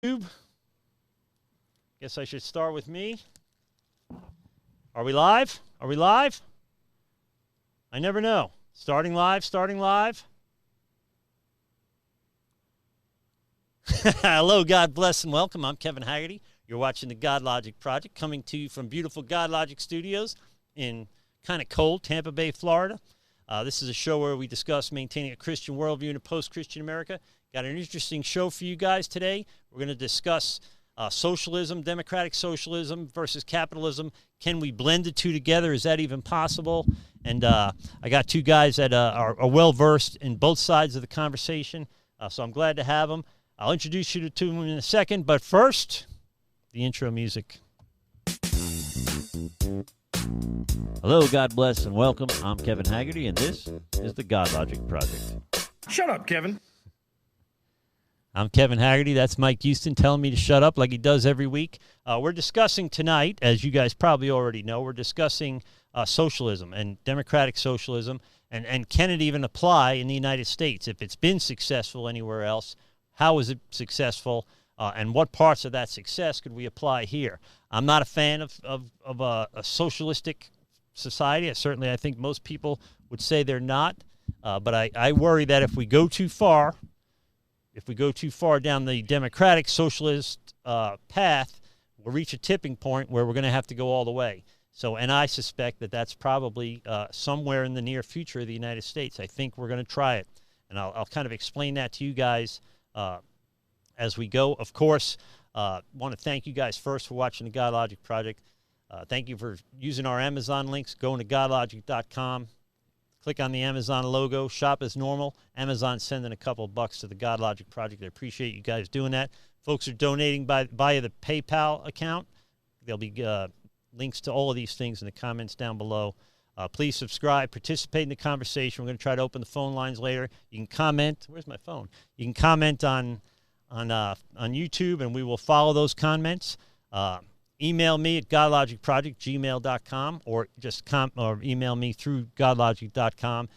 Guess I should start with me. Are we live? Are we live? I never know. Starting live, starting live. Hello, God bless and welcome. I'm Kevin Haggerty. You're watching the Godlogic Project, coming to you from beautiful Godlogic Studios in kind of cold Tampa Bay, Florida. This is a show where we discuss maintaining a Christian worldview in a post-Christian America. Got an interesting show for you guys today. We're going to discuss socialism, democratic socialism versus capitalism. Can we blend the two together? Is that even possible? And I got two guys that are well-versed in both sides of the conversation, so I'm glad to have them. I'll introduce you to them in a second, but first, the intro music. Hello, God bless and welcome. I'm Kevin Haggerty, and this is the Godlogic Project. Shut up, Kevin. I'm Kevin Haggerty. That's Mike Houston telling me to shut up like he does every week. We're discussing tonight, as you guys probably already know, we're discussing socialism and democratic socialism, and can it even apply in the United States? If it's been successful anywhere else, how is it successful, and what parts of that success could we apply here? I'm not a fan of a socialistic society. I think most people would say they're not, but I worry that if we go too far down the democratic socialist path, we'll reach a tipping point where we're going to have to go all the way. So, and I suspect that that's probably somewhere in the near future of the United States. I think we're going to try it, and I'll kind of explain that to you guys as we go. Of course, want to thank you guys first for watching the Godlogic Project. Thank you for using our Amazon links, going to godlogic.com. Click on the Amazon logo, shop as normal. Amazon sending a couple of bucks to the Godlogic Project. I appreciate you guys doing that. Folks are donating via the PayPal account. There'll be links to all of these things in the comments down below. Please subscribe, participate in the conversation. We're going to try to open the phone lines later. You can comment. Where's my phone? You can comment on YouTube, and we will follow those comments. Email me at godlogicproject@gmail.com, or just email me through godlogic.com.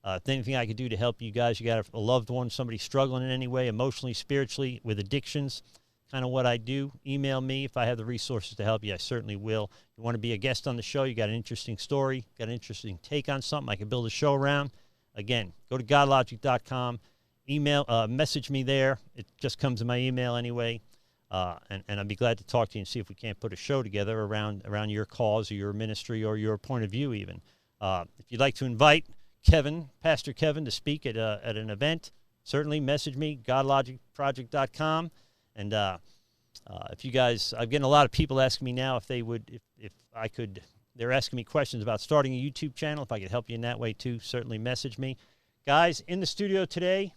If anything I could do to help you guys, you got a loved one, somebody struggling in any way, emotionally, spiritually, with addictions, kind of what I do, email me. If I have the resources to help you, I certainly will. You want to be a guest on the show, you got an interesting story, got an interesting take on something I can build a show around, again, go to godlogic.com, message me there. It just comes in my email anyway. And I'd be glad to talk to you and see if we can't put a show together around your cause or your ministry or your point of view even. If you'd like to invite Pastor Kevin, to speak at an event, certainly message me, godlogicproject.com. And if you guys, I'm getting a lot of people asking me now if I could, they're asking me questions about starting a YouTube channel. If I could help you in that way too, certainly message me. Guys, in the studio today,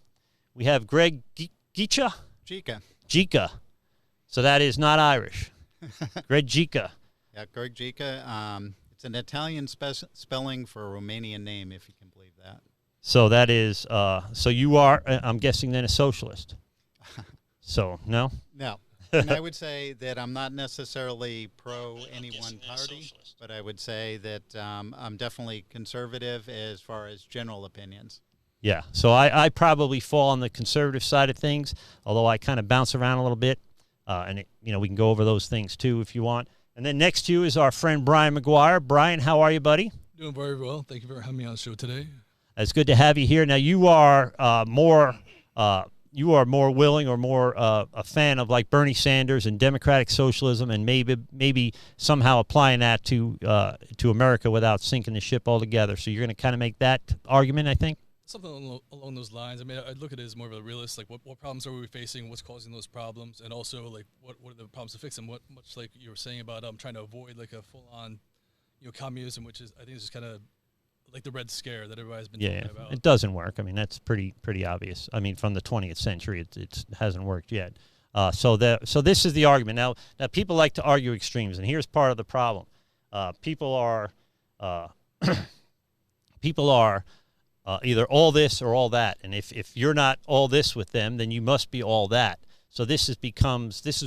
we have Greg Gica. Gica. So that is not Irish. Greg Gica. Yeah, Greg Gica. It's an Italian spelling for a Romanian name, if you can believe that. So that is, so you are, I'm guessing then, a socialist. So, no? No. And I would say that I'm not necessarily pro any one party, but I would say that I'm definitely conservative as far as general opinions. Yeah, so I probably fall on the conservative side of things, although I kind of bounce around a little bit. And we can go over those things too if you want. And then next to you is our friend Brian McGuire. Brian, how are you, buddy? Doing very well. Thank you for having me on the show today. It's good to have you here. Now you are more willing or more a fan of like Bernie Sanders and democratic socialism, and maybe somehow applying that to America without sinking the ship altogether. So you're going to kind of make that argument, I think. Something along those lines. I mean, I look at it as more of a realist, like what problems are we facing, what's causing those problems, and also like what are the problems to fix them. Much like you were saying about trying to avoid like a full-on communism, which is I think is just kind of like the Red Scare that everybody's been talking about. It doesn't work. I mean, that's pretty obvious. I mean, from the 20th century, it hasn't worked yet. So this is the argument. Now people like to argue extremes, and here's part of the problem. People are either all this or all that. And if you're not all this with them, then you must be all that. So this is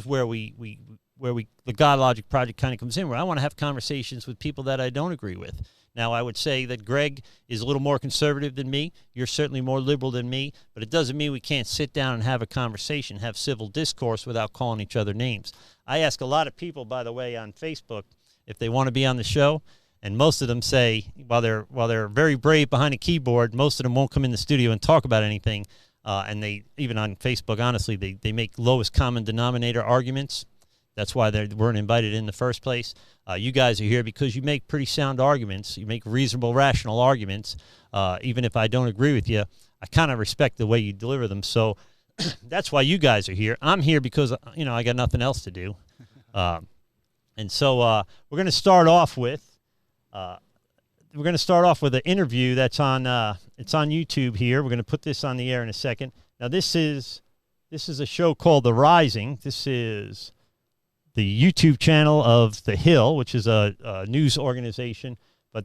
where the Godlogic Project kind of comes in, where I want to have conversations with people that I don't agree with. Now, I would say that Greg is a little more conservative than me. You're certainly more liberal than me, but it doesn't mean we can't sit down and have a conversation, have civil discourse without calling each other names. I ask a lot of people, by the way, on Facebook if they want to be on the show, and most of them say, while they're very brave behind a keyboard, most of them won't come in the studio and talk about anything. And they, even on Facebook, honestly, they make lowest common denominator arguments. That's why they weren't invited in the first place. You guys are here because you make pretty sound arguments. You make reasonable, rational arguments. Even if I don't agree with you, I kind of respect the way you deliver them. So that's why you guys are here. I'm here because, I got nothing else to do. And so we're going to start off with an interview that's on it's on YouTube here. We're going to put this on the air in a second. Now this is a show called The Rising. This is the YouTube channel of The Hill, which is a news organization.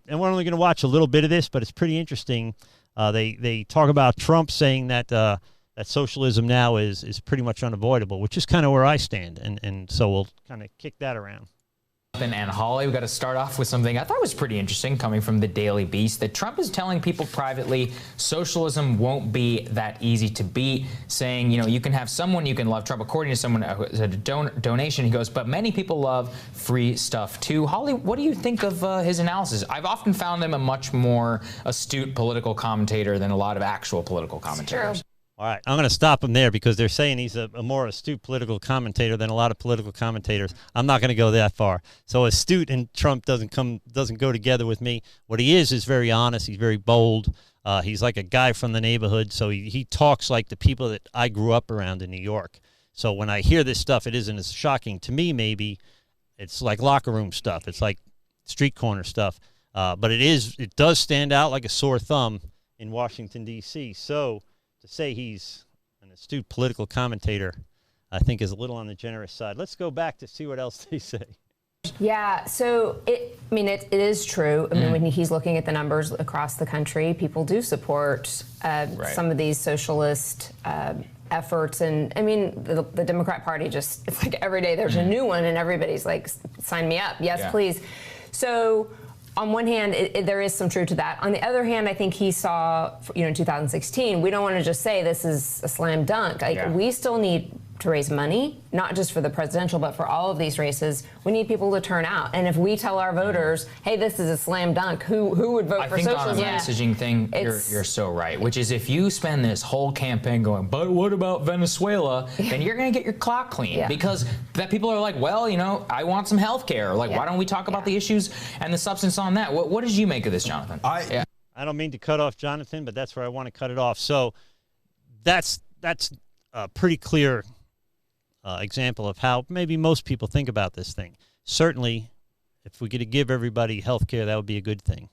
And we're only going to watch a little bit of this, but it's pretty interesting. They talk about Trump saying that that socialism now is pretty much unavoidable, which is kind of where I stand. And so we'll kind of kick that around. And Holly, we got to start off with something I thought was pretty interesting coming from the Daily Beast, that Trump is telling people privately socialism won't be that easy to beat, saying, you can have someone you can love. Trump, according to someone who said a donation, he goes, but many people love free stuff too. Holly, what do you think of his analysis? I've often found him a much more astute political commentator than a lot of actual political commentators. True. All right, I'm going to stop him there because they're saying he's a more astute political commentator than a lot of political commentators. I'm not going to go that far. So astute and Trump doesn't go together with me. What he is very honest. He's very bold. He's like a guy from the neighborhood. So he talks like the people that I grew up around in New York. So when I hear this stuff, it isn't as shocking to me. Maybe it's like locker room stuff. It's like street corner stuff. But it does stand out like a sore thumb in Washington, D.C. So to say he's an astute political commentator, I think, is a little on the generous side. Let's go back to see what else they say. Yeah, so it is true. I mean, when he's looking at the numbers across the country, people do support some of these socialist efforts. And I mean, the Democrat Party it's like every day there's a new one and everybody's like, sign me up. Yes, please. So on one hand, there is some truth to that. On the other hand, I think he saw, in 2016, we don't want to just say this is a slam dunk. We still need to raise money, not just for the presidential, but for all of these races. We need people to turn out. And if we tell our voters, hey, this is a slam dunk, who would vote for socialism? I think on a messaging thing, you're so right, which is if you spend this whole campaign going, but what about Venezuela, then you're going to get your clock clean. Because that people are like, well, I want some health care. Like, why don't we talk about the issues and the substance on that? What did you make of this, Jonathan? I don't mean to cut off Jonathan, but that's where I want to cut it off. So that's a pretty clear example of how maybe most people think about this thing. Certainly, if we could give everybody health care, that would be a good thing.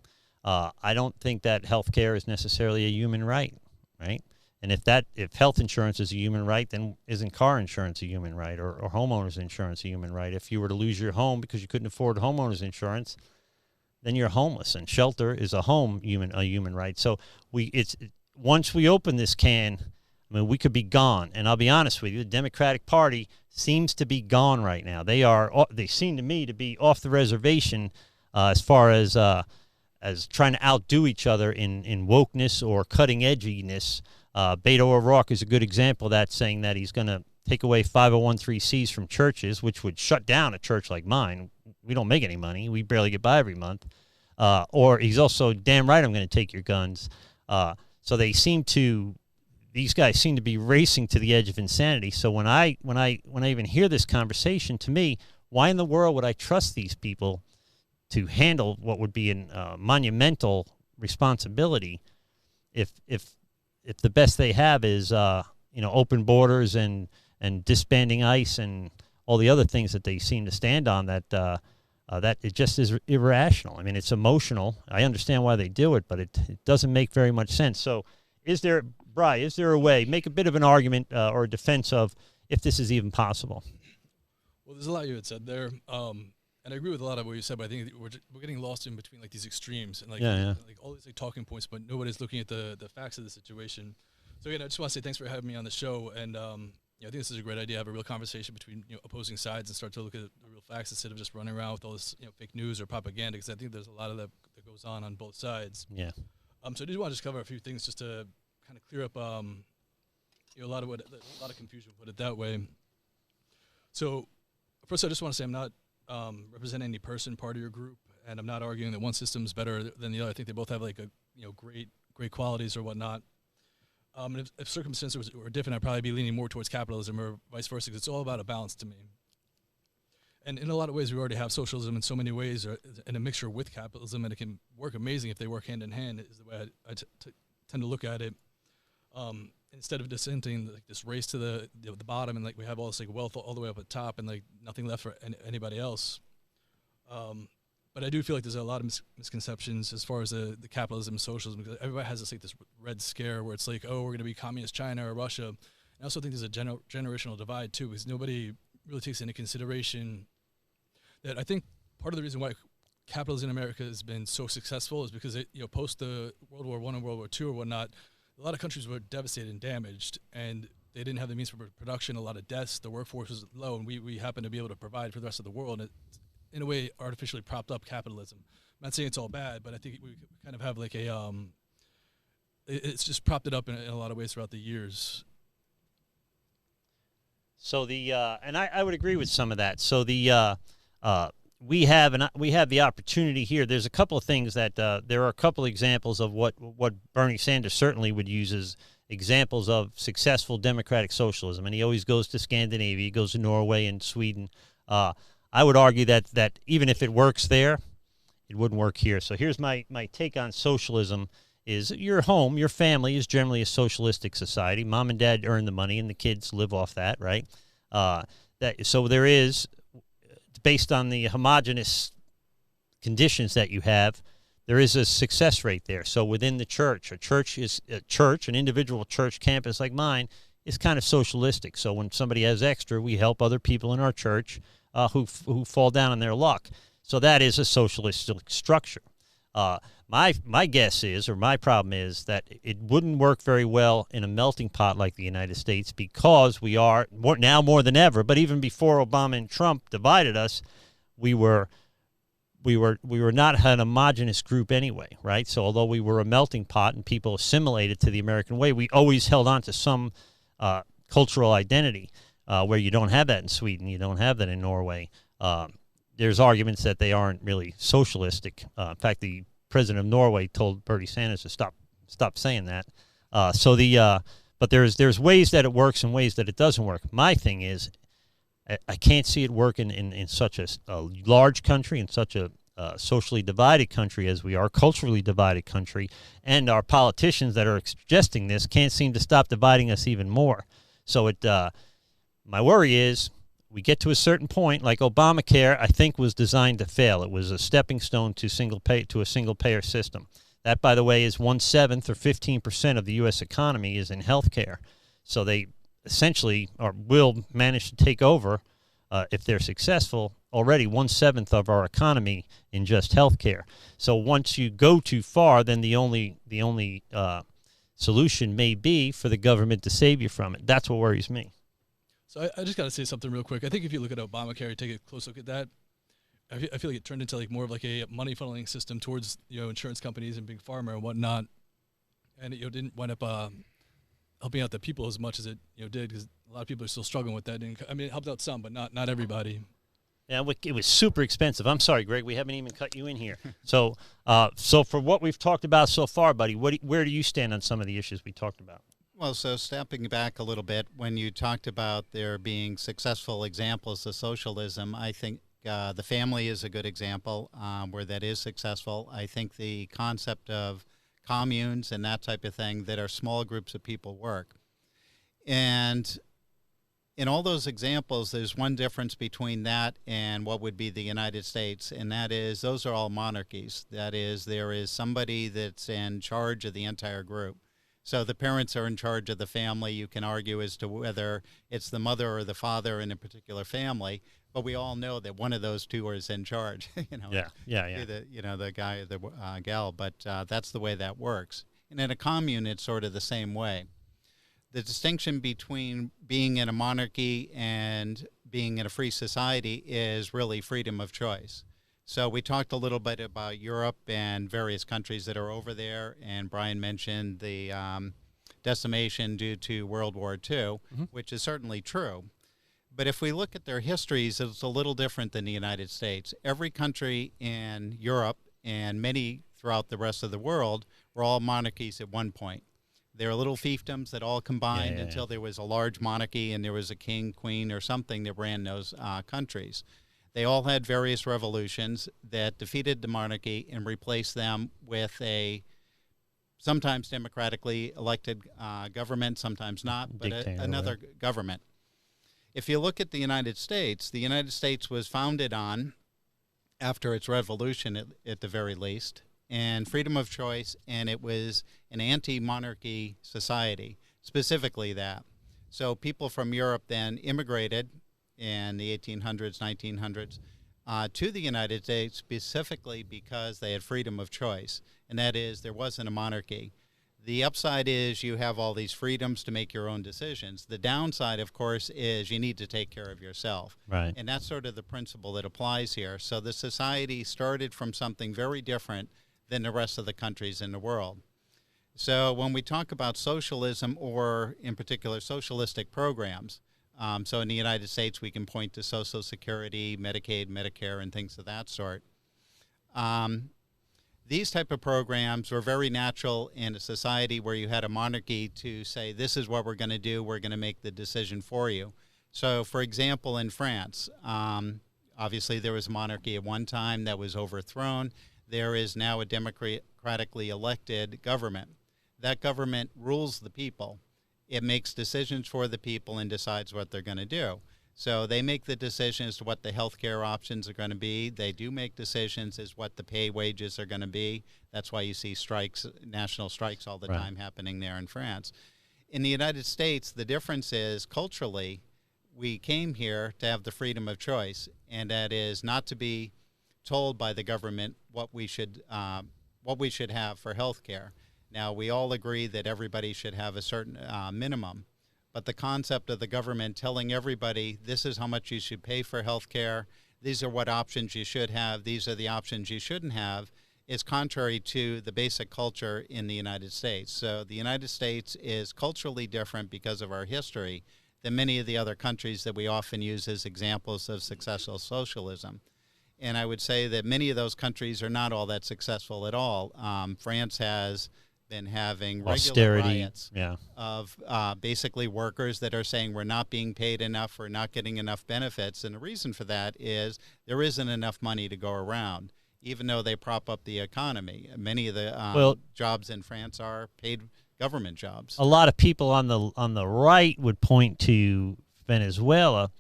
I don't think that health care is necessarily a human right, right? And if health insurance is a human right, then isn't car insurance a human right, or homeowners insurance a human right? If you were to lose your home because you couldn't afford homeowners insurance, then you're homeless, and shelter is a human right. So once we open this can, I mean, we could be gone. And I'll be honest with you, the Democratic Party seems to be gone right now. They seem to me to be off the reservation as far as trying to outdo each other in wokeness or cutting edginess. Beto O'Rourke is a good example of that, saying that he's going to take away 501(c)(3)s from churches, which would shut down a church like mine. We don't make any money. We barely get by every month. Or he's also, damn right, I'm going to take your guns. So these guys seem to be racing to the edge of insanity. So when I even hear this conversation, to me, why in the world would I trust these people to handle what would be a monumental responsibility if the best they have is open borders and disbanding ICE and all the other things that they seem to stand on, that it just is irrational. I mean, it's emotional. I understand why they do it, but it doesn't make very much sense. So is there a way, make a bit of an argument or a defense of if this is even possible? Well, there's a lot you had said there, and I agree with a lot of what you said, but I think we're getting lost in between like these extremes and like all these like talking points, but nobody's looking at the facts of the situation. So again, I just want to say thanks for having me on the show, and I think this is a great idea. Have a real conversation between opposing sides and start to look at the real facts instead of just running around with all this fake news or propaganda. Because I think there's a lot of that goes goes on both sides. Yeah. So I do want to just cover a few things just to kind of clear up a lot of confusion, put it that way. So first, I just want to say I'm not representing any person, party, or group, and I'm not arguing that one system is better than the other. I think they both have like great qualities or whatnot. And if circumstances were different, I'd probably be leaning more towards capitalism or vice versa, because it's all about a balance to me. And in a lot of ways, we already have socialism in so many ways, in a mixture with capitalism, and it can work amazing if they work hand in hand, is the way I tend to look at it. Instead of dissenting, like this race to the bottom, and like we have all this like wealth all the way up at top, and like nothing left for anybody else. But I do feel like there's a lot of misconceptions as far as the capitalism and socialism, because everybody has this like this red scare where it's like, oh, we're going to be communist China or Russia. And I also think there's a generational divide too, because nobody really takes into consideration that I think part of the reason why capitalism in America has been so successful is because post the World War I and World War II or whatnot, a lot of countries were devastated and damaged, and they didn't have the means for production, a lot of deaths, the workforce was low, and we happen to be able to provide for the rest of the world. And it, in a way, artificially propped up capitalism. I'm not saying it's all bad, but I think we kind of have like it's just propped it up in a lot of ways throughout the years. So and I would agree with some of that. So we have the opportunity here. There's a couple of things that there are a couple of examples of what Bernie Sanders certainly would use as examples of successful democratic socialism, and he always goes to Scandinavia, he goes to Norway and Sweden. I would argue that even if it works there, it wouldn't work here. So here's my take on socialism: is your home, your family is generally a socialistic society. Mom and dad earn the money, and the kids live off that, right? So there is, based on the homogeneous conditions that you have, there is a success rate there. So within the church, an individual church campus like mine is kind of socialistic. So when somebody has extra, we help other people in our church who fall down on their luck. So that is a socialistic structure. My guess is, or my problem is, that it wouldn't work very well in a melting pot like the United States, because we are now more than ever. But even before Obama and Trump divided us, we were not an homogenous group anyway, right? So although we were a melting pot and people assimilated to the American way, we always held on to some cultural identity, where you don't have that in Sweden, you don't have that in Norway. There's arguments that they aren't really socialistic. In fact, the president of Norway told Bernie Sanders to stop saying that. But there's ways that it works and ways that it doesn't work. My thing is, I can't see it working in such a large country, in such a socially divided country as we are, culturally divided country, and our politicians that are suggesting this can't seem to stop dividing us even more. So my worry is, we get to a certain point, like Obamacare, I think was designed to fail. It was a stepping stone to a single payer system. That, by the way, is 1/7 or 15% of the U.S. economy is in health care. So they essentially will manage to take over, if they're successful, already 1/7 of our economy in just health care. So once you go too far, then the only solution may be for the government to save you from it. That's what worries me. So I just got to say something real quick. I think if you look at Obamacare, take a close look at that, I feel like it turned into like more of like a money funneling system towards insurance companies and big pharma and whatnot, and it didn't wind up helping out the people as much as it did, because a lot of people are still struggling with that. And I mean, it helped out some, but not everybody. Yeah, it was super expensive. I'm sorry, Greg, we haven't even cut you in here. So for what we've talked about so far, buddy, where do you stand on some of the issues we talked about? Well, so stepping back a little bit, when you talked about there being successful examples of socialism, I think the family is a good example where that is successful. I think the concept of communes and that type of thing, that are small groups of people work. And in all those examples, there's one difference between that and what would be the United States, and that is those are all monarchies. That is, there is somebody that's in charge of the entire group. So the parents are in charge of the family. You can argue as to whether it's the mother or the father in a particular family, but we all know that one of those two is in charge. Yeah. The guy or the gal. But that's the way that works. And in a commune, it's sort of the same way. The distinction between being in a monarchy and being in a free society is really freedom of choice. So we talked a little bit about Europe and various countries that are over there, and Brian mentioned the decimation due to World War II, which is certainly true. But if we look at their histories, it's a little different than the United States. Every country in Europe and many throughout the rest of the world were all monarchies at one point. They were little fiefdoms that all combined until there was a large monarchy and there was a king, queen, or something that ran those countries. They all had various revolutions that defeated the monarchy and replaced them with a sometimes democratically elected government, sometimes not, but another government. If you look at the United States was founded on, after its revolution at the very least, and freedom of choice, and it was an anti-monarchy society, specifically that. So people from Europe then immigrated in the 1800s, 1900s, to the United States specifically because they had freedom of choice, and that is there wasn't a monarchy. The upside is you have all these freedoms to make your own decisions. The downside, of course, is you need to take care of yourself. Right. And that's sort of the principle that applies here. So the society started from something very different than the rest of the countries in the world. So when we talk about socialism, or in particular socialistic programs, so in the United States we can point to Social Security, Medicaid, Medicare, and things of that sort. These type of programs were very natural in a society where you had a monarchy to say, this is what we're going to do, we're going to make the decision for you. So, for example, in France, obviously there was a monarchy at one time that was overthrown. There is now a democratically elected government. That government rules the people. It makes decisions for the people and decides what they're going to do. So they make the decision as to what the health care options are going to be. They do make decisions as what the pay wages are going to be. That's why you see strikes, national strikes all the time happening there in France. In the United States, the difference is culturally, we came here to have the freedom of choice, and that is not to be told by the government what we should have for health care. Now, we all agree that everybody should have a certain minimum. But the concept of the government telling everybody this is how much you should pay for health care, these are what options you should have, these are the options you shouldn't have, is contrary to the basic culture in the United States. So the United States is culturally different because of our history than many of the other countries that we often use as examples of successful socialism. And I would say that many of those countries are not all that successful at all. France has been having regular austerity riots of basically workers that are saying we're not being paid enough, we're not getting enough benefits. And the reason for that is there isn't enough money to go around, even though they prop up the economy. Many of the jobs in France are paid government jobs. A lot of people on the right would point to Venezuela,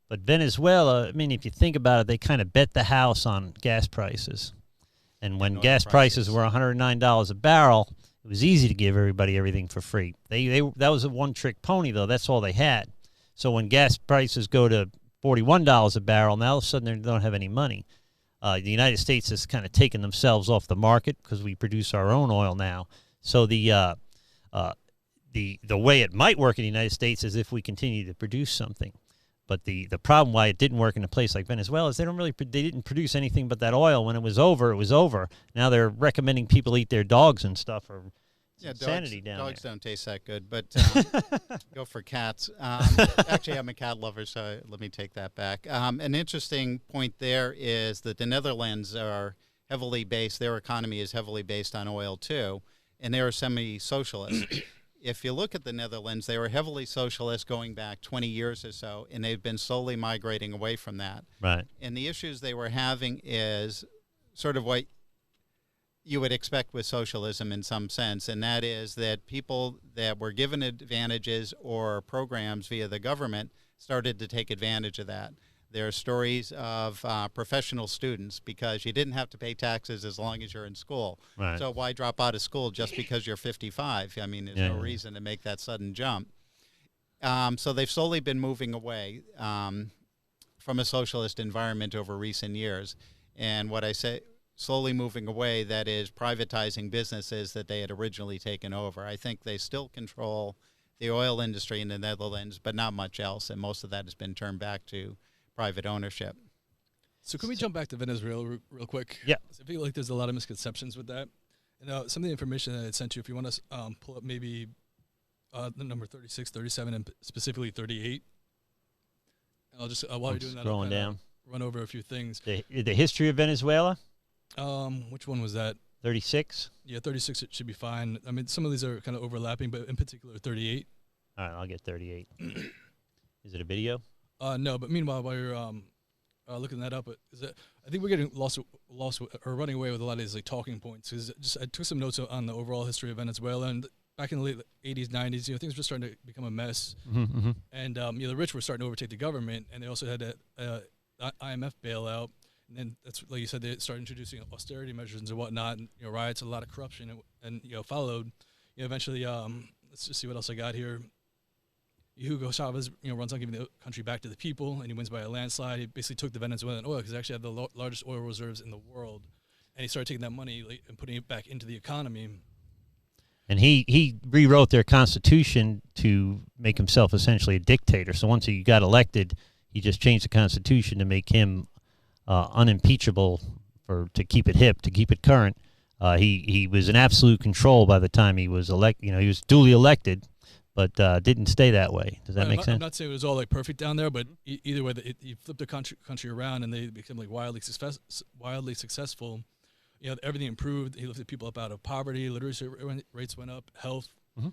but Venezuela, I mean, if you think about it, they kind of bet the house on gas prices. And when gas prices were $109 a barrel, it was easy to give everybody everything for free. That was a one-trick pony, though. That's all they had. So when gas prices go to $41 a barrel, now all of a sudden they don't have any money. The United States has kind of taken themselves off the market because we produce our own oil now. So the way it might work in the United States is if we continue to produce something. But the problem why it didn't work in a place like Venezuela is they didn't produce anything but that oil. When it was over, it was over. Now they're recommending people eat their dogs and stuff, or insanity down there. Dogs don't taste that good, but go for cats. Actually, I'm a cat lover, so let me take that back. An interesting point there is that the Netherlands are heavily based, their economy is heavily based on oil too, and they are semi-socialist. If you look at the Netherlands, they were heavily socialist going back 20 years or so, and they've been slowly migrating away from that. Right. And the issues they were having is sort of what you would expect with socialism in some sense, and that is that people that were given advantages or programs via the government started to take advantage of that. There are stories of professional students because you didn't have to pay taxes as long as you're in school. Right. So why drop out of school just because you're 55? I mean, there's no reason to make that sudden jump. So they've slowly been moving away from a socialist environment over recent years. And what I say, slowly moving away, that is privatizing businesses that they had originally taken over. I think they still control the oil industry in the Netherlands, but not much else. And most of that has been turned back to private ownership. So can we jump back to Venezuela real quick? Yeah. I feel like there's a lot of misconceptions with that. And some of the information that I sent you, if you want to pull up maybe the number 36, 37, and specifically 38. And I'll just, while you're doing that, I'll down. Run over a few things. The history of Venezuela? Which one was that? 36? Yeah, 36 it should be fine. I mean, some of these are kind of overlapping, but in particular 38. All right, I'll get 38. Is it a video? No, but meanwhile, while you're looking that up, I think we're getting lost or running away with a lot of these like talking points. Because I took some notes on the overall history of Venezuela, and back in the late 80s, 90s, things were starting to become a mess, and the rich were starting to overtake the government, and they also had a IMF bailout. And then that's, like you said, they started introducing austerity measures and whatnot, and riots, a lot of corruption, and followed. Eventually, let's just see what else I got here. Hugo Chavez, runs on giving the country back to the people, and he wins by a landslide. He basically took the Venezuelan oil because they actually have the largest oil reserves in the world, and he started taking that money and putting it back into the economy. And he rewrote their constitution to make himself essentially a dictator. So once he got elected, he just changed the constitution to make him unimpeachable, to keep it hip, to keep it current. He was in absolute control by the time he was elected. He was duly elected, but didn't stay that way. Does that make sense? I'm not saying it was all like perfect down there, but either way, he flipped the country around, and they became like wildly successful. Everything improved. He lifted people up out of poverty. Literacy rates went up. Health. And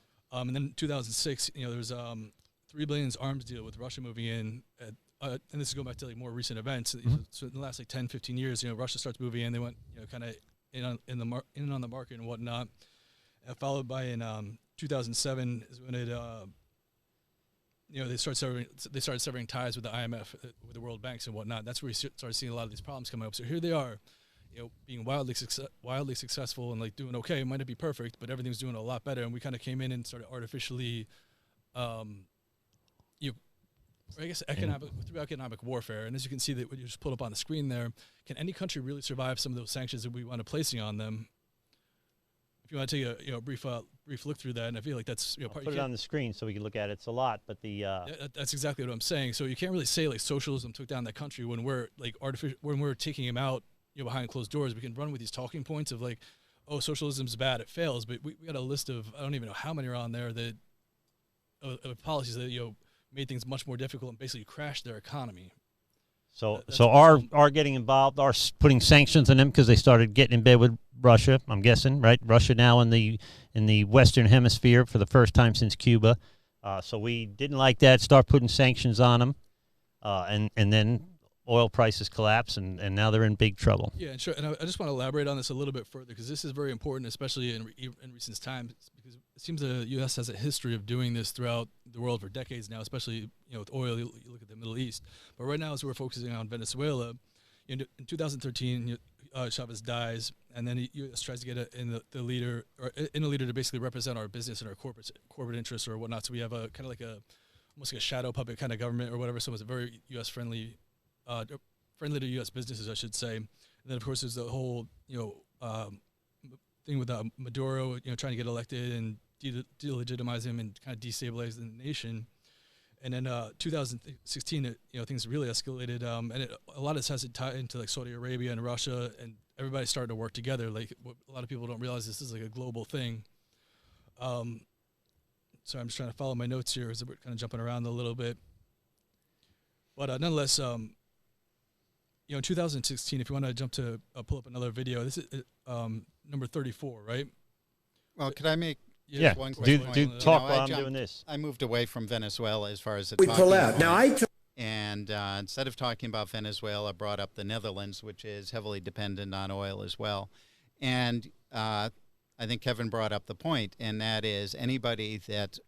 then in 2006, there was $3 billion arms deal with Russia moving in. And this is going back to like more recent events. So in the last like 10, 15 years, Russia starts moving in. They went, kind of in on the market and whatnot. Followed by in 2007 is when it, they started severing ties with the IMF, with the World Banks and whatnot. That's where we started seeing a lot of these problems coming up. So here they are, being wildly successful and like doing okay. It might not be perfect, but everything's doing a lot better. And we kind of came in and started artificially, I guess through economic warfare. And as you can see, that what you just pulled up on the screen there, can any country really survive some of those sanctions that we want to placing on them? If you want to take a brief look through that, and I feel like that's put it on the screen so we can look at it. It's a lot, but that's exactly what I'm saying. So you can't really say like socialism took down that country when we're like when we're taking him out behind closed doors. We can run with these talking points of like, oh, socialism's bad, it fails, but we got a list of, I don't even know how many are on there, that of policies that made things much more difficult and basically crashed their economy. So are getting involved, are putting sanctions on them because they started getting in bed with Russia, I'm guessing, right? Russia now in the Western Hemisphere for the first time since Cuba. So we didn't like that, start putting sanctions on them, and then oil prices collapse, and now they're in big trouble. Yeah, and sure. And I just want to elaborate on this a little bit further, because this is very important, especially in recent times, because it seems the U.S. has a history of doing this throughout the world for decades now, especially with oil. You look at the Middle East, but right now, as we're focusing on Venezuela, in 2013, Chavez dies, and then the U.S. tries to get in a leader to basically represent our business and our corporate interests or whatnot. So we have a kind of like almost like a shadow puppet kind of government or whatever. So it's a very U.S. friendly to U.S. businesses, I should say. And then, of course, there's the whole, thing with Maduro, trying to get elected and delegitimize him and kind of destabilize the nation. And then 2016, things really escalated, and a lot of this has to tie into like Saudi Arabia and Russia, and everybody started to work together. Like a lot of people don't realize, this is like a global thing. So I'm just trying to follow my notes here as we're kind of jumping around a little bit. But nonetheless, in 2016, if you want to jump to pull up another video, this is number 34, right? Well, could I make one do quick point? talk while I'm doing this. I moved away from Venezuela as far as the we pull out. Now and instead of talking about Venezuela, I brought up the Netherlands, which is heavily dependent on oil as well. And I think Kevin brought up the point, and that is anybody that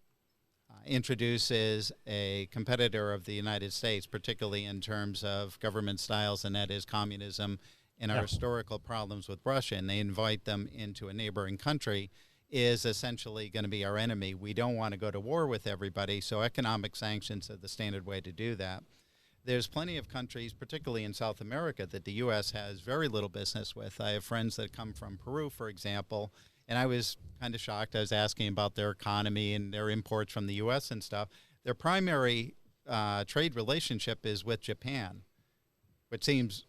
introduces a competitor of the United States, particularly in terms of government styles, and that is communism and our historical problems with Russia, and they invite them into a neighboring country, is essentially going to be our enemy. We don't want to go to war with everybody, so economic sanctions are the standard way to do that. There's plenty of countries, particularly in South America, that the U.S. has very little business with. I have friends that come from Peru, for example, and I was kind of shocked. I was asking about their economy and their imports from the U.S. and stuff. Their primary trade relationship is with Japan, which seems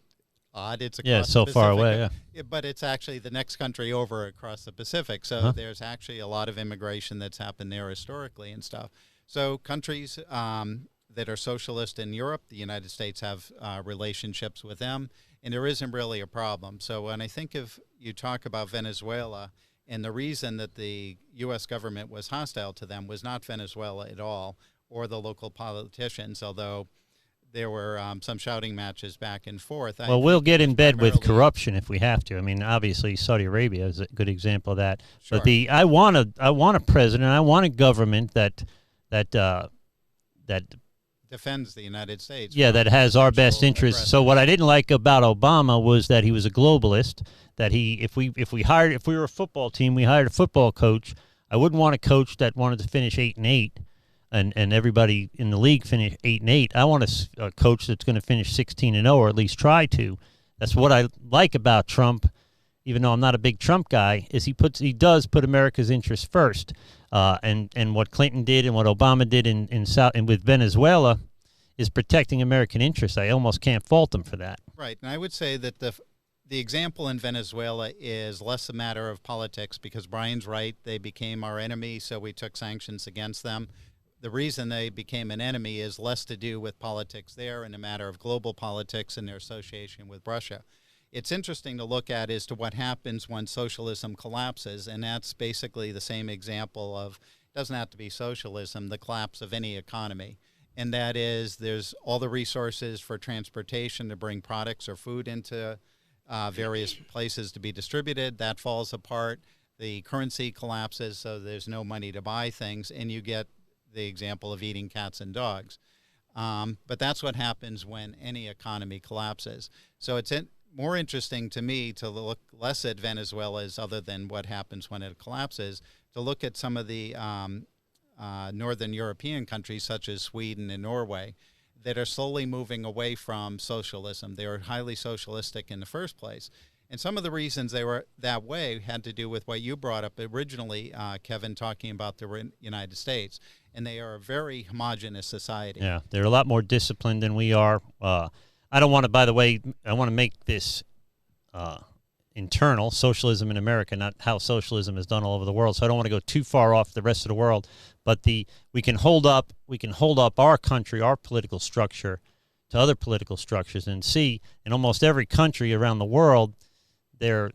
odd. It's across so the far Pacific. away, yeah. But it's actually the next country over across the Pacific. So there's actually a lot of immigration that's happened there historically and stuff. So countries that are socialist in Europe, the United States have relationships with them, and there isn't really a problem. So when I think of, you talk about Venezuela, and the reason that the U.S. government was hostile to them was not Venezuela at all, or the local politicians, although there were some shouting matches back and forth. Well, we'll get in bed with corruption if we have to. I mean, obviously, Saudi Arabia is a good example of that. Sure. But I want a president, I want a government that defends the United States. Yeah, that has our best interests. So what I didn't like about Obama was that he was a globalist. That if we were a football team, we hired a football coach. I wouldn't want a coach that wanted to finish 8-8. And everybody in the league finish 8-8. I want a coach that's going to finish 16-0, or at least try to. That's what I like about Trump, even though I'm not a big Trump guy. Is he does put America's interests first, and what Clinton did and what Obama did in South and with Venezuela is protecting American interests. I almost can't fault him for that. Right, and I would say that the example in Venezuela is less a matter of politics, because Brian's right. They became our enemy, so we took sanctions against them. The reason they became an enemy is less to do with politics there and a matter of global politics and their association with Russia. It's interesting to look at as to what happens when socialism collapses, and that's basically the same example of, it doesn't have to be socialism, the collapse of any economy. And that is, there's all the resources for transportation to bring products or food into various places to be distributed. That falls apart. The currency collapses, so there's no money to buy things, and you get the example of eating cats and dogs. But that's what happens when any economy collapses. So it's more interesting to me to look less at Venezuela's, other than what happens when it collapses, to look at some of the Northern European countries, such as Sweden and Norway, that are slowly moving away from socialism. They were highly socialistic in the first place. And some of the reasons they were that way had to do with what you brought up originally, Kevin, talking about the United States. And they are a very homogenous society. Yeah, they're a lot more disciplined than we are. I don't want to, by the way, I want to make this internal, socialism in America, not how socialism is done all over the world. So I don't want to go too far off the rest of the world. But we can hold up our country, our political structure, to other political structures, and see in almost every country around the world, there's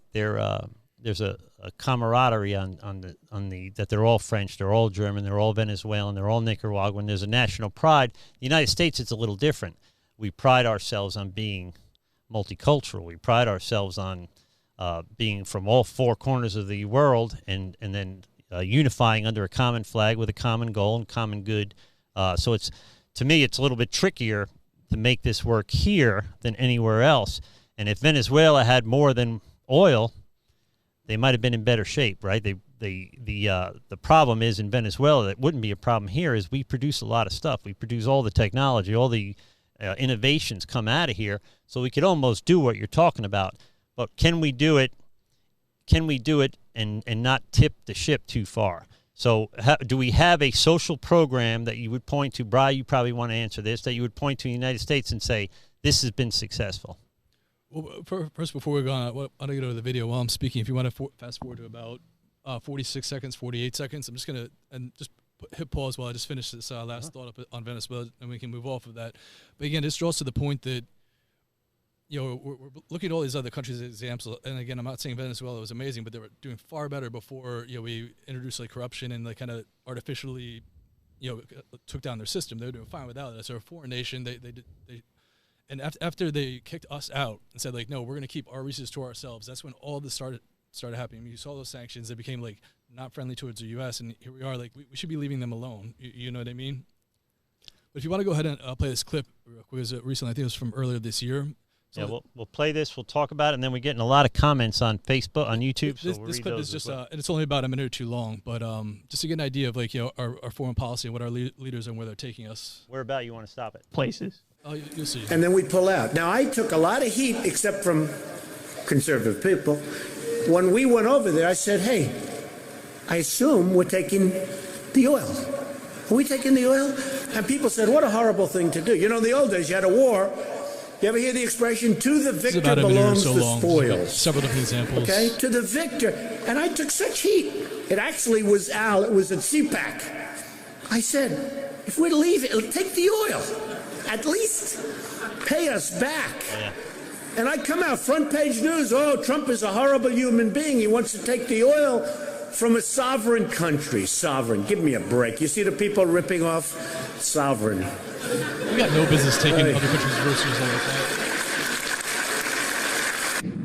a camaraderie on the that they're all French, they're all German, they're all Venezuelan, they're all Nicaraguan. There's a national pride. The United States, it's a little different. We pride ourselves on being multicultural. We pride ourselves on being from all four corners of the world, and then unifying under a common flag with a common goal and common good. So to me, it's a little bit trickier to make this work here than anywhere else. And if Venezuela had more than oil, they might have been in better shape, right? The problem is in Venezuela, that wouldn't be a problem here, is we produce a lot of stuff. We produce all the technology, all the innovations come out of here, so we could almost do what you're talking about. But can we do it? Can we do it and not tip the ship too far? So do we have a social program that you would point to, Bri, you probably want to answer this, that you would point to the United States and say, this has been successful? Well, first, before we go on, I want to go to the video while I'm speaking. If you want to fast forward to about 46 seconds, 48 seconds, I'm just going to hit pause while I just finish this last thought up on Venezuela, and we can move off of that. But again, this draws to the point that, we're looking at all these other countries as examples. And again, I'm not saying Venezuela was amazing, but they were doing far better before, we introduced corruption and kind of artificially, took down their system. They were doing fine without it. So a foreign nation, and after they kicked us out and said, no, we're going to keep our resources to ourselves, that's when all this started happening. I mean, you saw those sanctions. They became, not friendly towards the U.S., and here we are, we should be leaving them alone. You know what I mean? But if you want to go ahead and play this clip, because recently, I think it was from earlier this year. So yeah, we'll play this, we'll talk about it, and then we're getting a lot of comments on Facebook, on YouTube. This clip is just, and it's only about a minute or two long, but just to get an idea of, our foreign policy and what our leaders and where they're taking us. Where about you want to stop it? Places. Oh, you'll see. And then we pull out. Now, I took a lot of heat, except from conservative people. When we went over there, I said, hey, I assume we're taking the oil. Are we taking the oil? And people said, what a horrible thing to do. In the old days, you had a war, You ever hear the expression, to the This is victor about a minute or belongs so the long. So we've got spoils? several different examples. Okay, to the victor. And I took such heat. It actually was Al, it was at CPAC. I said, if we're to leave it, take the oil. At least pay us back. Yeah. And I come out, front page news, oh, Trump is a horrible human being. He wants to take the oil from a sovereign country. Sovereign, give me a break. You see the people ripping off? Sovereign. We got no business taking other countries' resources like that.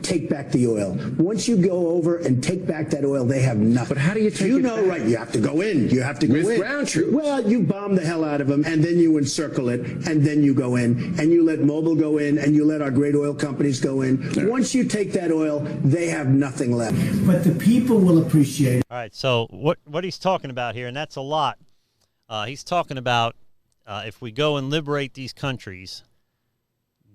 Take back the oil. Once you go over and take back that oil, they have nothing. But how do you take You it know, back? right? You have to go in. You have to go With in. ground troops. Well, you bomb the hell out of them, and then you encircle it, and then you go in, and you let Mobil go in, and you let our great oil companies go in. Yeah. Once you take that oil, they have nothing left. But the people will appreciate it. All right, so what he's talking about here, and that's a lot. He's talking about if we go and liberate these countries,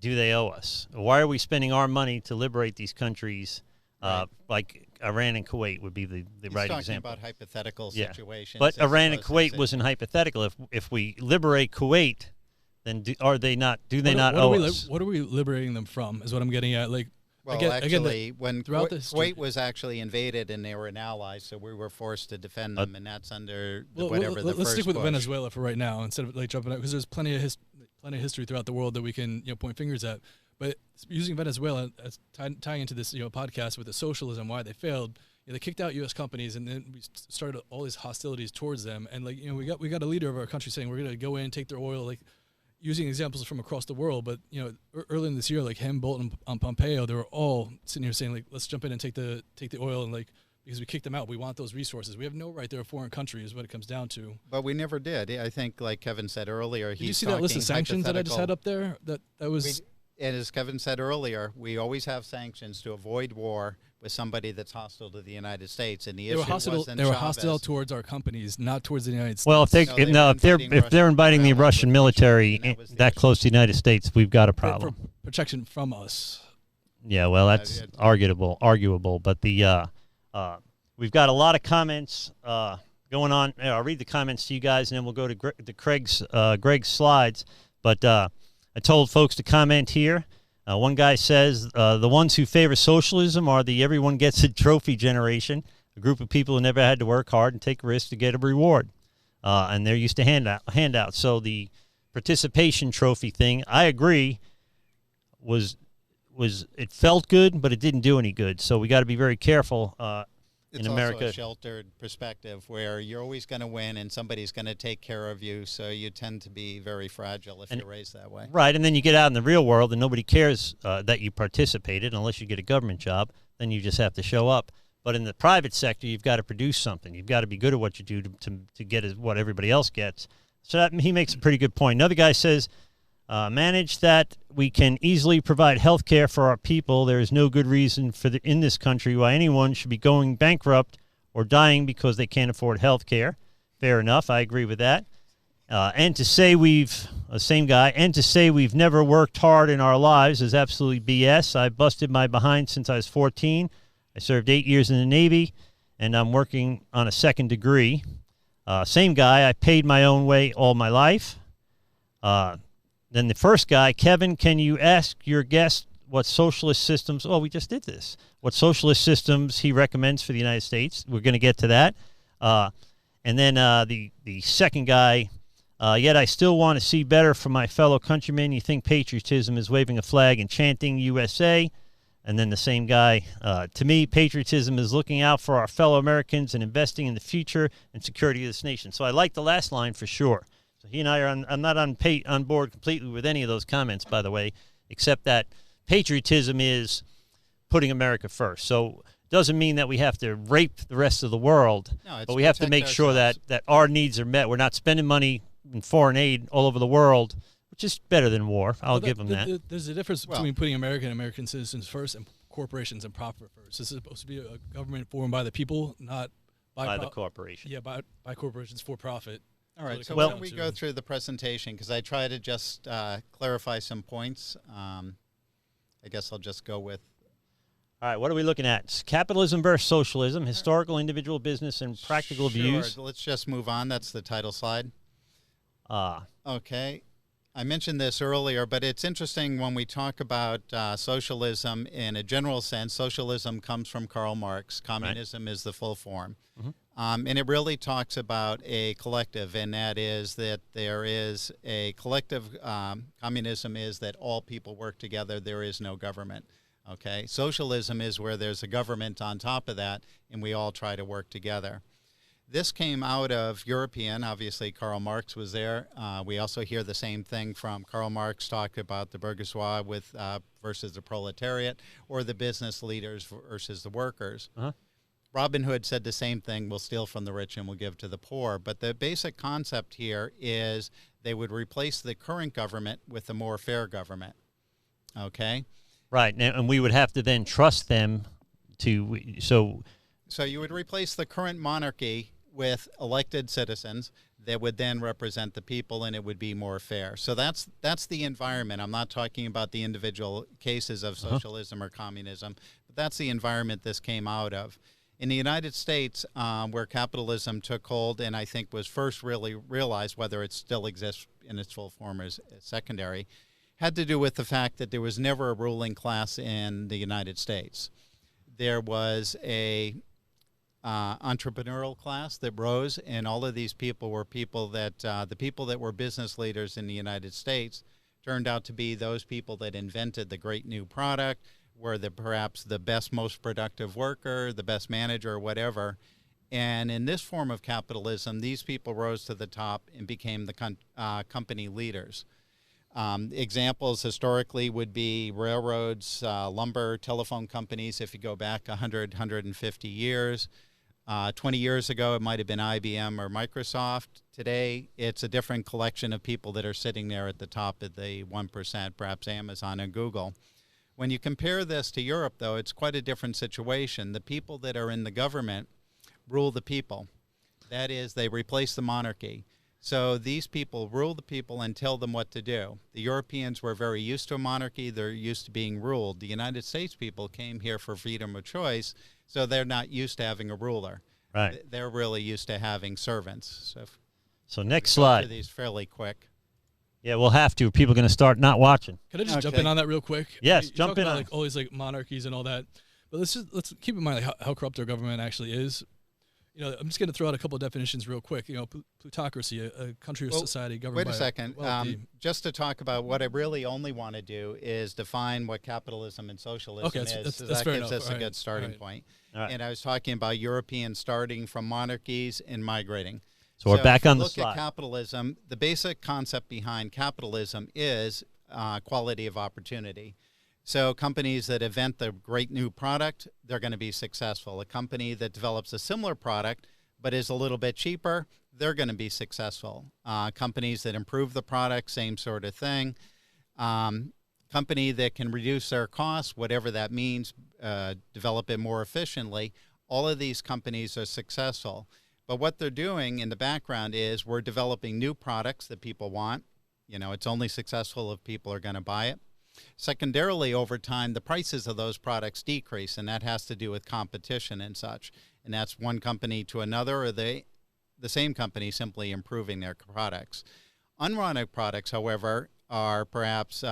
do they owe us? Why are we spending our money to liberate these countries? Like Iran and Kuwait would be the right talking example. about hypothetical Yeah. situations. But as Iran and opposed to Kuwait say- wasn't hypothetical. If we liberate Kuwait, then are they not? Do they not What owe are we us? What are we liberating them from? Is what I'm getting at. Like, Well, again, actually, when throughout the history- Kuwait was actually invaded and they were an ally, so we were forced to defend them, and that's under the, Well, whatever the let's first stick with Bush. Venezuela for right now instead of like jumping out, because there's plenty of history throughout the world that we can point fingers at. But using Venezuela as tying into this podcast with the socialism, why they failed. They kicked out U.S. companies, and then we started all these hostilities towards them. And we got a leader of our country saying we're going to go in and take their oil, like using examples from across the world. But early in this year, like him, Bolton, and Pompeo, they were all sitting here saying like, let's jump in and take the oil, and like, because we kicked them out, we want those resources. We have no right. They're a foreign country, is what it comes down to. But we never did. I think, like Kevin said earlier, Did you see that list of sanctions that I just had up there? That was. And as Kevin said earlier, we always have sanctions to avoid war with somebody that's hostile to the United States. And the issue wasn't They were Chavez. hostile towards our companies, not towards the United States. Well, if No, they were if they're inviting the Russia Russian military and that was the that issue. close to the United States, we've got a problem. For protection from us. Yeah, well, that's arguable. But the we've got a lot of comments going on. I'll read the comments to you guys, and then we'll go to Greg's slides. But I told folks to comment here. One guy says the ones who favor socialism are the everyone gets a trophy generation, a group of people who never had to work hard and take risks to get a reward, and they're used to handouts. So the participation trophy thing, I agree, was it felt good, but it didn't do any good. So we got to be very careful It's in America. also a sheltered perspective where you're always going to win and somebody's going to take care of you, so you tend to be very fragile if you're raised that way. Right, and then you get out in the real world and nobody cares that you participated unless you get a government job. Then you just have to show up. But in the private sector, you've got to produce something. You've got to be good at what you do to get what everybody else gets. So he makes a pretty good point. Another guy says, manage that we can easily provide health care for our people. There is no good reason in this country why anyone should be going bankrupt or dying because they can't afford health care. Fair enough. I agree with that. And to say we've never worked hard in our lives is absolutely BS. I busted my behind since I was 14. I served 8 years in the Navy, and I'm working on a second degree. Same guy. I paid my own way all my life. Then the first guy, Kevin, can you ask your guest what socialist systems, we just did this, what socialist systems he recommends for the United States? We're going to get to that. And then the second guy, yet I still want to see better from my fellow countrymen. You think patriotism is waving a flag and chanting USA? And then the same guy, to me, patriotism is looking out for our fellow Americans and investing in the future and security of this nation. So I like the last line for sure. So he and I I'm not on board completely with any of those comments, by the way, except that patriotism is putting America first. So it doesn't mean that we have to rape the rest of the world, but we have to make sure that our needs are met. We're not spending money in foreign aid all over the world, which is better than war. I'll give them that. There's a difference between putting American citizens first and corporations and profit first. This is supposed to be a government formed by the people, not by the corporation. Yeah, by corporations for profit. All right, so why don't we go through the presentation, because I try to just clarify some points. I guess I'll just go with... All right, what are we looking at? Capitalism versus socialism, historical, individual, business, and practical views. Let's just move on. That's the title slide. Okay. I mentioned this earlier, but it's interesting when we talk about socialism in a general sense. Socialism comes from Karl Marx. Communism is the full form. And it really talks about a collective, and that is that there is a collective. Communism is that all people work together. There is no government. Okay. Socialism is where there's a government on top of that, and we all try to work together. This came out of European. Obviously, Karl Marx was there. We also hear the same thing from Karl Marx talk about the bourgeois with versus the proletariat, or the business leaders versus the workers. Robin Hood said the same thing: we'll steal from the rich and we'll give to the poor. But the basic concept here is they would replace the current government with a more fair government. Okay? Right, and we would have to then trust them to, so you would replace the current monarchy with elected citizens that would then represent the people, and it would be more fair. So that's the environment. I'm not talking about the individual cases of socialism or communism, but that's the environment this came out of. In the United States, where capitalism took hold and I think was first really realized, whether it still exists in its full form or is secondary, had to do with the fact that there was never a ruling class in the United States. There was a entrepreneurial class that rose, and all of these people were people that the people that were business leaders in the United States turned out to be those people that invented the great new product, were perhaps the best, most productive worker, the best manager, or whatever. And in this form of capitalism, these people rose to the top and became the company leaders. Examples historically would be railroads, lumber, telephone companies, if you go back 100, 150 years. 20 years ago, it might have been IBM or Microsoft. Today, it's a different collection of people that are sitting there at the top of the 1%, perhaps Amazon and Google. When you compare this to Europe, though, it's quite a different situation. The people that are in the government rule the people. That is, they replace the monarchy. So these people rule the people and tell them what to do. The Europeans were very used to a monarchy. They're used to being ruled. The United States people came here for freedom of choice, so they're not used to having a ruler. Right. They're really used to having servants. So next slide. These fairly quick. Yeah, we'll have to. People are going to start not watching. Can I just jump in on that real quick? Yes, you jump in about, on like all these like monarchies and all that, but let's keep in mind like, how corrupt our government actually is. You know, I'm just going to throw out a couple of definitions real quick. You know, plutocracy, a country or society governed by... Wait a second. Just to talk about what I really only want to do is define what capitalism and socialism is. That's that fair gives enough. us a good starting point. And I was talking about Europeans starting from monarchies and migrating. So we're back on the slide. Look at capitalism. The basic concept behind capitalism is quality of opportunity. So companies that invent the great new product, they're going to be successful. A company that develops a similar product but is a little bit cheaper, they're going to be successful. Companies that improve the product, same sort of thing. Company that can reduce their costs, whatever that means, develop it more efficiently, all of these companies are successful. But what they're doing in the background is we're developing new products that people want. You know, it's only successful if people are going to buy it. Secondarily, over time, the prices of those products decrease, and that has to do with competition and such. And that's one company to another, or the same company simply improving their products. Unwanted products, however, are perhaps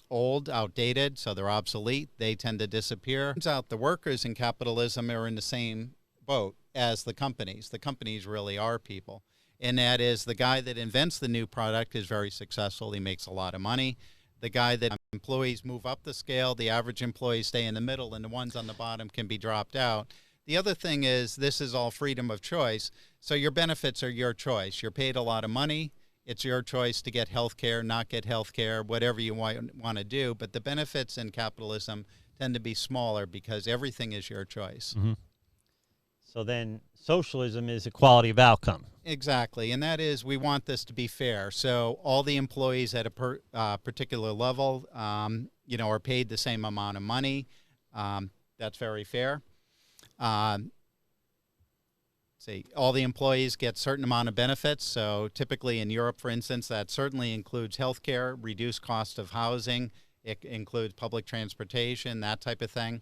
old, outdated, so they're obsolete. They tend to disappear. Turns out the workers in capitalism are in the same boat as the companies. The companies really are people. And that is the guy that invents the new product is very successful. He makes a lot of money. The guy that employees move up the scale, the average employees stay in the middle, and the ones on the bottom can be dropped out. The other thing is this is all freedom of choice. So your benefits are your choice. You're paid a lot of money. It's your choice to get health care, not get health care, whatever you want to do. But the benefits in capitalism tend to be smaller because everything is your choice. Mm-hmm. So then socialism is equality of outcome. Exactly, and that is we want this to be fair. So all the employees at a particular level, are paid the same amount of money. That's very fair. All the employees get a certain amount of benefits. So typically in Europe, for instance, that certainly includes health care, reduced cost of housing. It includes public transportation, that type of thing.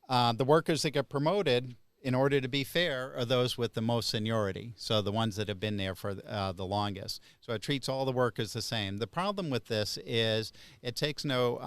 The workers that get promoted, in order to be fair, are those with the most seniority, so the ones that have been there for the longest. So it treats all the workers the same. The problem with this is it takes no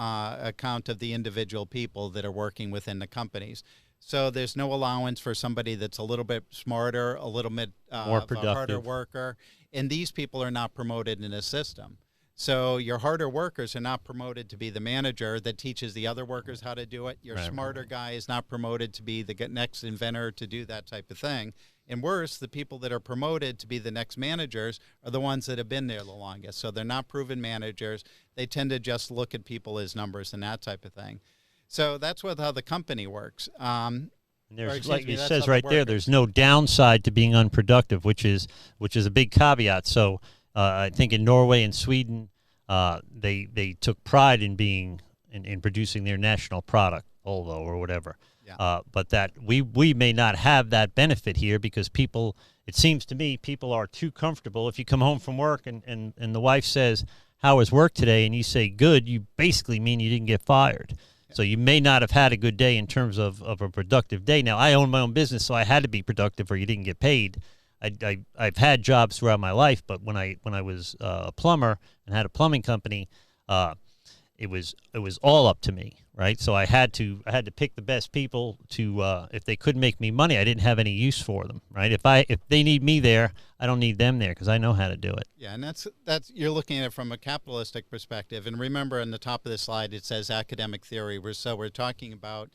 account of the individual people that are working within the companies. So there's no allowance for somebody that's a little bit smarter, a little bit more productive, a harder worker, and these people are not promoted in the system. So your harder workers are not promoted to be the manager that teaches the other workers how to do it. Your smarter guy is not promoted to be the next inventor to do that type of thing. And worse, the people that are promoted to be the next managers are the ones that have been there the longest. So they're not proven managers. They tend to just look at people as numbers and that type of thing. So that's how the company works. And there's, like it says right there, there's no downside to being unproductive, which is a big caveat. So I think in Norway and Sweden, they took pride in being in producing their national product, Volvo or whatever. Yeah. But that we may not have that benefit here because people, it seems to me, people are too comfortable. If you come home from work and the wife says, "How was work today?" and you say, "Good," you basically mean you didn't get fired. So you may not have had a good day in terms of a productive day. Now, I own my own business, so I had to be productive or you didn't get paid. I've had jobs throughout my life, but when I was a plumber and had a plumbing company, it was all up to me, right? So I had to pick the best people to if they couldn't make me money, I didn't have any use for them, right? If they need me there, I don't need them there because I know how to do it. Yeah, and that's you're looking at it from a capitalistic perspective. And remember, on the top of the slide, it says academic theory. We're talking about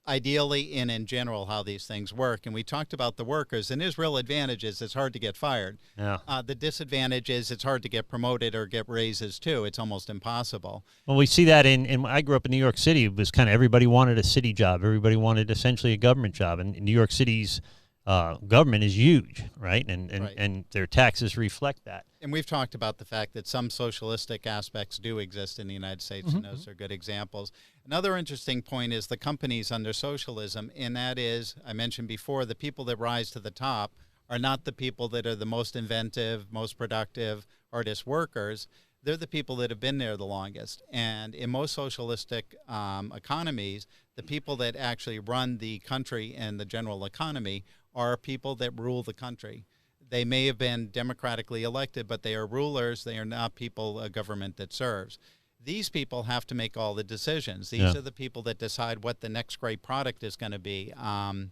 ideally and in general how these things work. And we talked about the workers, and there's real advantages. It's hard to get fired. Yeah. The disadvantage is it's hard to get promoted or get raises too. It's almost impossible. Well, we see that in I grew up in New York City. It was kind of everybody wanted a city job. Everybody wanted essentially a government job. And New York City's government is huge, right? And their taxes reflect that. And we've talked about the fact that some socialistic aspects do exist in the United States, and those are good examples. Another interesting point is the companies under socialism, and that is, I mentioned before, the people that rise to the top are not the people that are the most inventive, most productive, hardest workers. They're the people that have been there the longest. And in most socialistic economies, the people that actually run the country and the general economy are people that rule the country. They may have been democratically elected, but they are rulers. They are not people, a government that serves. These people have to make all the decisions. These are the people that decide what the next great product is going to be, and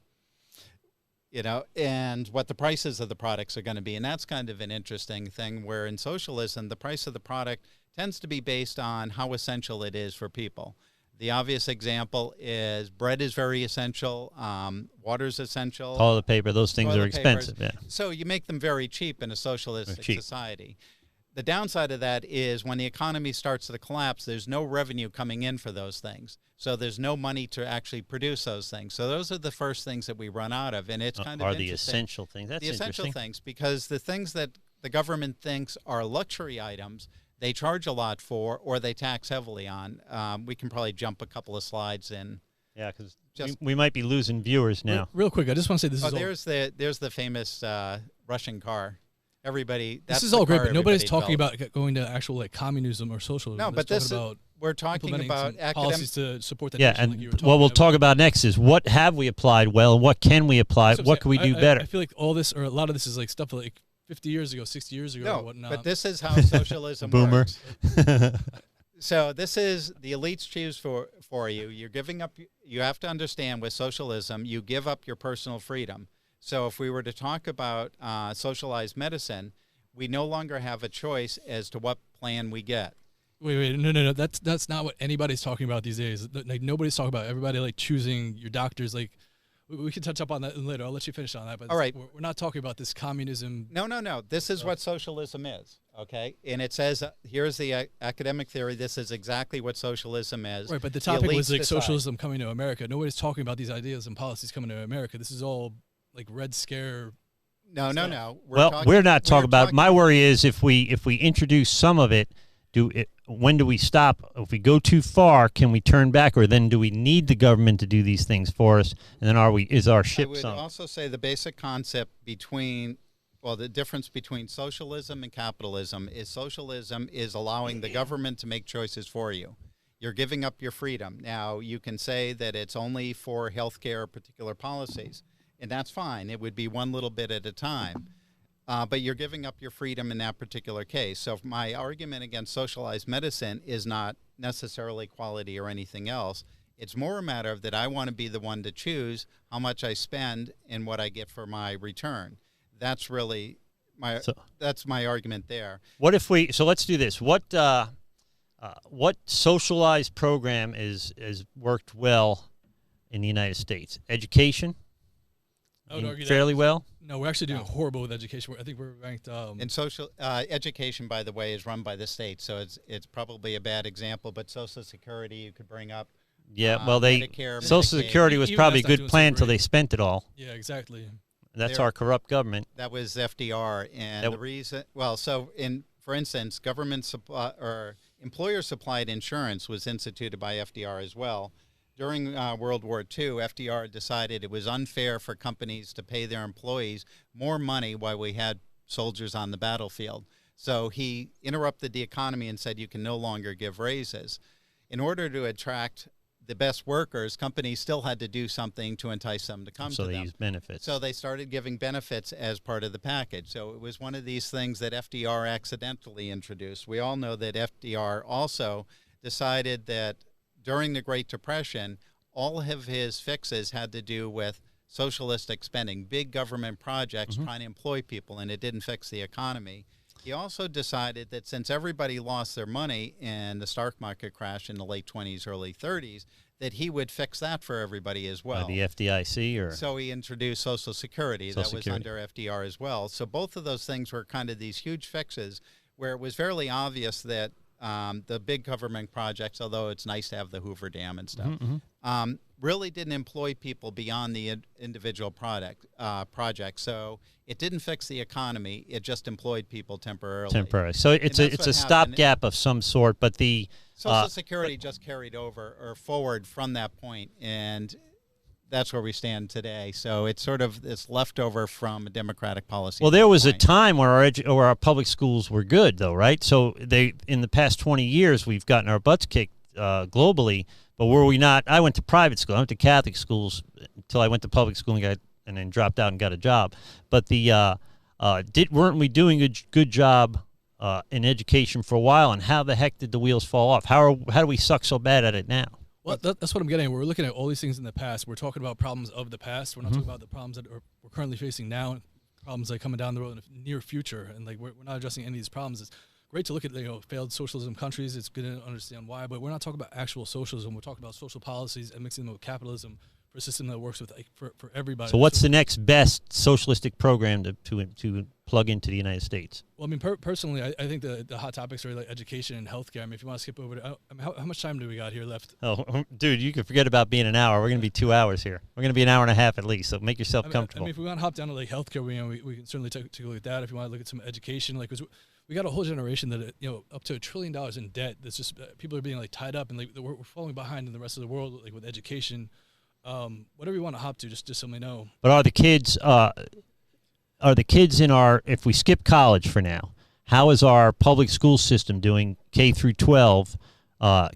what the prices of the products are going to be. And that's kind of an interesting thing where in socialism, the price of the product tends to be based on how essential it is for people. The obvious example is bread is very essential, water is essential. Toilet paper, those things are expensive. Yeah. So you make them very cheap in a socialistic society. The downside of that is when the economy starts to collapse, there's no revenue coming in for those things. So there's no money to actually produce those things. So those are the first things that we run out of, and it's kind of interesting. Are the essential things. That's the essential things, because the things that the government thinks are luxury items, they charge a lot for, or they tax heavily on. We can probably jump a couple of slides in. Yeah, because we might be losing viewers now. Real quick, I just want to say this is there's the famous Russian car. This is all great, but nobody's talking about going to actual like communism or socialism. No, but we're talking about policies to support that. Yeah, and what we'll talk about next is what have we applied well, and what can we apply, what can we do better. I feel like all this, or a lot of this, is like stuff like 50 years ago, 60 years ago, or whatnot. But this is how socialism Boomer. works. So this is the elites choose for you. You're giving up. You have to understand with socialism, you give up your personal freedom. So if we were to talk about socialized medicine, we no longer have a choice as to what plan we get. Wait, no. That's not what anybody's talking about these days. Like nobody's talking about everybody like choosing your doctors. Like we can touch up on that later. I'll let you finish on that. But all right, we're not talking about this communism. No. This is what socialism is. Okay, and it says here's the academic theory. This is exactly what socialism is. Right, but the topic was like socialism coming to America. Nobody's talking about these ideas and policies coming to America. This is all like Red Scare. No. We're not talking about. My worry is if we introduce some of it, when do we stop? If we go too far, can we turn back, or then do we need the government to do these things for us? And then is our ship sunk? I would also say the basic concept the difference between socialism and capitalism is socialism is allowing the government to make choices for you. You're giving up your freedom. Now, you can say that it's only for healthcare or particular policies. and that's fine. It would be one little bit at a time. But you're giving up your freedom in that particular case. So my argument against socialized medicine is not necessarily quality or anything else. It's more a matter of that I want to be the one to choose how much I spend and what I get for my return. That's really that's my argument there. What if we? So let's do this. What socialized program is worked well in the United States? Education. I would argue fairly well. No, we're actually doing horrible with education. I think we're ranked. And social education, by the way, is run by the state, so it's probably a bad example. But Social Security, you could bring up. Yeah, well, Medicare, Social Medicaid. Security was Even probably a that's not good doing plan so until great. they spent it all. Yeah, exactly. That's our corrupt government. That was FDR, and the reason. Well, so for instance, government supply or employer supplied insurance was instituted by FDR as well. During World War II, FDR decided it was unfair for companies to pay their employees more money while we had soldiers on the battlefield. So he interrupted the economy and said you can no longer give raises. In order to attract the best workers, companies still had to do something to entice them to come to them. So they used benefits. So they started giving benefits as part of the package. So it was one of these things that FDR accidentally introduced. We all know that FDR also decided that during the Great Depression, all of his fixes had to do with socialistic spending, big government projects trying to employ people, and it didn't fix the economy. He also decided that since everybody lost their money in the stock market crash in the late 20s, early 30s, that he would fix that for everybody as well. The FDIC or? So he introduced Social Security. That was under FDR as well. So both of those things were kind of these huge fixes where it was fairly obvious that the big government projects, although it's nice to have the Hoover Dam and stuff, really didn't employ people beyond the individual project. So it didn't fix the economy. It just employed people temporarily. So it's a stopgap of some sort, but the Social Security just carried over or forward from that point, and that's where we stand today. So it's sort of this leftover from a democratic policy. Well, there was a time where our public schools were good, though, right? So in the past 20 years, we've gotten our butts kicked globally, but were we not? I went to private school. I went to Catholic schools until I went to public school and then dropped out and got a job. But weren't we doing a good job in education for a while? And how the heck did the wheels fall off? How do we suck so bad at it now? Well, that's what I'm getting at. We're looking at all these things in the past. We're talking about problems of the past. We're not talking about the problems that we're currently facing now, problems like coming down the road in the near future. And like we're not addressing any of these problems. It's great to look at failed socialism countries. It's good to understand why, but we're not talking about actual socialism. We're talking about social policies and mixing them with capitalism for a system that works with for everybody. So what's the next best socialistic program to plug into the United States? Well, I mean, personally, I think the hot topics are like education and healthcare. I mean, if you want to skip over to, how much time do we got here left? Oh, dude, you can forget about being an hour. We're going to be 2 hours here. We're going to be an hour and a half at least, so make yourself comfortable. I mean, if we want to hop down to like healthcare, we can certainly take a look at that. If you want to look at some education, like, 'cause we got a whole generation that, up to $1 trillion in debt. That's just, people are being like tied up, and like we're falling behind in the rest of the world, like with education. Whatever you want to hop to, just so we know. But are the kids in if we skip college for now, how is our public school system doing K through 12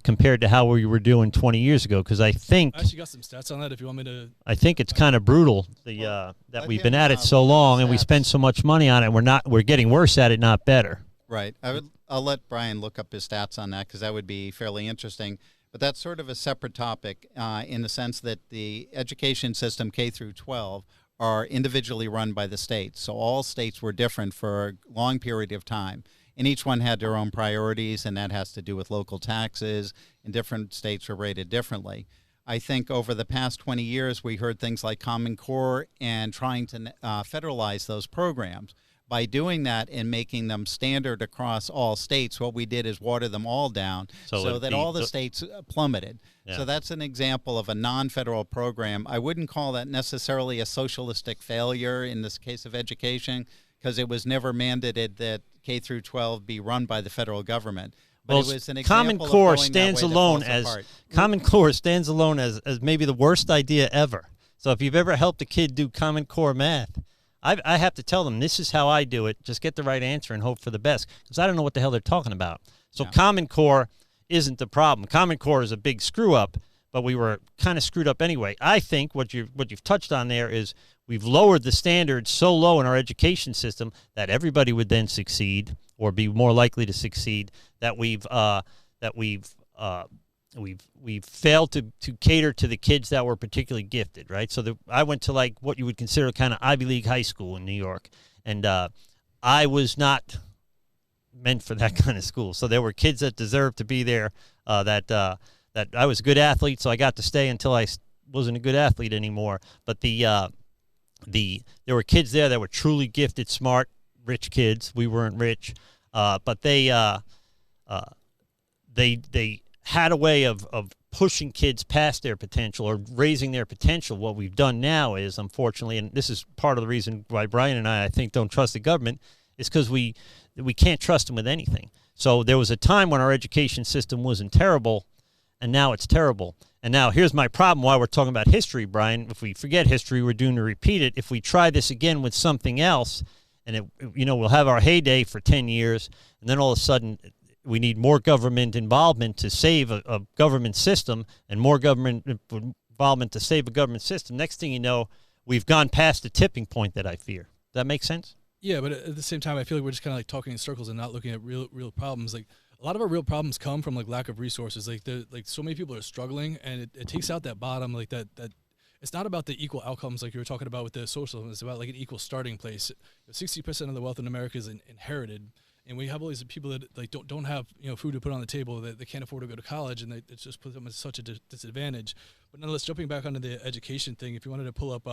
compared to how we were doing 20 years ago? Because I actually got some stats on that if you want me to. I think it's kind of brutal that we've been at it so long and we spend so much money on it. We're getting worse at it, not better. Right. I'll let Brian look up his stats on that because that would be fairly interesting. But that's sort of a separate topic in the sense that the education system K through 12 are individually run by the states. So all states were different for a long period of time. And each one had their own priorities, and that has to do with local taxes, and different states were rated differently. I think over the past 20 years, we heard things like Common Core and trying to federalize those programs. By doing that and making them standard across all states, what we did is water them all down so that all the states plummeted. Yeah. So that's an example of a non-federal program. I wouldn't call that necessarily a socialistic failure in this case of education because it was never mandated that K through 12 be run by the federal government. But it was an example Common Core of going stands that way alone that falls apart. Common Core stands alone as maybe the worst idea ever. So if you've ever helped a kid do Common Core math, I have to tell them, this is how I do it. Just get the right answer and hope for the best, because I don't know what the hell they're talking about. So Common Core isn't the problem. Common Core is a big screw-up, but we were kind of screwed up anyway. I think what you've touched on there is we've lowered the standards so low in our education system that everybody would then succeed or be more likely to succeed, that we've failed to cater to the kids that were particularly gifted, right? So I went to like what you would consider kind of Ivy League high school in New York, and I was not meant for that kind of school. So there were kids that deserved to be there. That I was a good athlete, so I got to stay until I wasn't a good athlete anymore. But there were kids there that were truly gifted, smart, rich kids. We weren't rich, but they had a way of pushing kids past their potential or raising their potential. What we've done now is, unfortunately, and this is part of the reason why Brian and I think, don't trust the government, is because we can't trust them with anything. So there was a time when our education system wasn't terrible, and now it's terrible. And now here's my problem why we're talking about history, Brian. If we forget history, we're doomed to repeat it. If we try this again with something else, and we'll have our heyday for 10 years, and then all of a sudden we need more government involvement to save a government system, and more government involvement to save a government system. Next thing you know, we've gone past the tipping point that I fear. Does that make sense? Yeah, but at the same time, I feel like we're just kind of like talking in circles and not looking at real problems. Like, a lot of our real problems come from like lack of resources. Like, so many people are struggling, and it takes out that bottom. Like that it's not about the equal outcomes like you were talking about with the socialism. It's about like an equal starting place. 60% of the wealth in America is inherited, and we have all these people that like don't have food to put on the table. That they can't afford to go to college, and it just puts them at such a disadvantage. But nonetheless, jumping back onto the education thing, if you wanted to pull up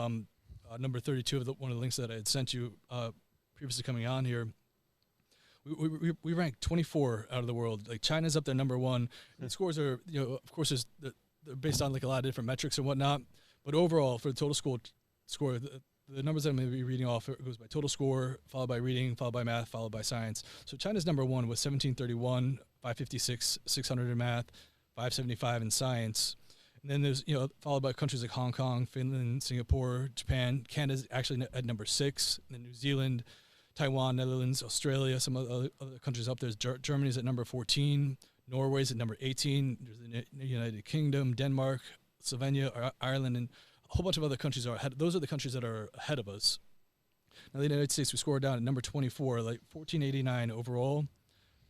number 32 of one of the links that I had sent you previously coming on here. We ranked 24 out of the world. Like, China's up there number one. And the scores are, of course, they're based on like a lot of different metrics and whatnot. But overall, for the total score, the numbers that I'm going to be reading off, it goes by total score, followed by reading, followed by math, followed by science. So China's number one with 1731, 556, 600 in math, 575 in science. And then there's, followed by countries like Hong Kong, Finland, Singapore, Japan. Canada's actually at number 6, and then New Zealand, Taiwan, Netherlands, Australia, some other countries up there. Germany's at number 14, Norway's at number 18, there's the United Kingdom, Denmark, Slovenia, Ireland, and a whole bunch of other countries are ahead. Those are the countries that are ahead of us. Now, the United States, we scored down at number 24, like 1489 overall,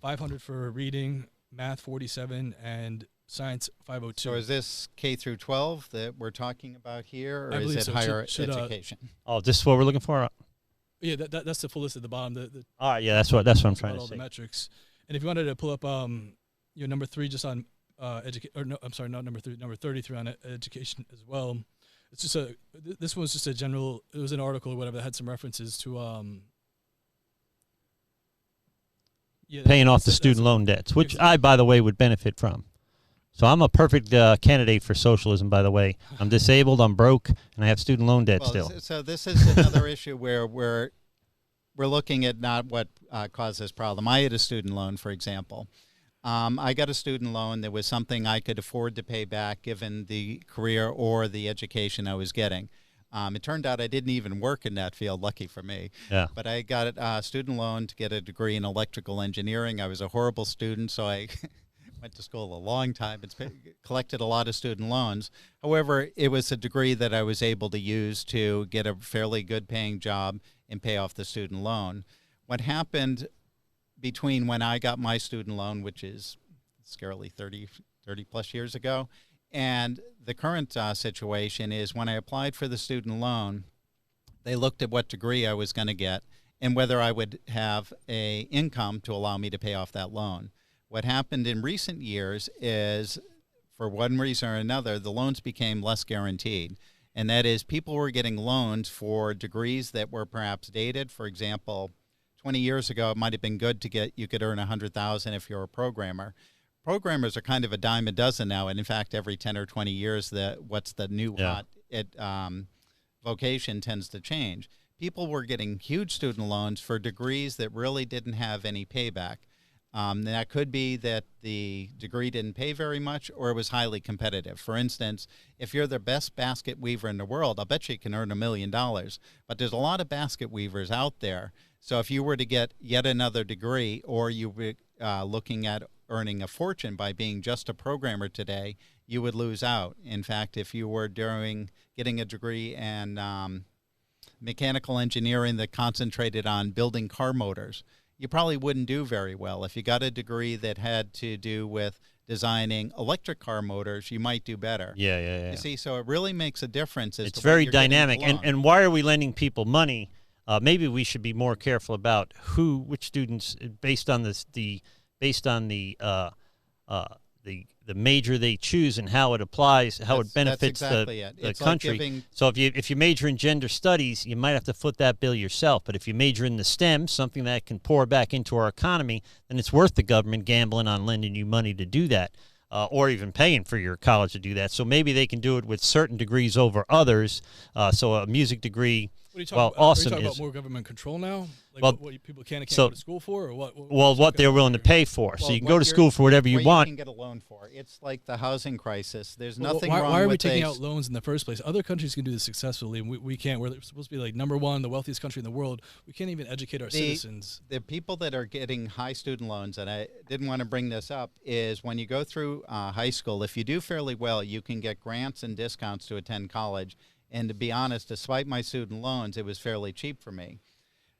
500 for reading, math 47, and science 502. So is this K through 12 that we're talking about here, or I is it so. higher education? This is what we're looking for? Yeah, that's the full list at the bottom. All right, yeah, that's what I'm trying to all say. The metrics, and if you wanted to pull up, number 3 just on education, or no, I'm sorry, not number 3, number 33 on education as well. It's just this one was just a general. It was an article or whatever that had some references to paying off the student loan debts, which I, by the way, would benefit from. So I'm a perfect candidate for socialism, by the way. I'm disabled, I'm broke, and I have student loan debt still. So this is another issue where we're looking at not what caused this problem. I had a student loan, for example. I got a student loan that was something I could afford to pay back given the career or the education I was getting. It turned out I didn't even work in that field, lucky for me. Yeah. But I got a student loan to get a degree in electrical engineering. I was a horrible student, so I went to school a long time. It's collected a lot of student loans. However, it was a degree that I was able to use to get a fairly good paying job and pay off the student loan. What happened between when I got my student loan, which is scarily 30 plus years ago, and the current situation is when I applied for the student loan, they looked at what degree I was going to get and whether I would have a income to allow me to pay off that loan. What happened in recent years is, for one reason or another, the loans became less guaranteed. And that is, people were getting loans for degrees that were perhaps dated. For example, 20 years ago, it might have been good to get, you could earn $100,000 if you're a programmer. Programmers are kind of a dime a dozen now, and in fact, every 10 or 20 years, what's the new hot vocation tends to change. People were getting huge student loans for degrees that really didn't have any payback. That could be that the degree didn't pay very much, or it was highly competitive. For instance, if you're the best basket weaver in the world, I'll bet you can earn $1 million. But there's a lot of basket weavers out there. So if you were to get yet another degree, or you were looking at earning a fortune by being just a programmer today, you would lose out. In fact, if you were getting a degree and mechanical engineering that concentrated on building car motors, you probably wouldn't do very well. If you got a degree that had to do with designing electric car motors, you might do better. Yeah. You see, so it really makes a difference. It's very dynamic. And why are we lending people money? Maybe we should be more careful about which students, based on the major they choose and how it applies, how it benefits the country. Like so if you major in gender studies, you might have to foot that bill yourself. But if you major in the STEM, something that can pour back into our economy, then it's worth the government gambling on lending you money to do that, or even paying for your college to do that. So maybe they can do it with certain degrees over others. So a music degree. What are you talking about? awesome are you talking is about more government control now? Like what people can and can't so, go to school for, or what? What they're willing to pay for. So you can go to school for whatever you want. You can get a loan for. It's like the housing crisis. There's nothing wrong with why are we taking out loans in the first place? Other countries can do this successfully, and we can't. We're supposed to be like #1, the wealthiest country in the world. We can't even educate our citizens. The people that are getting high student loans, and I didn't want to bring this up, is when you go through high school, if you do fairly well, you can get grants and discounts to attend college. And to be honest, despite my student loans, it was fairly cheap for me.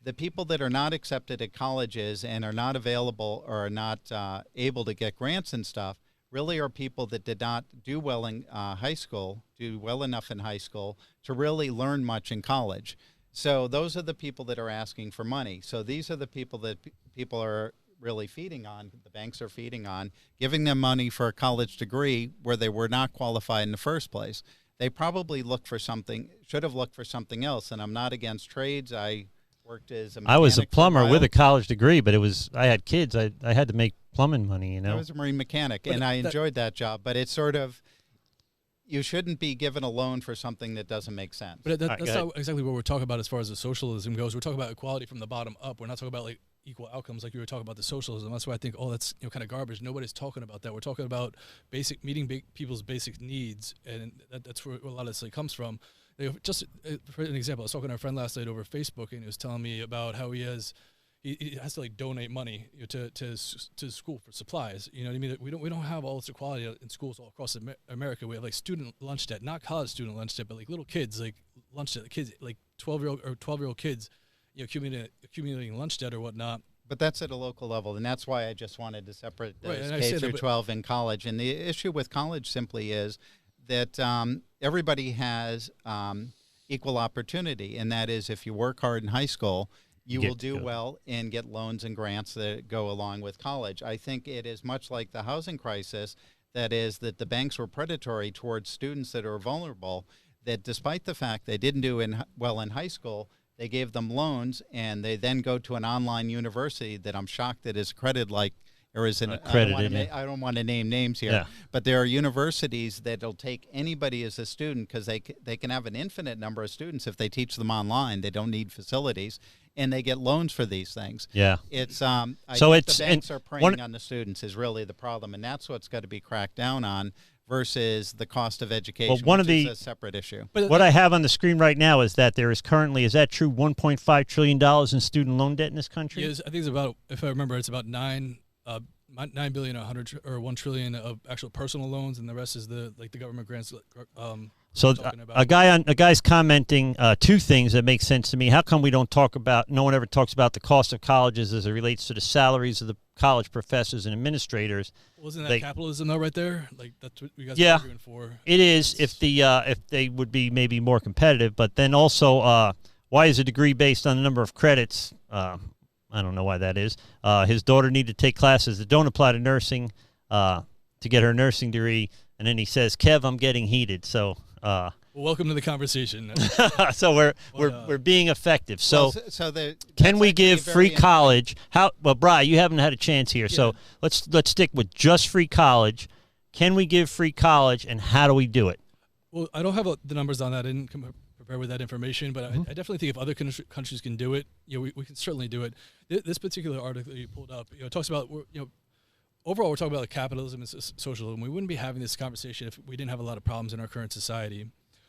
The people that are not accepted at colleges and are not available or are not able to get grants and stuff really are people that did not do well in high school, do well enough in high school to really learn much in college. So those are the people that are asking for money. So these are the people that people are really feeding on, the banks are feeding on, giving them money for a college degree where they were not qualified in the first place. They probably should have looked for something else. And I'm not against trades. I worked as a mechanic. I was a plumber with a college degree, but I had kids. I had to make plumbing money, you know. I was a marine mechanic, and I enjoyed that job. But it's sort of, you shouldn't be given a loan for something that doesn't make sense. But that's not exactly what we're talking about as far as the socialism goes. We're talking about equality from the bottom up. We're not talking about like equal outcomes like you were talking about the socialism. That's why I think, that's kind of garbage. Nobody's talking about that. We're talking about meeting people's basic needs, and that's where a lot of this comes from. Just for an example, I was talking to a friend last night over Facebook, and he was telling me about how he has to donate money to school for supplies. You know what I mean? We don't have all this equality in schools all across America. We have student lunch debt, not college student lunch debt, but little kids lunch debt. Kids 12-year-old kids. Accumulating lunch debt or whatnot. But that's at a local level, and that's why I just wanted to separate K through 12 and college. And the issue with college simply is that everybody has equal opportunity, and that is if you work hard in high school, you will do well and get loans and grants that go along with college. I think it is much like the housing crisis, that is that the banks were predatory towards students that are vulnerable, that despite the fact they didn't do well in high school, they gave them loans, and they then go to an online university that I'm shocked that is accredited I don't want to name names here, but there are universities that'll take anybody as a student because they can have an infinite number of students if they teach them online. They don't need facilities, and they get loans for these things. Yeah, it's I think the banks are preying on the students is really the problem, and that's what's got to be cracked down on. Versus the cost of education, which is a separate issue. But what I have on the screen right now is that there is currently, is that true, $1.5 trillion in student loan debt in this country? Yes, I think it's about, if I remember, it's about $9 billion, $1 trillion of actual personal loans, and the rest is the government grants. So a guy's commenting two things that make sense to me. How come no one ever talks about the cost of colleges as it relates to the salaries of the college professors and administrators? Wasn't that capitalism though, right there? That's what you guys are arguing for. It is if they would be maybe more competitive, but then also why is a degree based on the number of credits? I don't know why that is. His daughter needed to take classes that don't apply to nursing to get her nursing degree, and then he says, "Kev, I'm getting heated." So. Welcome to the conversation. So we're being effective. So, can we give free college? Brian, you haven't had a chance here. Yeah. So let's stick with just free college. Can we give free college, and how do we do it? Well, I don't have the numbers on that. I didn't come prepared with that information, but I definitely think if other countries can do it, we can certainly do it. This particular article that you pulled up, it talks about overall, we're talking about capitalism and socialism. We wouldn't be having this conversation if we didn't have a lot of problems in our current society.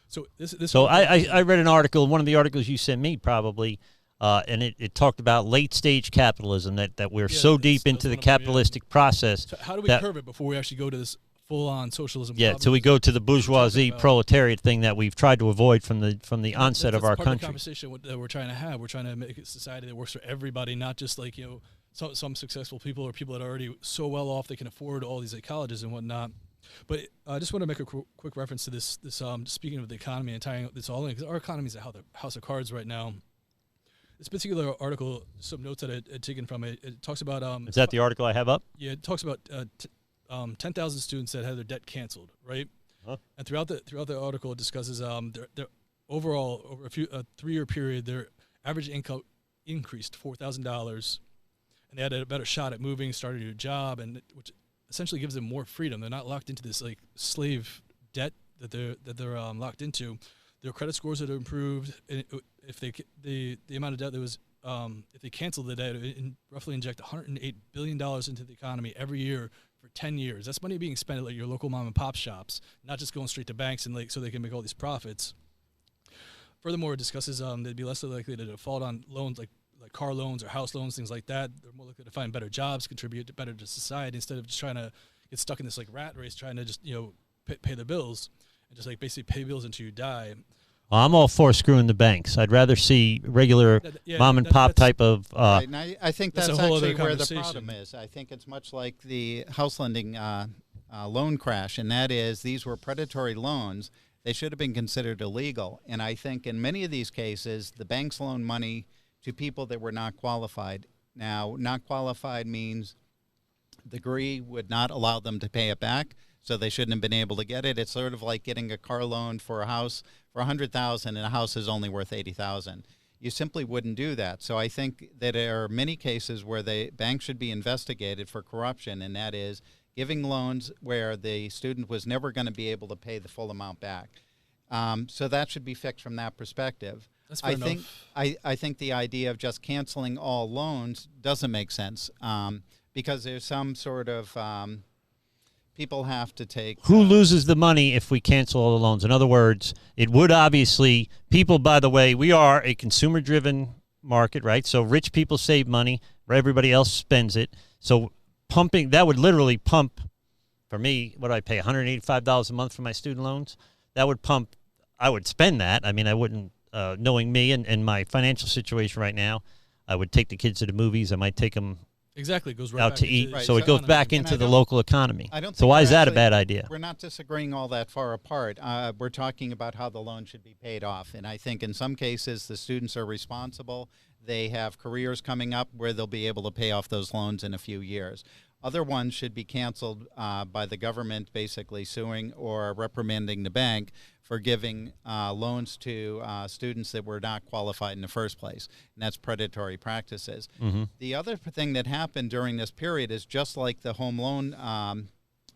So I read an article, one of the articles you sent me probably, and it talked about late-stage capitalism, that we're so deep into the capitalistic process. So how do we curve it before we actually go to this full-on socialism. Yeah, so we go to the bourgeoisie proletariat thing that we've tried to avoid from the onset of our country. That's the conversation that we're trying to have. We're trying to make a society that works for everybody, not just like, you know, some successful people or people that are already so well off they can afford all these like colleges and whatnot. But I just want to make a quick reference to this speaking of the economy and tying this all in, because our economy is a house of cards right now. This particular article, some notes that I had taken from it, it talks about... is that the article I have up? Yeah, it talks about 10,000 students that had their debt canceled, right? Huh. And throughout the article, it discusses their overall, over a 3-year period, their average income increased $4,000, and they had a better shot at moving, starting a new job, and which essentially gives them more freedom. They're not locked into this like slave debt that they're locked into. Their credit scores had improved. And if the amount of debt that was if they canceled the debt, it roughly inject $108 billion into the economy every year for 10 years. That's money being spent at like your local mom and pop shops, not just going straight to banks and like so they can make all these profits. Furthermore, it discusses they'd be less likely to default on loans like car loans or house loans, things like that. They're more likely to find better jobs, contribute better to society instead of just trying to get stuck in this like rat race, trying to just, you know, pay their bills and just like basically pay bills until you die. Well, I'm all for screwing the banks. I'd rather see regular mom and pop type of. Right, and I think that's actually where the problem is. I think it's much like the house lending loan crash, and that is these were predatory loans. They should have been considered illegal. And I think in many of these cases, the banks loan money to people that were not qualified. Now, not qualified means the degree would not allow them to pay it back, so they shouldn't have been able to get it. It's sort of like getting a car loan for a house for $100,000 and a house is only worth $80,000. You simply wouldn't do that. So I think that there are many cases where the banks should be investigated for corruption, and that is giving loans where the student was never going to be able to pay the full amount back. So that should be fixed from that perspective. I think the idea of just canceling all loans doesn't make sense because there's some sort of people have to take. Who loses the money if we cancel all the loans? In other words, it would obviously people. By the way, we are a consumer-driven market, right? So rich people save money, where everybody else spends it. So pumping that would literally pump. For me, what do I pay? $185 a month for my student loans. That would pump. I would spend that. I mean, I wouldn't. Knowing me and my financial situation right now, I would take the kids to the movies. I might take them exactly it goes right out to eat. Right. So it goes back into the local economy. I don't so why is that a bad idea? We're not disagreeing all that far apart. We're talking about how the loan should be paid off. And I think in some cases the students are responsible. They have careers coming up where they'll be able to pay off those loans in a few years. Other ones should be canceled by the government, basically suing or reprimanding the bank for giving loans to students that were not qualified in the first place, and that's predatory practices. Mm-hmm. The other thing that happened during this period is just like the home loan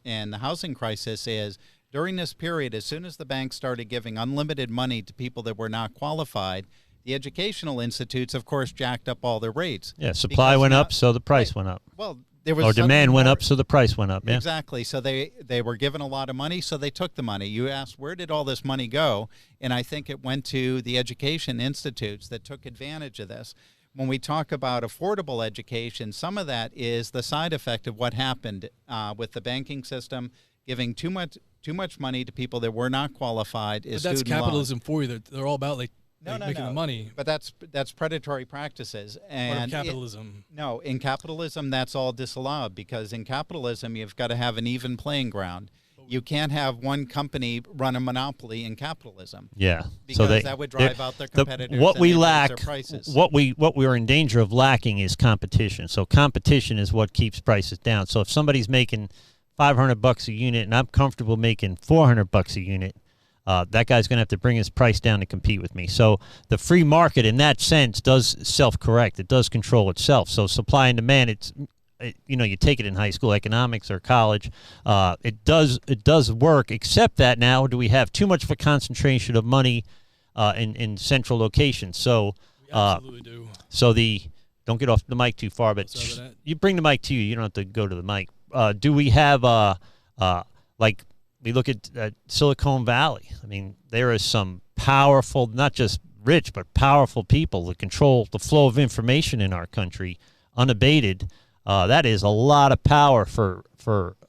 and the housing crisis is, during this period, as soon as the banks started giving unlimited money to people that were not qualified, the educational institutes, of course, jacked up all their rates. Yeah, supply went up, so the price went up. Well, there was demand went up, so the price went up. Yeah. Exactly. So they were given a lot of money, so they took the money. You asked, where did all this money go? And I think it went to the education institutes that took advantage of this. When we talk about affordable education, some of that is the side effect of what happened with the banking system giving too much money to people that were not qualified. But that's capitalism for you. They're all about making the money. But that's predatory practices. And capitalism. In capitalism, that's all disallowed, because in capitalism, you've got to have an even playing ground. You can't have one company run a monopoly in capitalism. Yeah, because that would drive out their competitors. What we lack, their prices. what we're in danger of lacking is competition. So competition is what keeps prices down. So if somebody's making $500 a unit and I'm comfortable making $400 a unit, that guy's going to have to bring his price down to compete with me. So the free market, in that sense, does self-correct. It does control itself. So supply and demand, you take it in high school economics or college. It does work, except that now do we have too much of a concentration of money in central locations. So we absolutely do. So don't get off the mic too far, but you bring the mic to you. You don't have to go to the mic. Do we have like? We look at Silicon Valley. I mean, there is some powerful, not just rich, but powerful people that control the flow of information in our country unabated. that is a lot of power for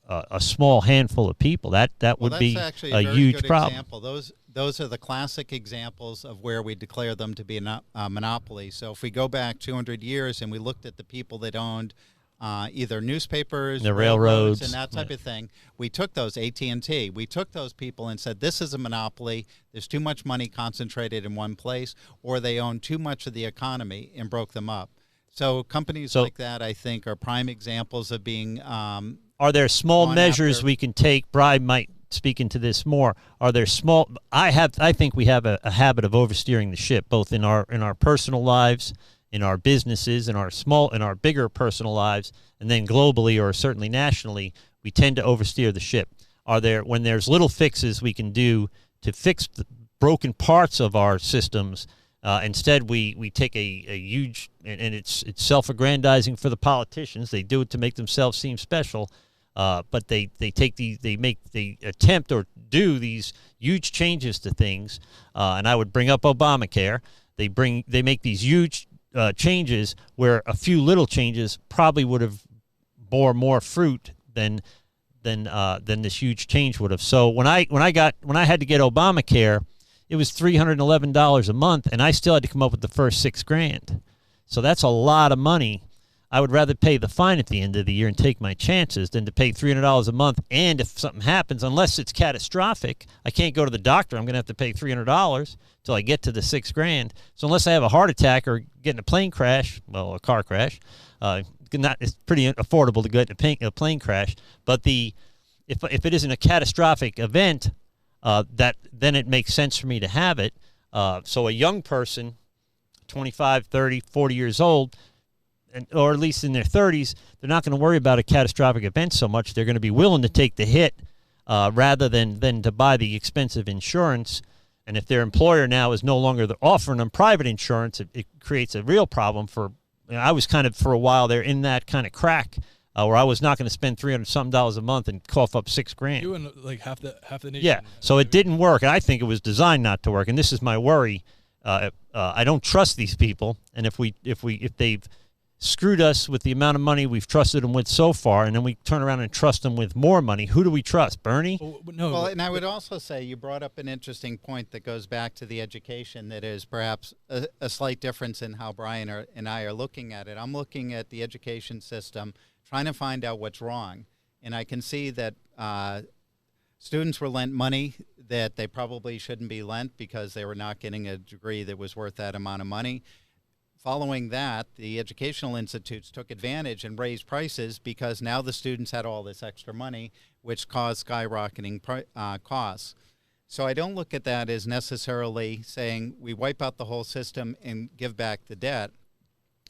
a small handful of people. That would be a huge problem. Example. Those are the classic examples of where we declare them to be a monopoly. So if we go back 200 years and we looked at the people that owned either newspapers, the railroads, and that type of thing, we took those, AT&T, we took those people and said, this is a monopoly, there's too much money concentrated in one place, or they own too much of the economy, and broke them up. So companies like that, I think, are prime examples of being are there small measures we can take? Brian might speak into this more. Are there small? I think we have a habit of oversteering the ship, both in our personal lives, in our businesses, in our bigger personal lives, and then globally or certainly nationally, we tend to oversteer the ship. When there's little fixes we can do to fix the broken parts of our systems, instead we take a huge, and it's self-aggrandizing for the politicians. They do it to make themselves seem special. But they attempt or do these huge changes to things, and I would bring up Obamacare. They make these huge changes where a few little changes probably would have bore more fruit than this huge change would have. So when I had to get Obamacare, it was $311 a month, and I still had to come up with the first $6,000. So that's a lot of money. I would rather pay the fine at the end of the year and take my chances than to pay $300 a month. And if something happens, unless it's catastrophic, I can't go to the doctor. I'm going to have to pay $300 until I get to the $6,000. So unless I have a heart attack or get in a plane crash, well, a car crash, it's pretty affordable to get in a plane crash. But if it isn't a catastrophic event, then it makes sense for me to have it. So a young person, 25, 30, 40 years old, or at least in their 30s, they're not going to worry about a catastrophic event so much. They're going to be willing to take the hit rather than to buy the expensive insurance. And if their employer now is no longer offering them private insurance, it creates a real problem for. I was kind of for a while there in that kind of crack where I was not going to spend $300-something a month and cough up $6,000. You and like half the nation. Yeah, so it didn't work, and I think it was designed not to work. And this is my worry. I don't trust these people, and if they've screwed us with the amount of money we've trusted them with so far, and then we turn around and trust them with more money, who do we trust? Bernie? Well, and I would also say you brought up an interesting point that goes back to the education that is perhaps a slight difference in how Brian and I are looking at it. I'm looking at the education system, trying to find out what's wrong. And I can see that students were lent money that they probably shouldn't be lent because they were not getting a degree that was worth that amount of money. Following that, the educational institutes took advantage and raised prices because now the students had all this extra money, which caused skyrocketing costs. So I don't look at that as necessarily saying we wipe out the whole system and give back the debt.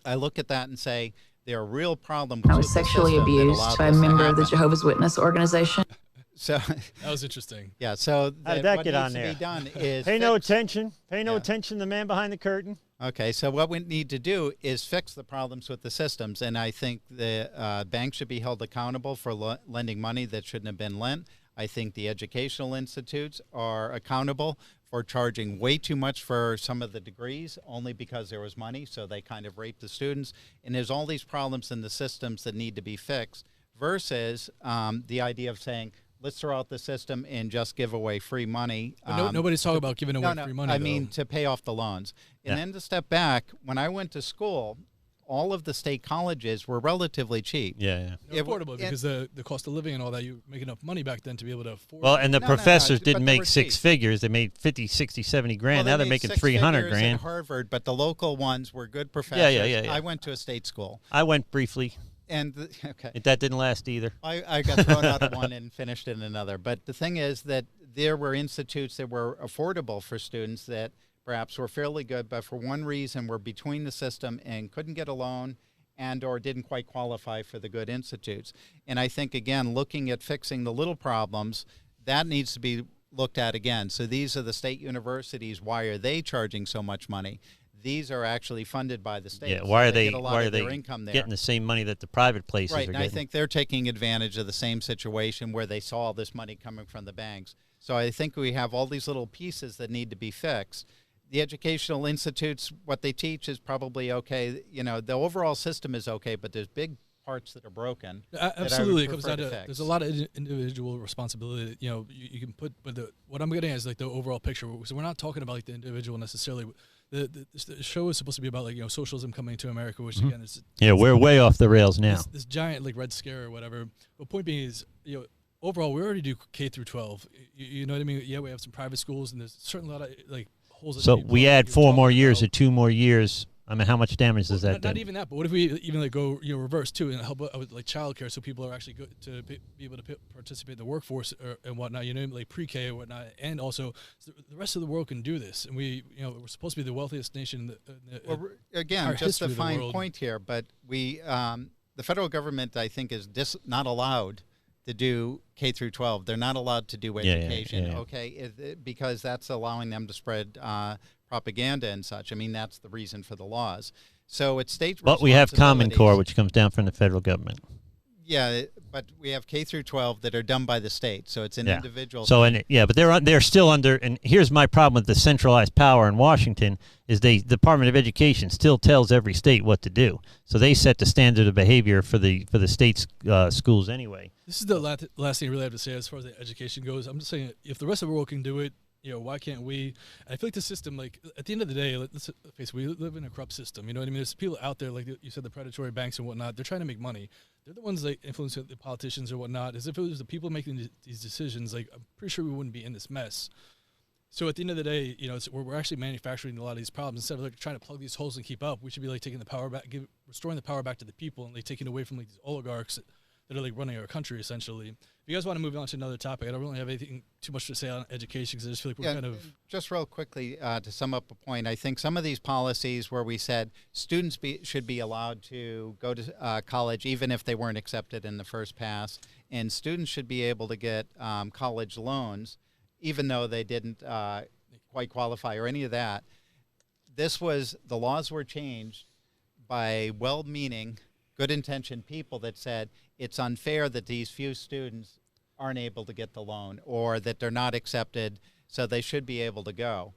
I look at that and say there are real problems. I was sexually abused by a member of the Jehovah's Witness organization. So that was interesting. Yeah. So how did that get on there? What needs to be done is pay no attention. Pay no attention to the man behind the curtain. Okay, so what we need to do is fix the problems with the systems, and I think the banks should be held accountable for lending money that shouldn't have been lent. I think the educational institutes are accountable for charging way too much for some of the degrees only because there was money, so they kind of raped the students. And there's all these problems in the systems that need to be fixed versus the idea of saying, let's throw out the system and just give away free money. Nobody's talking about giving away free money. I mean, to pay off the loans. And then to step back, when I went to school, all of the state colleges were relatively cheap. Yeah. Affordable because the cost of living and all that, you make enough money back then to be able to afford. Well, and the professors didn't make six figures. They made 50, 60, 70 grand. Now they're making 300 grand. At Harvard, but the local ones were good professors. Yeah. I went to a state school. I went briefly. And that didn't last either. I got thrown out of one and finished in another. But the thing is that there were institutes that were affordable for students that perhaps were fairly good, but for one reason were between the system and couldn't get a loan and or didn't quite qualify for the good institutes. And I think, again, looking at fixing the little problems, that needs to be looked at again. So these are the state universities. Why are they charging so much money? These are actually funded by the state. Yeah, why are they income there. Getting the same money that the private places are getting? Right, and I think they're taking advantage of the same situation where they saw all this money coming from the banks. So I think we have all these little pieces that need to be fixed. The educational institutes, what they teach is probably okay. You know, the overall system is okay, but there's big parts that are broken. Absolutely, it comes down to there's a lot of individual responsibility. You know, you can put, but what I'm getting at is like the overall picture. So we're not talking about like the individual necessarily. The show is supposed to be about like, you know, socialism coming to America, which again is we're way off the rails now. This giant like Red Scare or whatever. But point being is, you know, overall we already do K through 12. You know what I mean? Yeah, we have some private schools, and there's a certain lot of like holes. So we add 4 more years or 2 more years. I mean, how much damage does that do? Not even that, but what if we even like go, you know, reverse too, and help out with like childcare, so people are actually good to be able to participate in the workforce and whatnot, you know, like pre-K and whatnot, and also the rest of the world can do this, and we, you know, we're supposed to be the wealthiest nation in again, just a fine point here, but we, the federal government, I think, is not allowed to do K through 12. They're not allowed to do education, okay, because that's allowing them to spread propaganda and such. I mean, that's the reason for the laws. So it's state But we have Common Core, which comes down from the federal government. Yeah, but we have K through 12 that are done by the state, so it's an individual. So but they're still under. And here's my problem with the centralized power in Washington: is the Department of Education still tells every state what to do. So they set the standard of behavior for the state's schools anyway. This is the last thing I really have to say as far as the education goes. I'm just saying, if the rest of the world can do it, you know, why can't we? And I feel like the system, like, at the end of the day, let's face it, we live in a corrupt system. You know what I mean? There's people out there, like you said, the predatory banks and whatnot. They're trying to make money. They're the ones that influence the politicians or whatnot. As if it was the people making these decisions, like, I'm pretty sure we wouldn't be in this mess. So at the end of the day, you know, we're actually manufacturing a lot of these problems. Instead of like trying to plug these holes and keep up, we should be like taking the power back, restoring the power back to the people, and like taking away from like these oligarchs that are like running our country essentially. If you guys want to move on to another topic, I don't really have anything too much to say on education because I just feel like we're kind of... Just real quickly, to sum up a point, I think some of these policies where we said students should be allowed to go to college even if they weren't accepted in the first pass, and students should be able to get college loans even though they didn't quite qualify or any of that. The laws were changed by well-meaning, good-intentioned people that said it's unfair that these few students aren't able to get the loan or that they're not accepted, so they should be able to go.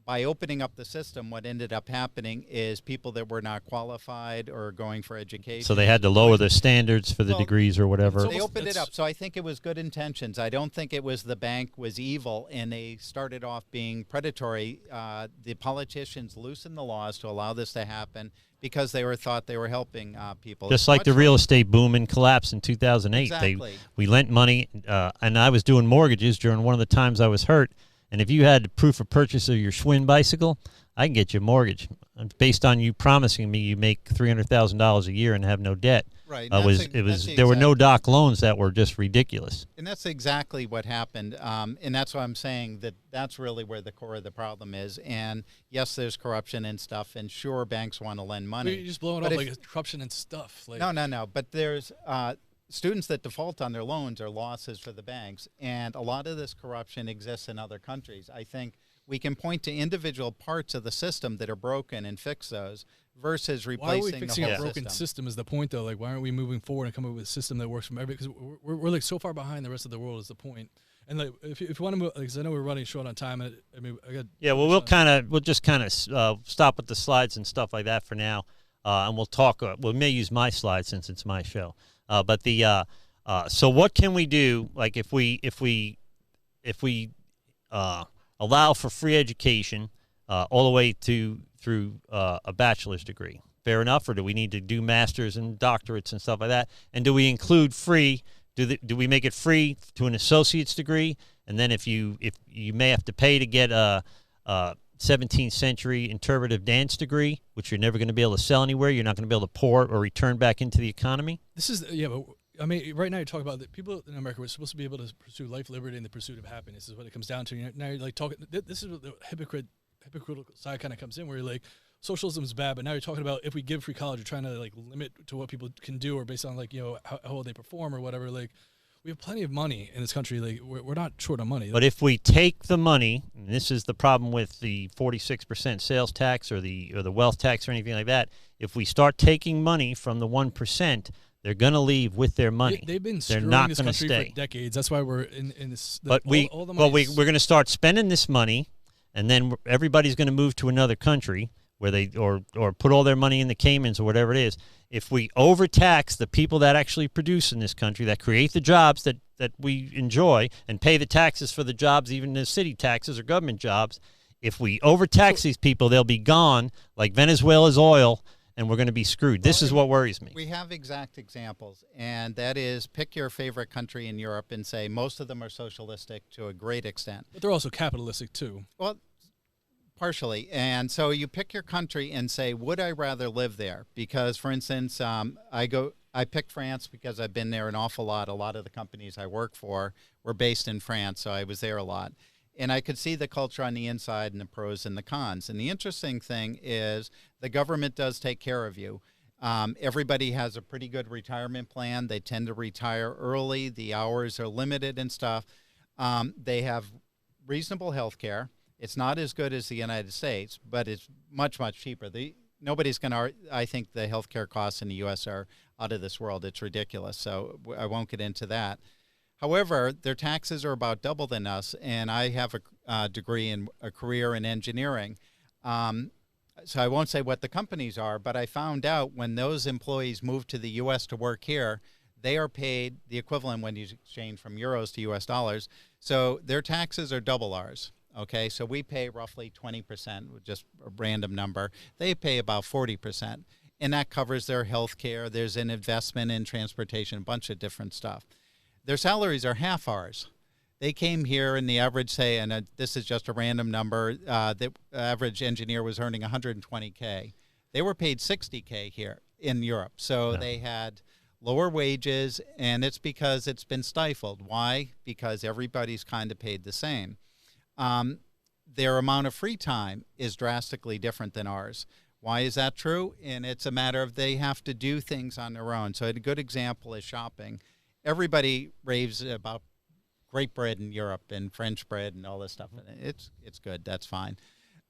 By opening up the system, what ended up happening is people that were not qualified or going for education. So they had to lower their standards for the degrees or whatever. They opened it up. So I think it was good intentions. I don't think it was the bank was evil and they started off being predatory. The politicians loosened the laws to allow this to happen because they thought they were helping people. Just like the real estate boom and collapse in 2008. Exactly. We lent money, and I was doing mortgages during one of the times I was hurt. And if you had proof of purchase of your Schwinn bicycle, I can get you a mortgage based on you promising me you make $300,000 a year and have no debt. Right. There were no doc loans that were just ridiculous. And that's exactly what happened. And that's why I'm saying that's really where the core of the problem is. And yes, there's corruption and stuff. And sure, banks want to lend money. You're just blowing up like corruption and stuff. Like, No. But there's students that default on their loans are losses for the banks. And a lot of this corruption exists in other countries. I think we can point to individual parts of the system that are broken and fix those versus replacing the whole system. Why are we fixing a broken system is the point, though. Like, why aren't we moving forward and coming up with a system that works from everybody? Because we're like so far behind the rest of the world is the point. And like, if you want to move, because I know we're running short on time. I mean, we'll just kind of stop with the slides and stuff like that for now, and we'll talk. We may use my slides since it's my show. So what can we do? Like if we allow for free education all the way through a bachelor's degree, fair enough, or do we need to do masters and doctorates and stuff like that? And do we include free? Do we make it free to an associate's degree? And then if you may have to pay to get a 17th century interpretive dance degree, which you're never going to be able to sell anywhere, you're not going to be able to pour or return back into the economy. This is but I mean, right now you're talking about the people in America were supposed to be able to pursue life, liberty, and the pursuit of happiness is what it comes down to. Now you're like talking. This is what the hypocritical side kind of comes in, where you're like, socialism is bad, but now you're talking about if we give free college, you're trying to like limit to what people can do or based on like, you know, how well they perform or whatever. Like, we have plenty of money in this country. Like, we're not short on money. But if we take the money, and this is the problem with the 46% sales tax or the wealth tax or anything like that, if we start taking money from the 1%, they're going to leave with their money. They've been They're screwing not this going to country stay. for decades. That's why we're in this. But we're going to start spending this money, and then everybody's going to move to another country. where they or put all their money in the Caymans or whatever it is. If we overtax the people that actually produce in this country, that create the jobs that we enjoy, and pay the taxes for the jobs, even the city taxes or government jobs, if we overtax these people, they'll be gone like Venezuela's oil, and we're going to be screwed. This is what worries me. We have exact examples, and that is pick your favorite country in Europe and say most of them are socialistic to a great extent. But they're also capitalistic too. Well, partially. And so you pick your country and say, would I rather live there? Because, for instance, I picked France because I've been there an awful lot. A lot of the companies I work for were based in France, so I was there a lot. And I could see the culture on the inside and the pros and the cons. And the interesting thing is the government does take care of you. Everybody has a pretty good retirement plan. They tend to retire early. The hours are limited and stuff. They have reasonable health care. It's not as good as the United States, but it's much, much cheaper. Nobody's going to, I think the health care costs in the U.S. are out of this world. It's ridiculous. So I won't get into that. However, their taxes are about double than us, and I have a degree in a career in engineering. So I won't say what the companies are, but I found out when those employees move to the U.S. to work here, they are paid the equivalent when you exchange from euros to U.S. dollars. So their taxes are double ours. Okay, so we pay roughly 20%, just a random number. They pay about 40%, and that covers their health care. There's an investment in transportation, a bunch of different stuff. Their salaries are half ours. They came here, and the average, say, and this is just a random number, the average engineer was earning $120K. They were paid $60K here in Europe. So they had lower wages, and it's because it's been stifled. Why? Because everybody's kind of paid the same. Their amount of free time is drastically different than ours. Why is that true? And it's a matter of they have to do things on their own. So a good example is shopping. Everybody raves about great bread in Europe and French bread and all this stuff. It's good. That's fine.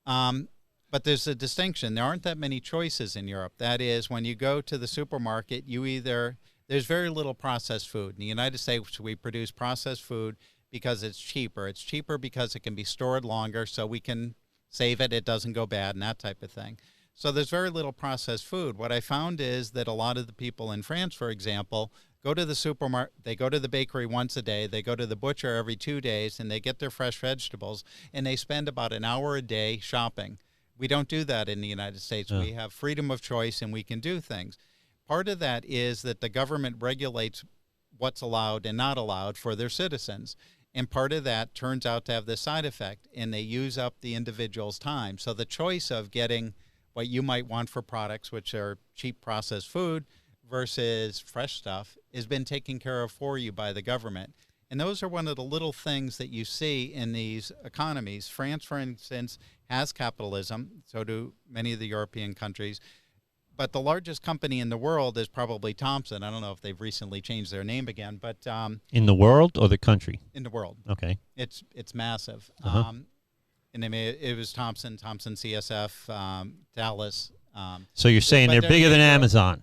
But there's a distinction. There aren't that many choices in Europe. That is, when you go to the supermarket, there's very little processed food. In the United States, we produce processed food because it's cheaper. It's cheaper because it can be stored longer, so we can save it, it doesn't go bad, and that type of thing. So there's very little processed food. What I found is that a lot of the people in France, for example, go to the supermarket, they go to the bakery once a day, they go to the butcher every 2 days, and they get their fresh vegetables, and they spend about an hour a day shopping. We don't do that in the United States. We have freedom of choice, and we can do things. Part of that is that the government regulates what's allowed and not allowed for their citizens. And part of that turns out to have this side effect, and they use up the individual's time. So the choice of getting what you might want for products, which are cheap processed food, versus fresh stuff, has been taken care of for you by the government. And those are one of the little things that you see in these economies. France, for instance, has capitalism. So do many of the European countries. But the largest company in the world is probably Thomson. I don't know if they've recently changed their name again, but in the world or the country? In the world. Okay. It's massive. And it was Thomson CSF, Dallas. So you're saying they're bigger than Amazon?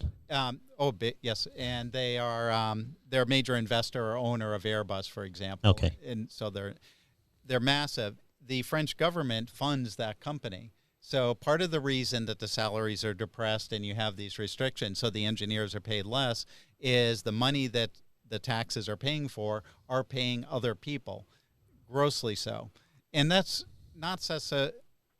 Yes, and they are they're a major investor or owner of Airbus, for example. Okay. And so they're massive. The French government funds that company. So part of the reason that the salaries are depressed and you have these restrictions, so the engineers are paid less, is the money that the taxes are paying for are paying other people, grossly so. And that's not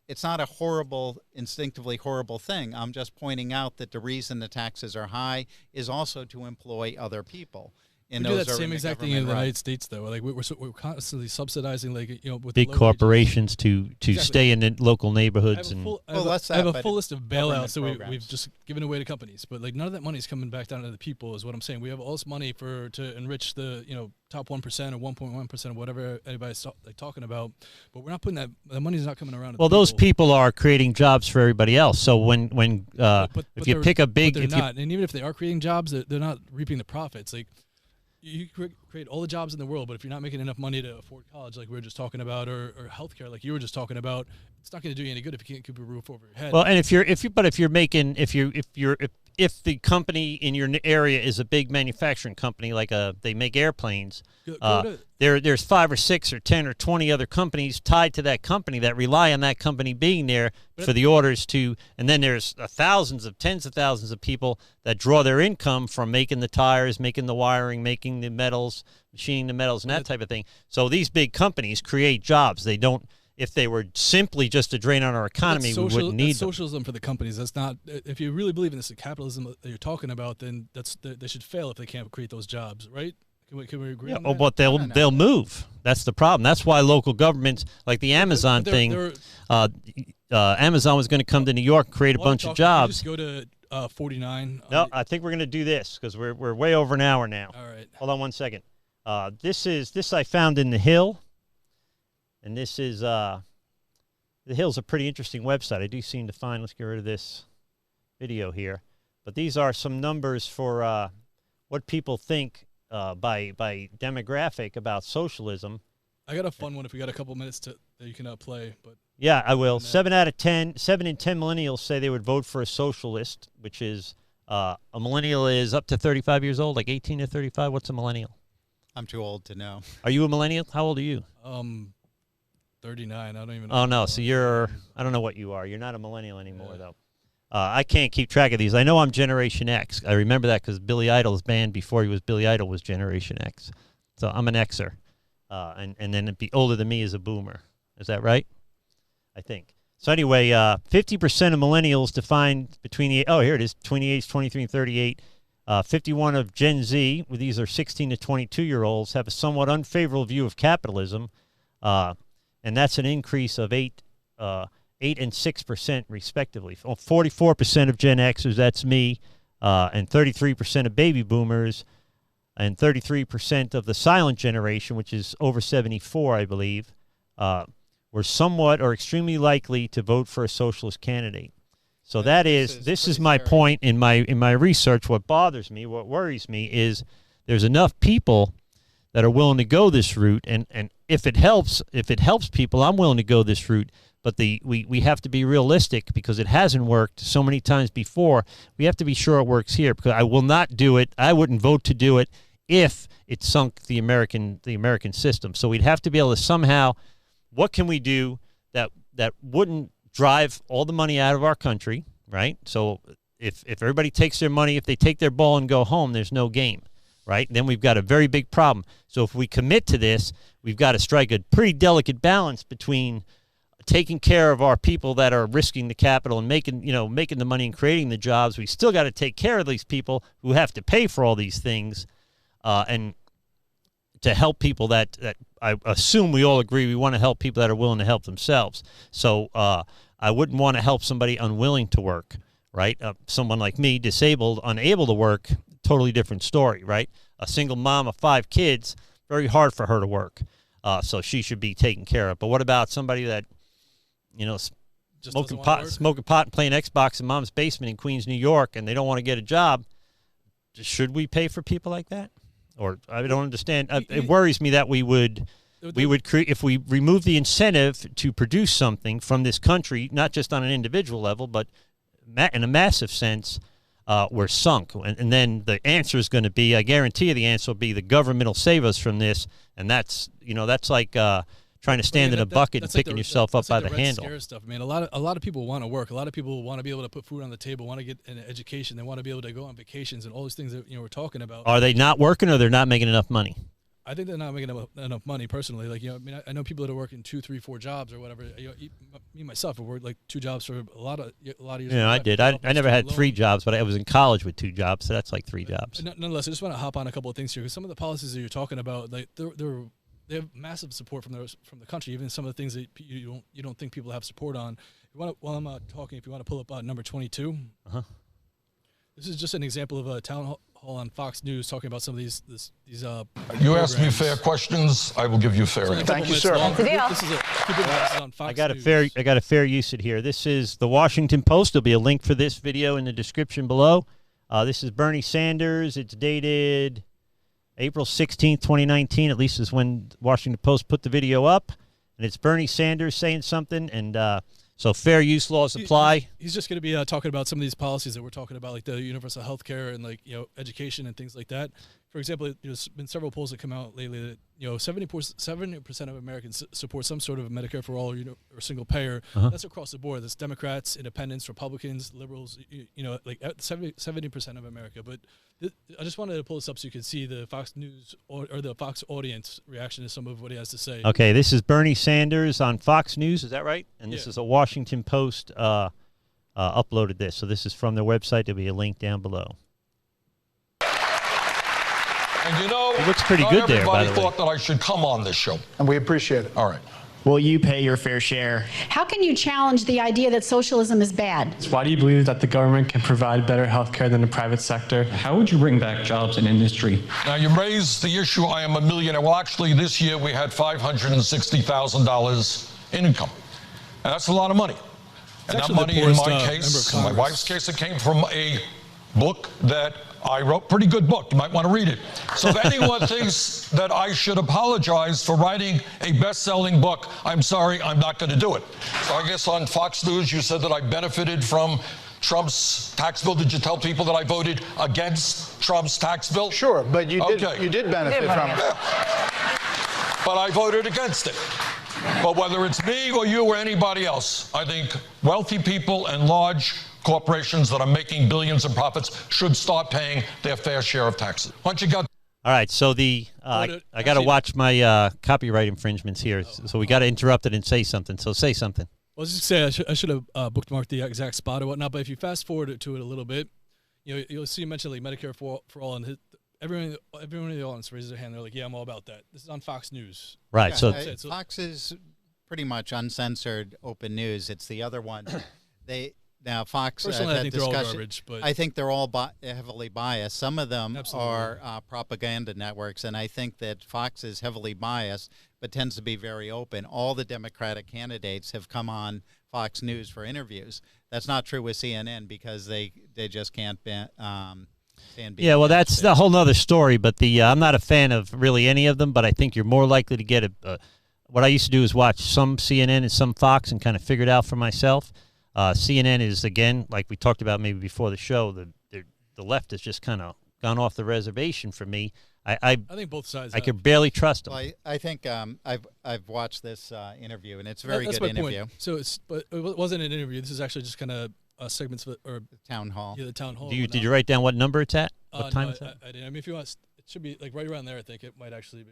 it's not a horrible, instinctively horrible thing. I'm just pointing out that the reason the taxes are high is also to employ other people. And we do that same exact thing in the United States, though. Like we're constantly subsidizing, with big corporations to stay in the local neighborhoods. I have a full list of bailouts, so we've just given away to companies. But none of that money is coming back down to the people, is what I'm saying. We have all this money to enrich the top 1% or 1.1% or whatever anybody's talking about, but we're not putting that. The money's not coming around. Well, those people are creating jobs for everybody else. So when if you pick a big, they're not, and even if they are creating jobs, they're not reaping the profits. You create all the jobs in the world, but if you're not making enough money to afford college, like we were just talking about, or healthcare, like you were just talking about, it's not going to do you any good if you can't keep a roof over your head. Well, and if if the company in your area is a big manufacturing company, like they make airplanes, there's 5 or 6 or 10 or 20 other companies tied to that company that rely on that company being there for the orders to, and then there's tens of thousands of people that draw their income from making the tires, making the wiring, making the metals, machining the metals, and that type of thing. So these big companies create jobs. They don't. If they were simply just a drain on our economy, we wouldn't need them. Socialism for the companies. That's not. If you really believe in this capitalism that you're talking about, then they should fail if they can't create those jobs, right? Can we agree on that? Oh, but they'll move. That's the problem. That's why local governments, like the Amazon thing, Amazon was going to come to New York and create a bunch of jobs. Just go to 49. No, I think we're going to do this because we're way over an hour now. All right. Hold on one second. This I found in The Hill. And this is, The Hill's a pretty interesting website. I do seem to find, let's get rid of this video here. But these are some numbers for what people think by demographic about socialism. I got a fun one if we got a couple minutes that you can play. But yeah, I will. 7 in 10 millennials say they would vote for a socialist, which is, a millennial is up to 35 years old, like 18 to 35. What's a millennial? I'm too old to know. Are you a millennial? How old are you? 39. I don't even know. Oh, no. So I don't know what you are. You're not a millennial anymore, though. I can't keep track of these. I know I'm Generation X. I remember that because Billy Idol's band before he was Billy Idol was Generation X. So I'm an Xer. And then be older than me is a boomer. Is that right? I think. So anyway, 50% of millennials defined between here it is, 28, 23, and 38. 51 of Gen Z, these are 16 to 22-year-olds, have a somewhat unfavorable view of capitalism. And that's an increase of 8 and 6% respectively. 44% of Gen Xers, that's me, and 33% of baby boomers, and 33% of the silent generation, which is over 74, I believe, were somewhat or extremely likely to vote for a socialist candidate. So this is my point in my research. What bothers me, what worries me, is there's enough people that are willing to go this route, and if it helps people, I'm willing to go this route. But we have to be realistic because it hasn't worked so many times before. We have to be sure it works here because I will not do it. I wouldn't vote to do it if it sunk the American system. So we'd have to be able to somehow, what can we do that wouldn't drive all the money out of our country, right? So if everybody takes their money, if they take their ball and go home, there's no game. Right? Then we've got a very big problem. So if we commit to this, we've got to strike a pretty delicate balance between taking care of our people that are risking the capital and making the money and creating the jobs. We still got to take care of these people who have to pay for all these things, and to help people that I assume we all agree we want to help people that are willing to help themselves. So I wouldn't want to help somebody unwilling to work, right? Someone like me, disabled, unable to work, totally different story, right? A single mom of 5 kids, very hard for her to work, so she should be taken care of. But what about somebody that, smoking pot and playing Xbox in mom's basement in Queens, New York, and they don't want to get a job? Should we pay for people like that? Or I don't understand. It worries me that we would create, if we remove the incentive to produce something from this country, not just on an individual level, but in a massive sense. We're sunk. And then the answer is going to be, I guarantee you the answer will be the government will save us from this. And that's like trying to stand in a bucket and picking yourself up by the handle. Scare stuff. I mean, a lot of people want to work. A lot of people want to be able to put food on the table, want to get an education. They want to be able to go on vacations and all these things that we're talking about. Are they not working or they're not making enough money? I think they're not making enough money personally. Like, I know people that are working 2, 3, 4 jobs or whatever. Me myself, I worked like 2 jobs for a lot of years. Yeah, I did. I never had 3 jobs, but I was in college with 2 jobs, so that's like 3 jobs. Nonetheless, I just want to hop on a couple of things here because some of the policies that you're talking about, like they have massive support from the country. Even some of the things that you don't think people have support on. While I'm talking, if you want to pull up number 22. This is just an example of a town hall on Fox News talking about some of these You ask me fair questions, I will give you fair answers. Thank you, sir. This is on Fox I got a fair use it here. This is the Washington Post. There'll be a link for this video in the description below. This is Bernie Sanders. It's dated April 16th, 2019. At least is when Washington Post put the video up. And it's Bernie Sanders saying something. And So fair use laws apply. He's just going to be talking about some of these policies that we're talking about, like the universal health care and education and things like that. For example, there's been several polls that come out lately that 70% of Americans support some sort of Medicare for all or single payer. That's across the board. That's Democrats, Independents, Republicans, liberals. Like 70% of America. But I just wanted to pull this up so you could see the Fox News or the Fox audience reaction to some of what he has to say. Okay, this is Bernie Sanders on Fox News. Is that right? And this is a Washington Post uploaded this. So this is from their website. There'll be a link down below. And it looks pretty good there, by the way. Everybody thought that I should come on this show. And we appreciate it. All right. Will you pay your fair share? How can you challenge the idea that socialism is bad? Why do you believe that the government can provide better health care than the private sector? How would you bring back jobs in industry? Now, you raised the issue, I am a millionaire. Well, actually, this year we had $560,000 in income. And that's a lot of money. And that money, in my case, in my wife's case, it came from a book that I wrote. Pretty good book. You might want to read it. So if anyone thinks that I should apologize for writing a best-selling book, I'm sorry, I'm not going to do it. So I guess on Fox News you said that I benefited from Trump's tax bill. Did you tell people that I voted against Trump's tax bill? Sure, but you did benefit from it. But I voted against it. But whether it's me or you or anybody else, I think wealthy people and large corporations that are making billions in profits should start paying their fair share of taxes. Once you got... All right, so I got to watch my copyright infringements here, so we got to interrupt it and say something. So say something. Well, I was just saying I should have bookmarked the exact spot or whatnot, but if you fast forward to it a little bit, you'll see mentioned like Medicare for all, and everyone in the audience raises their hand. They're like, "Yeah, I'm all about that." This is on Fox News. Right. Yeah, so Fox is pretty much uncensored, open news. It's the other one. Now, Fox, personally, I think they're all garbage, but I think they're all heavily biased. Some of them are propaganda networks, and I think that Fox is heavily biased, but tends to be very open. All the Democratic candidates have come on Fox News for interviews. That's not true with CNN because they just can't stand yeah, well, that's the whole nother story. But I'm not a fan of really any of them, but I think you're more likely to get what I used to do is watch some CNN and some Fox and kind of figure it out for myself. CNN is, again, like we talked about maybe before the show, the left has just kind of gone off the reservation for me. I think both sides. I could barely trust them. Well, I think I've watched this interview, and it's a very good interview. Point. But it wasn't an interview. This is actually just kind of segments or the town hall. Yeah, the town hall. Did you write down what number it's at? What time it's at? I didn't. I mean, if you want, it should be like right around there. I think it might actually be.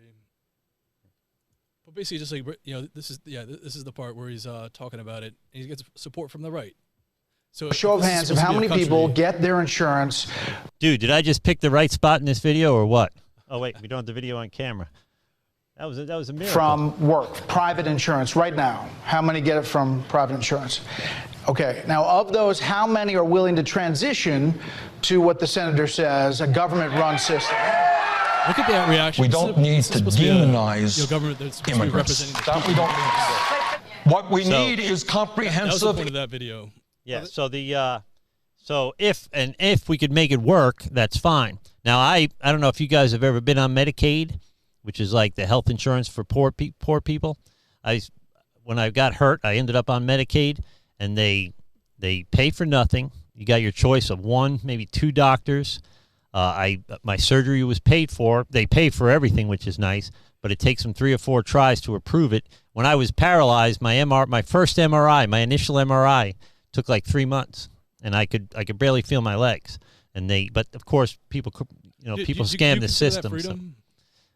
But basically, just like this is the part where he's talking about it. And he gets support from the right. So a show of hands of how many people get their insurance. Dude, did I just pick the right spot in this video or what? Oh wait, we don't have the video on camera. That was a miracle. From work, private insurance, right now. How many get it from private insurance? Okay, now of those, how many are willing to transition to what the senator says, a government-run system? Look at that reaction. We don't need to demonize government that's supposed immigrants. to be representing That we don't need to do. What we need is comprehensive. That was the point of that video. Yeah. So if we could make it work, that's fine. Now I don't know if you guys have ever been on Medicaid, which is like the health insurance for poor people. When I got hurt, I ended up on Medicaid, and they pay for nothing. You got your choice of one, maybe two doctors. My surgery was paid for. They pay for everything, which is nice, but it takes them 3 or 4 tries to approve it. When I was paralyzed, my first MRI, my initial MRI, took like 3 months, and I could barely feel my legs. But of course, people scam the system. So.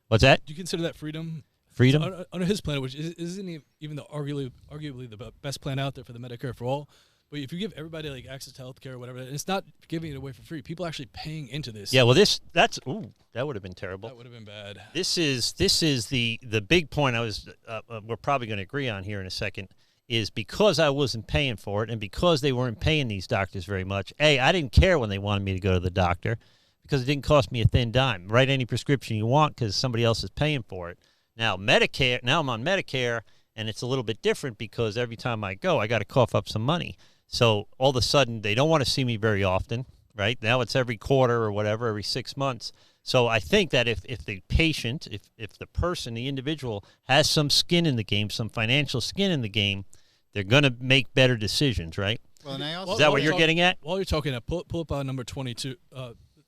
What's that? Do you consider that freedom? Freedom? So under his plan, which isn't even arguably the best plan out there for the Medicare for all. But if you give everybody like access to health care or whatever, it's not giving it away for free. People are actually paying into this. Yeah, well, that would have been terrible. That would have been bad. This is the big point we're probably going to agree on here in a second, is because I wasn't paying for it and because they weren't paying these doctors very much. I didn't care when they wanted me to go to the doctor because it didn't cost me a thin dime. Write any prescription you want because somebody else is paying for it. Now I'm on Medicare, and it's a little bit different because every time I go, I got to cough up some money. So all of a sudden, they don't want to see me very often, right? Now it's every quarter or whatever, every 6 months. So I think that if the patient, if the person, the individual has some skin in the game, some financial skin in the game, they're going to make better decisions, right? Well, and I also is that what you're getting at? While you're talking, pull up number 22,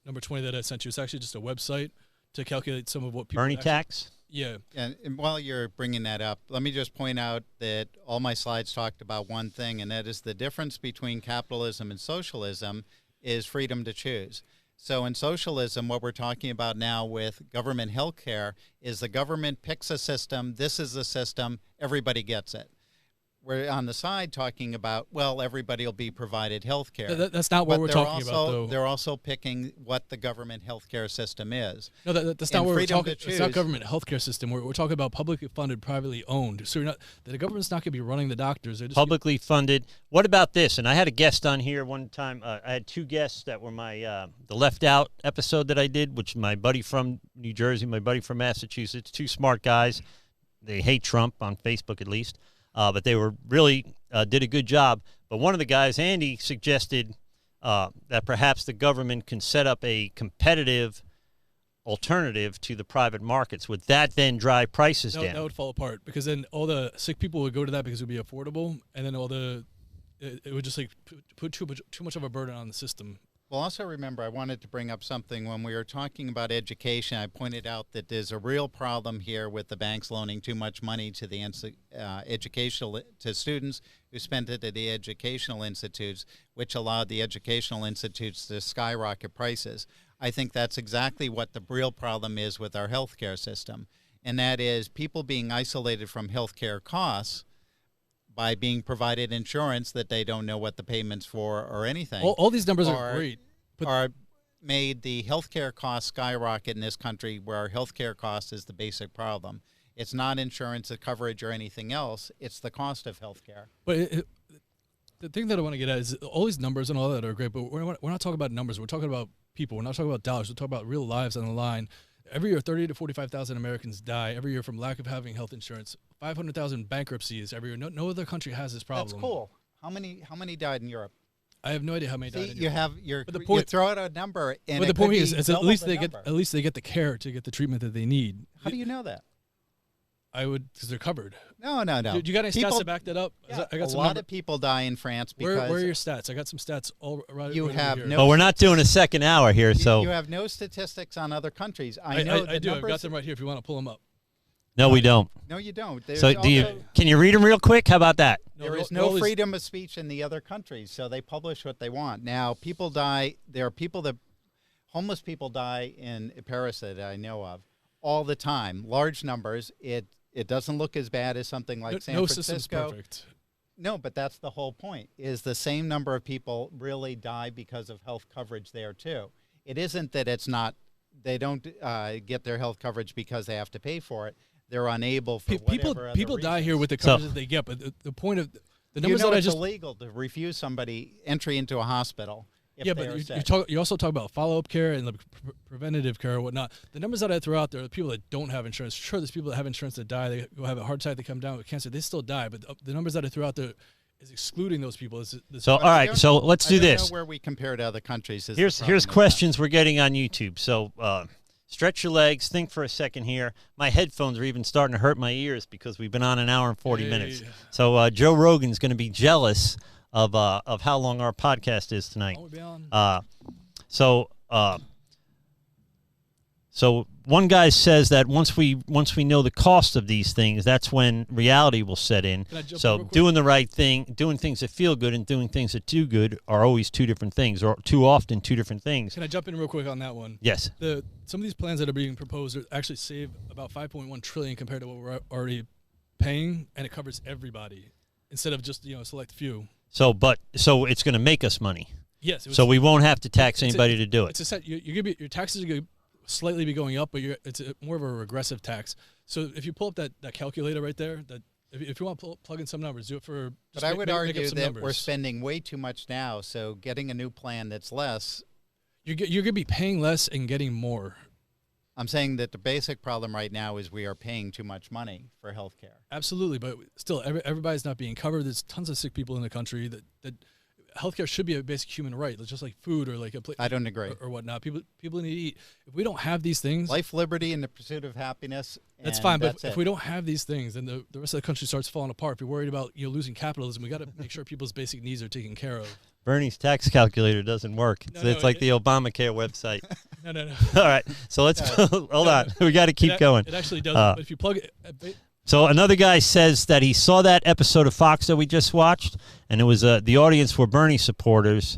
number 20 that I sent you. It's actually just a website to calculate some of what people Bernie tax. Yeah. And while you're bringing that up, let me just point out that all my slides talked about one thing, and that is the difference between capitalism and socialism is freedom to choose. So in socialism, what we're talking about now with government health care is the government picks a system. This is the system. Everybody gets it. We're on the side talking about, well, everybody will be provided health care. That's not what we're talking about, though. They're also picking what the government health care system is. No, that's not what we're talking about. It's not government health care system. We're talking about publicly funded, privately owned. So the government's not going to be running the doctors. They're just publicly funded. What about this? And I had a guest on here one time. I had two guests that were my the Left Out episode that I did, which my buddy from New Jersey, my buddy from Massachusetts, two smart guys. They hate Trump on Facebook at least. But they were really did a good job. But one of the guys, Andy, suggested that perhaps the government can set up a competitive alternative to the private markets. Would that then drive prices down? That would fall apart because then all the sick people would go to that because it would be affordable, and then it would just like put too much of a burden on the system. Well, also remember, I wanted to bring up something when we were talking about education. I pointed out that there's a real problem here with the banks loaning too much money to the to students who spent it at the educational institutes, which allowed the educational institutes to skyrocket prices. I think that's exactly what the real problem is with our healthcare system, and that is people being isolated from healthcare costs by being provided insurance that they don't know what the payment's for or anything. All these numbers are great. Are made the healthcare costs skyrocket in this country where our healthcare cost is the basic problem. It's not insurance, the coverage, or anything else. It's the cost of healthcare. But the thing that I want to get at is all these numbers and all that are great, but we're not talking about numbers. We're talking about people. We're not talking about dollars. We're talking about real lives on the line. Every year, 30 to 45,000 Americans die every year from lack of having health insurance. 500,000 bankruptcies every year. No other country has this problem. That's cool. How many died in Europe? I have no idea how many died in Europe. You throw out a number, and but the point is at least they get the care to get the treatment that they need. How do you know that? I would, because they're covered. No. Do you got any stats to back that up? Yeah, I got a lot of people die in France because. Where are your stats? I got some stats all right. You have here. no. Well, we're not doing a second hour here, so. You have no statistics on other countries. I know. I do. I've got them right here. If you want to pull them up. No, we don't. No, you don't. So can you read them real quick? How about that? There is no freedom of speech in the other countries, so they publish what they want. Now, people die. There are homeless people die in Paris that I know of all the time, large numbers. It doesn't look as bad as something like San Francisco. System's perfect. No, but that's the whole point, is the same number of people really die because of health coverage there, too. It isn't that they don't get their health coverage because they have to pay for it. They're unable for whatever people die here with the coverage that they get, but the point of the numbers that I just... it's illegal to refuse somebody entry into a hospital. You also talk about follow-up care and preventative care and whatnot. The numbers that I throw out there are the people that don't have insurance. Sure, there's people that have insurance that die. They go have a heart attack, they come down with cancer. They still die, but the numbers that I throw out there is excluding those people. All right, so let's do this. I don't know where we compare to other countries. Here's questions we're getting on YouTube. So stretch your legs. Think for a second here. My headphones are even starting to hurt my ears because we've been on an hour and 40 minutes. So Joe Rogan's going to be jealous of how long our podcast is tonight. So one guy says that once we know the cost of these things, that's when reality will set in. So doing the right thing, doing things that feel good, and doing things that do good are always two different things, or too often two different things. Can I jump in real quick on that one? Yes. Some of these plans that are being proposed actually save about $5.1 trillion compared to what we're already paying, and it covers everybody instead of just a select few. So it's going to make us money. Yes. So we won't have to tax anybody to do it. It's a set. Your taxes are going to slightly be going up, but it's more of a regressive tax. So if you pull up that calculator right there, that if you want to plug in some numbers, do it for. But I would argue that we're spending way too much now. So getting a new plan that's less, you're going to be paying less and getting more. I'm saying that the basic problem right now is we are paying too much money for health care. Absolutely, but still, everybody's not being covered. There's tons of sick people in the country that healthcare should be a basic human right. It's just like food or like a I don't agree. Or whatnot. People need to eat. If we don't have these things, life, liberty, and the pursuit of happiness. That's fine. But if we don't have these things, then the rest of the country starts falling apart. If you're worried about losing capitalism, we got to make sure people's basic needs are taken care of. Bernie's tax calculator doesn't work. It's like the Obamacare website. No. All right, so let's hold on. We got to keep going. It actually does. But if you plug it. So another guy says that he saw that episode of Fox that we just watched, and it was the audience were Bernie supporters,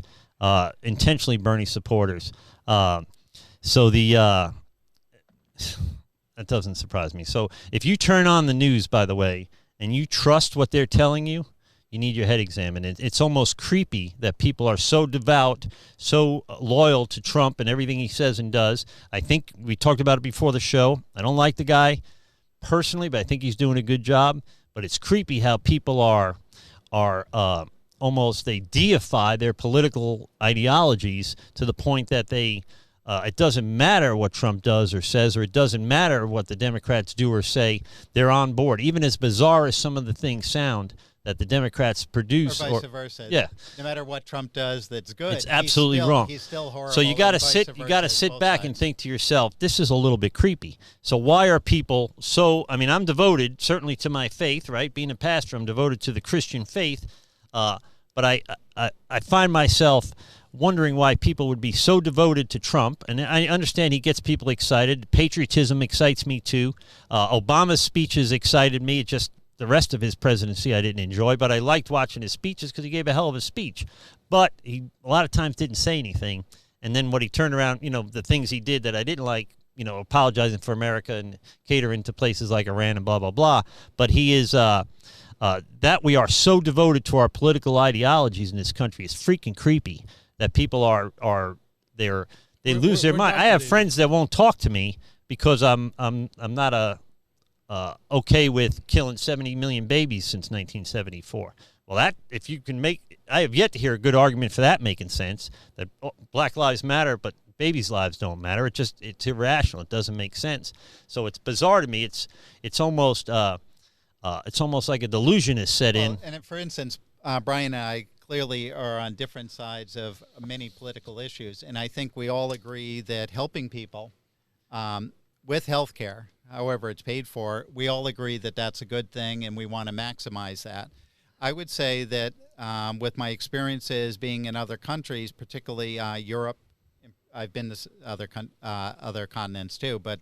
intentionally Bernie supporters. So that doesn't surprise me. So if you turn on the news, by the way, and you trust what they're telling you, you need your head examined. It's almost creepy that people are so devout, so loyal to Trump and everything he says and does. I think we talked about it before the show. I don't like the guy personally, but I think he's doing a good job. But it's creepy how people are almost, they deify their political ideologies to the point that they it doesn't matter what Trump does or says, or it doesn't matter what the Democrats do or say. They're on board, even as bizarre as some of the things sound that the Democrats produce, or vice versa. Yeah, no matter what Trump does, that's good. It's absolutely wrong. He's still horrible. So you got to sit back and think to yourself, this is a little bit creepy. So why are people so? I mean, I'm devoted certainly to my faith, right? Being a pastor, I'm devoted to the Christian faith. But I find myself wondering why people would be so devoted to Trump. And I understand he gets people excited. Patriotism excites me too. Obama's speeches excited me. It just, the rest of his presidency I didn't enjoy, but I liked watching his speeches because he gave a hell of a speech. But he a lot of times didn't say anything. And then when he turned around, the things he did that I didn't like, apologizing for America and catering to places like Iran and blah, blah, blah. But he is, that we are so devoted to our political ideologies in this country is freaking creepy that people they lose their mind. I have friends that won't talk to me because I'm not okay with killing 70 million babies since 1974. Well, that, if you can I have yet to hear a good argument for that making sense, that Black lives matter, but babies' lives don't matter. It's irrational. It doesn't make sense. So it's bizarre to me. It's almost like a delusion is set in. And for instance, Brian and I clearly are on different sides of many political issues, and I think we all agree that helping people with health care, however it's paid for, we all agree that that's a good thing and we want to maximize that. I would say that with my experiences being in other countries, particularly Europe, I've been to other continents too, but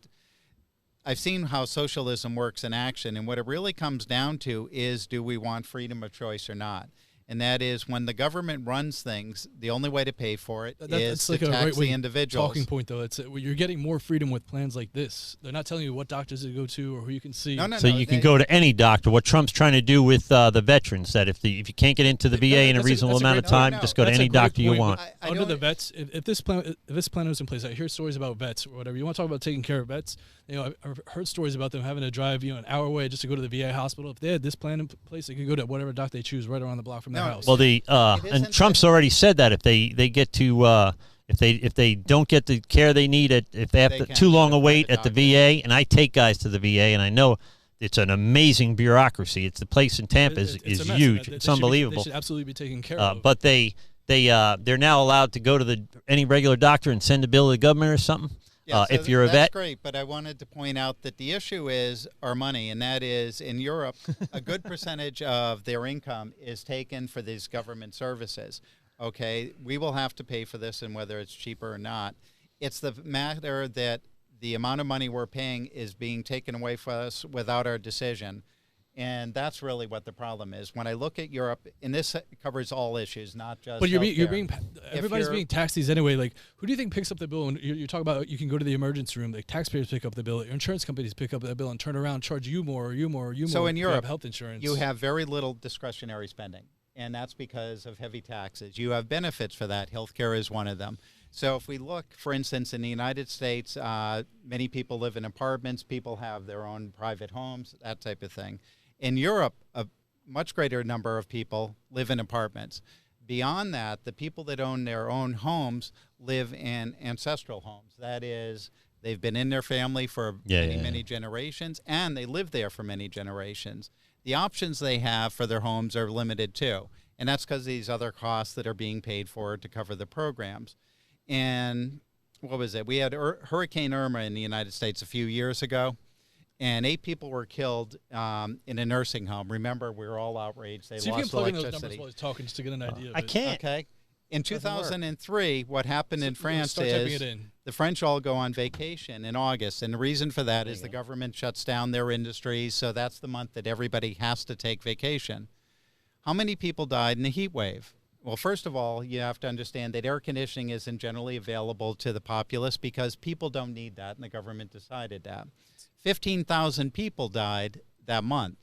I've seen how socialism works in action, and what it really comes down to is, do we want freedom of choice or not? And that is, when the government runs things, the only way to pay for it is to tax the individuals. Talking point, though. You're getting more freedom with plans like this. They're not telling you what doctors to go to or who you can see. So you can go to any doctor. What Trump's trying to do with the veterans, that if you can't get into the VA in a reasonable amount of time, just go to any doctor you want. Under the vets, if this plan was in place, I hear stories about vets or whatever. You want to talk about taking care of vets? I've heard stories about them having to drive an hour away just to go to the VA hospital. If they had this plan in place, they could go to whatever doctor they choose right around the block from their house. Well, and Trump's already said that if they get to if they don't get the care they need, if they have too long a wait at the VA, and I take guys to the VA, and I know it's an amazing bureaucracy. It's the place in Tampa is huge. It's unbelievable. They should absolutely be taken care of. But they're now allowed to go to any regular doctor and send a bill to the government or something. Yeah, if you're a vet. That's great, but I wanted to point out that the issue is our money, and that is, in Europe, a good percentage of their income is taken for these government services. Okay, we will have to pay for this, and whether it's cheaper or not. It's the matter that the amount of money we're paying is being taken away from us without our decision. And that's really what the problem is. When I look at Europe, and this covers all issues, not just. But everybody's being taxed these anyway. Like, who do you think picks up the bill? When you talk about you can go to the emergency room, like taxpayers pick up the bill, your insurance companies pick up that bill and turn around, charge you more. So in Europe, health insurance, you have very little discretionary spending, and that's because of heavy taxes. You have benefits for that. Healthcare is one of them. So if we look, for instance, in the United States, many people live in apartments. People have their own private homes, that type of thing. In Europe, a much greater number of people live in apartments. Beyond that, the people that own their own homes live in ancestral homes. That is, they've been in their family for many generations, and they live there for many generations. The options they have for their homes are limited too. And that's because of these other costs that are being paid for to cover the programs. And what was it? We had Hurricane Irma in the United States a few years ago, and 8 people were killed in a nursing home. Remember, we were all outraged. They lost electricity. Those numbers while he's talking just to get an idea. I can't. Okay. In 2003, what happened in France is the French all go on vacation in August, and the reason for that is the government shuts down their industries, so that's the month that everybody has to take vacation. How many people died in the heat wave? Well, first of all, you have to understand that air conditioning isn't generally available to the populace because people don't need that, and the government decided that. 15,000 people died that month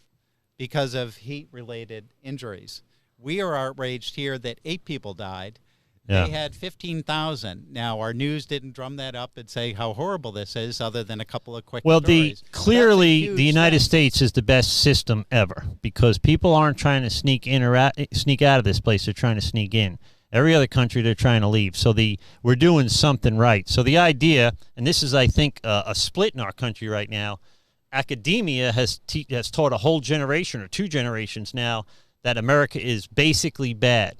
because of heat-related injuries. We are outraged here that 8 people died. Yeah. They had 15,000. Now, our news didn't drum that up and say how horrible this is, other than a couple of quick stories. Clearly, the United States is the best system ever because people aren't trying to sneak in or sneak out of this place. They're trying to sneak in. Every other country, they're trying to leave. So we're doing something right. So the idea, and this is, I think, a split in our country right now, academia has taught a whole generation or 2 generations now that America is basically bad.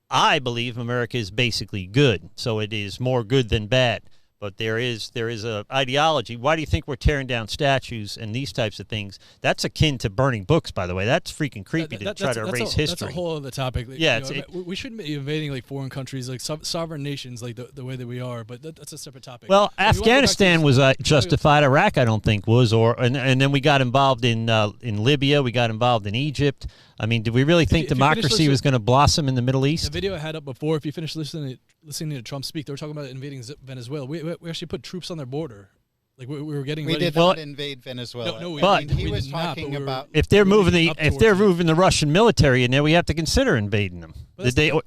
I believe America is basically good, so it is more good than bad. But there is a ideology. Why do you think we're tearing down statues and these types of things? That's akin to burning books, by the way. That's freaking creepy to try to erase history. That's a whole other topic. Yeah, we shouldn't be invading like foreign countries, like sovereign nations, like the way that we are. But that's a separate topic. Well, Afghanistan was justified. Iraq, I don't think, was, and then we got involved in Libya. We got involved in Egypt. I mean, did we really think democracy was going to blossom in the Middle East? The video I had up before, if you finish listening to Trump speak, they were talking about invading Venezuela. We actually put troops on their border. Like we were getting ready. We did not invade Venezuela. No, but he was talking about if they're moving the Russian military in there, we have to consider invading them.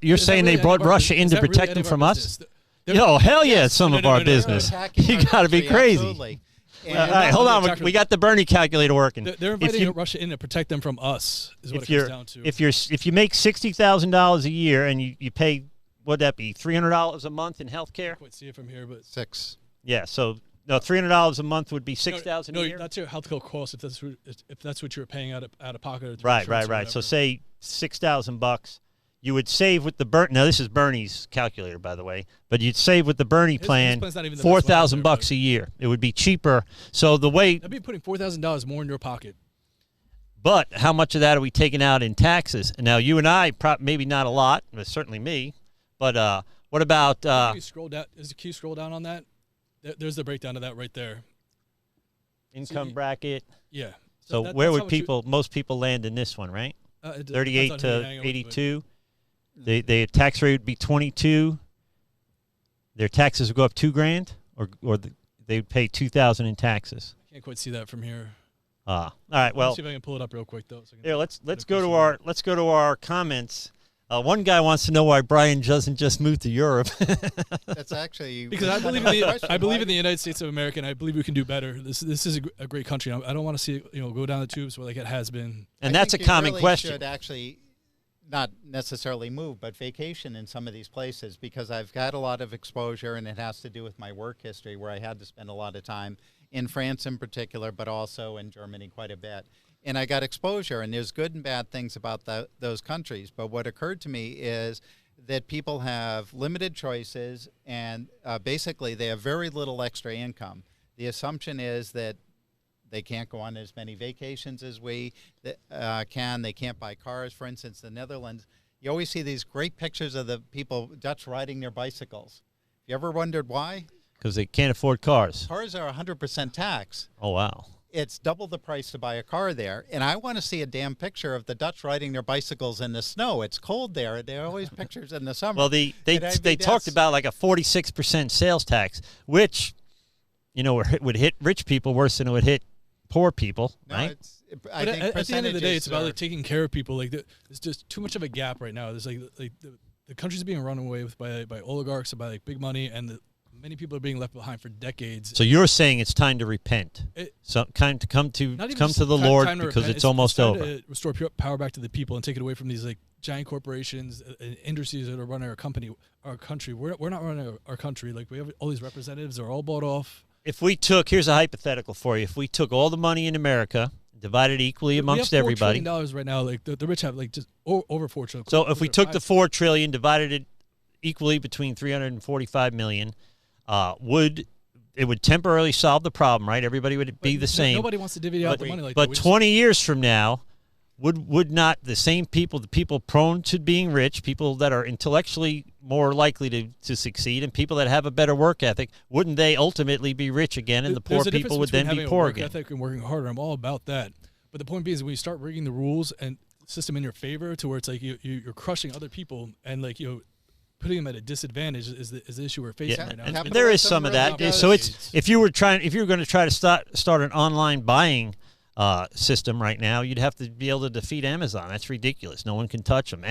You're saying they brought Russia in to protect them from us? Yo, hell yeah, it's some of our business. You got to be crazy. Absolutely. All right, hold on. We got the Bernie calculator working. They're inviting Russia in to protect them from us. Is what it comes down to. If you make $60,000 a year and you pay, what'd that be, $300 a month in health care? I can't quite see it from here, but 6. Yeah, so no, $300 a month would be $6,000 a year. No, that's your health care cost if that's what you're paying out of pocket. Right. So say $6,000. You would save with the Bernie. Now this is Bernie's calculator, by the way, but you'd save with the Bernie plan $4,000 a year. It would be cheaper. So the way that'd be putting $4,000 more in your pocket. But how much of that are we taking out in taxes? And now you and I, maybe not a lot, but certainly me. But what about? Can you scroll down? Can you scroll down on that? There's the breakdown of that right there. Income bracket. Yeah. So where would most people land in this one, right? 38 to 82. The tax rate would be 22. Their taxes would go up $2,000, or they'd pay $2,000 in taxes. I can't quite see that from here. All right. Well, let's see if I can pull it up real quick though. Here, let's go to our comments. One guy wants to know why Brian doesn't just move to Europe. That's actually because I believe in the United States of America, and I believe we can do better. This is a great country. I don't want to see it go down the tubes like it has been. And that's a common question. Should actually not necessarily move, but vacation in some of these places, because I've got a lot of exposure, and it has to do with my work history where I had to spend a lot of time in France in particular, but also in Germany quite a bit. And I got exposure, and there's good and bad things about those countries. But what occurred to me is that people have limited choices, and basically they have very little extra income. The assumption is that they can't go on as many vacations as we can. They can't buy cars. For instance, the Netherlands, you always see these great pictures of the people, Dutch, riding their bicycles. You ever wondered why? Because they can't afford cars. Cars are 100% tax. Oh, wow. It's double the price to buy a car there. And I want to see a damn picture of the Dutch riding their bicycles in the snow. It's cold there. There are always pictures in the summer. Well, they talked about like a 46% sales tax, which, would hit rich people worse than it would hit poor people, right? I think at the end of the day, it's about taking care of people. Like there's just too much of a gap right now. There's like the country's being run away with by oligarchs, by big money, and many people are being left behind for decades. So you're saying it's time to repent, come to the Lord, because it's almost over. To restore power back to the people and take it away from these giant corporations and industries that are running our country. We're not running our country. Like we have all these representatives that are all bought off. If we took, here's a hypothetical for you. If we took all the money in America, divide it equally amongst everybody. $4 trillion right now. Like the rich have like just over $4 trillion. So if we took the $4 trillion, divided it equally between 345 million, it would temporarily solve the problem, right? Everybody would be the same. Nobody wants to divvy out the money like that. But 20 years from now, would not the same people, the people prone to being rich, people that are intellectually more likely to succeed, and people that have a better work ethic, wouldn't they ultimately be rich again, and the poor people would then be poor again? There's a difference between having a work ethic and working harder. I'm all about that. But the point being is when you start rigging the rules and the system in your favor to where it's like you're crushing other people and like putting them at a disadvantage is the issue we're facing right now. And there is some of that. So it's if you were going to try to start an online buying system right now, you'd have to be able to defeat Amazon. That's ridiculous. No one can touch them.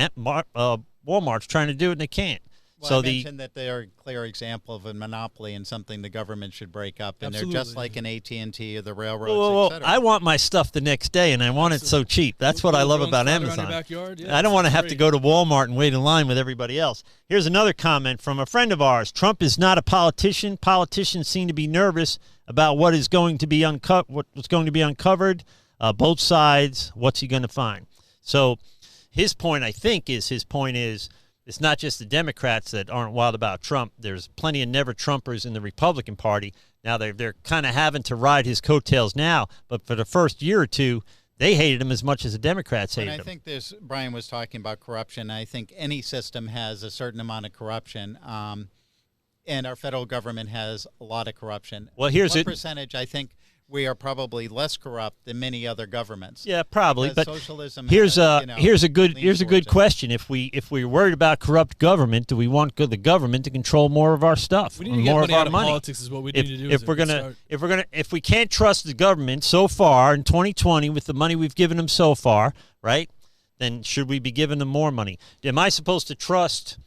Walmart's trying to do it, and they can't. Well, so I mentioned that they are a clear example of a monopoly and something the government should break up. And Absolutely. they're just like an AT&T or the railroads, et cetera. I want my stuff the next day, and I want it so cheap. That's what I love about Amazon. Yeah, I don't want to have to go to Walmart and wait in line with everybody else. Here's another comment from a friend of ours. Trump is not a politician. Politicians seem to be nervous about what is going to be what's going to be uncovered. Both sides. What's he going to find? So his point, I think, is it's not just the Democrats that aren't wild about Trump. There's plenty of never-Trumpers in the Republican Party. Now they're kind of having to ride his coattails now, but for the first year or two, they hated him as much as the Democrats hated him. I think Brian was talking about corruption. I think any system has a certain amount of corruption, and our federal government has a lot of corruption. Well, here's what percentage, I think we are probably less corrupt than many other governments. Yeah, probably. But socialism here's a good question. If we're worried about corrupt government, do we want the government to control more of our stuff, we need to more get money of our out of money? Politics is what we need to do. If we can't trust the government so far in 2020 with the money we've given them so far, right? Then should we be giving them more money? Am I supposed to trust?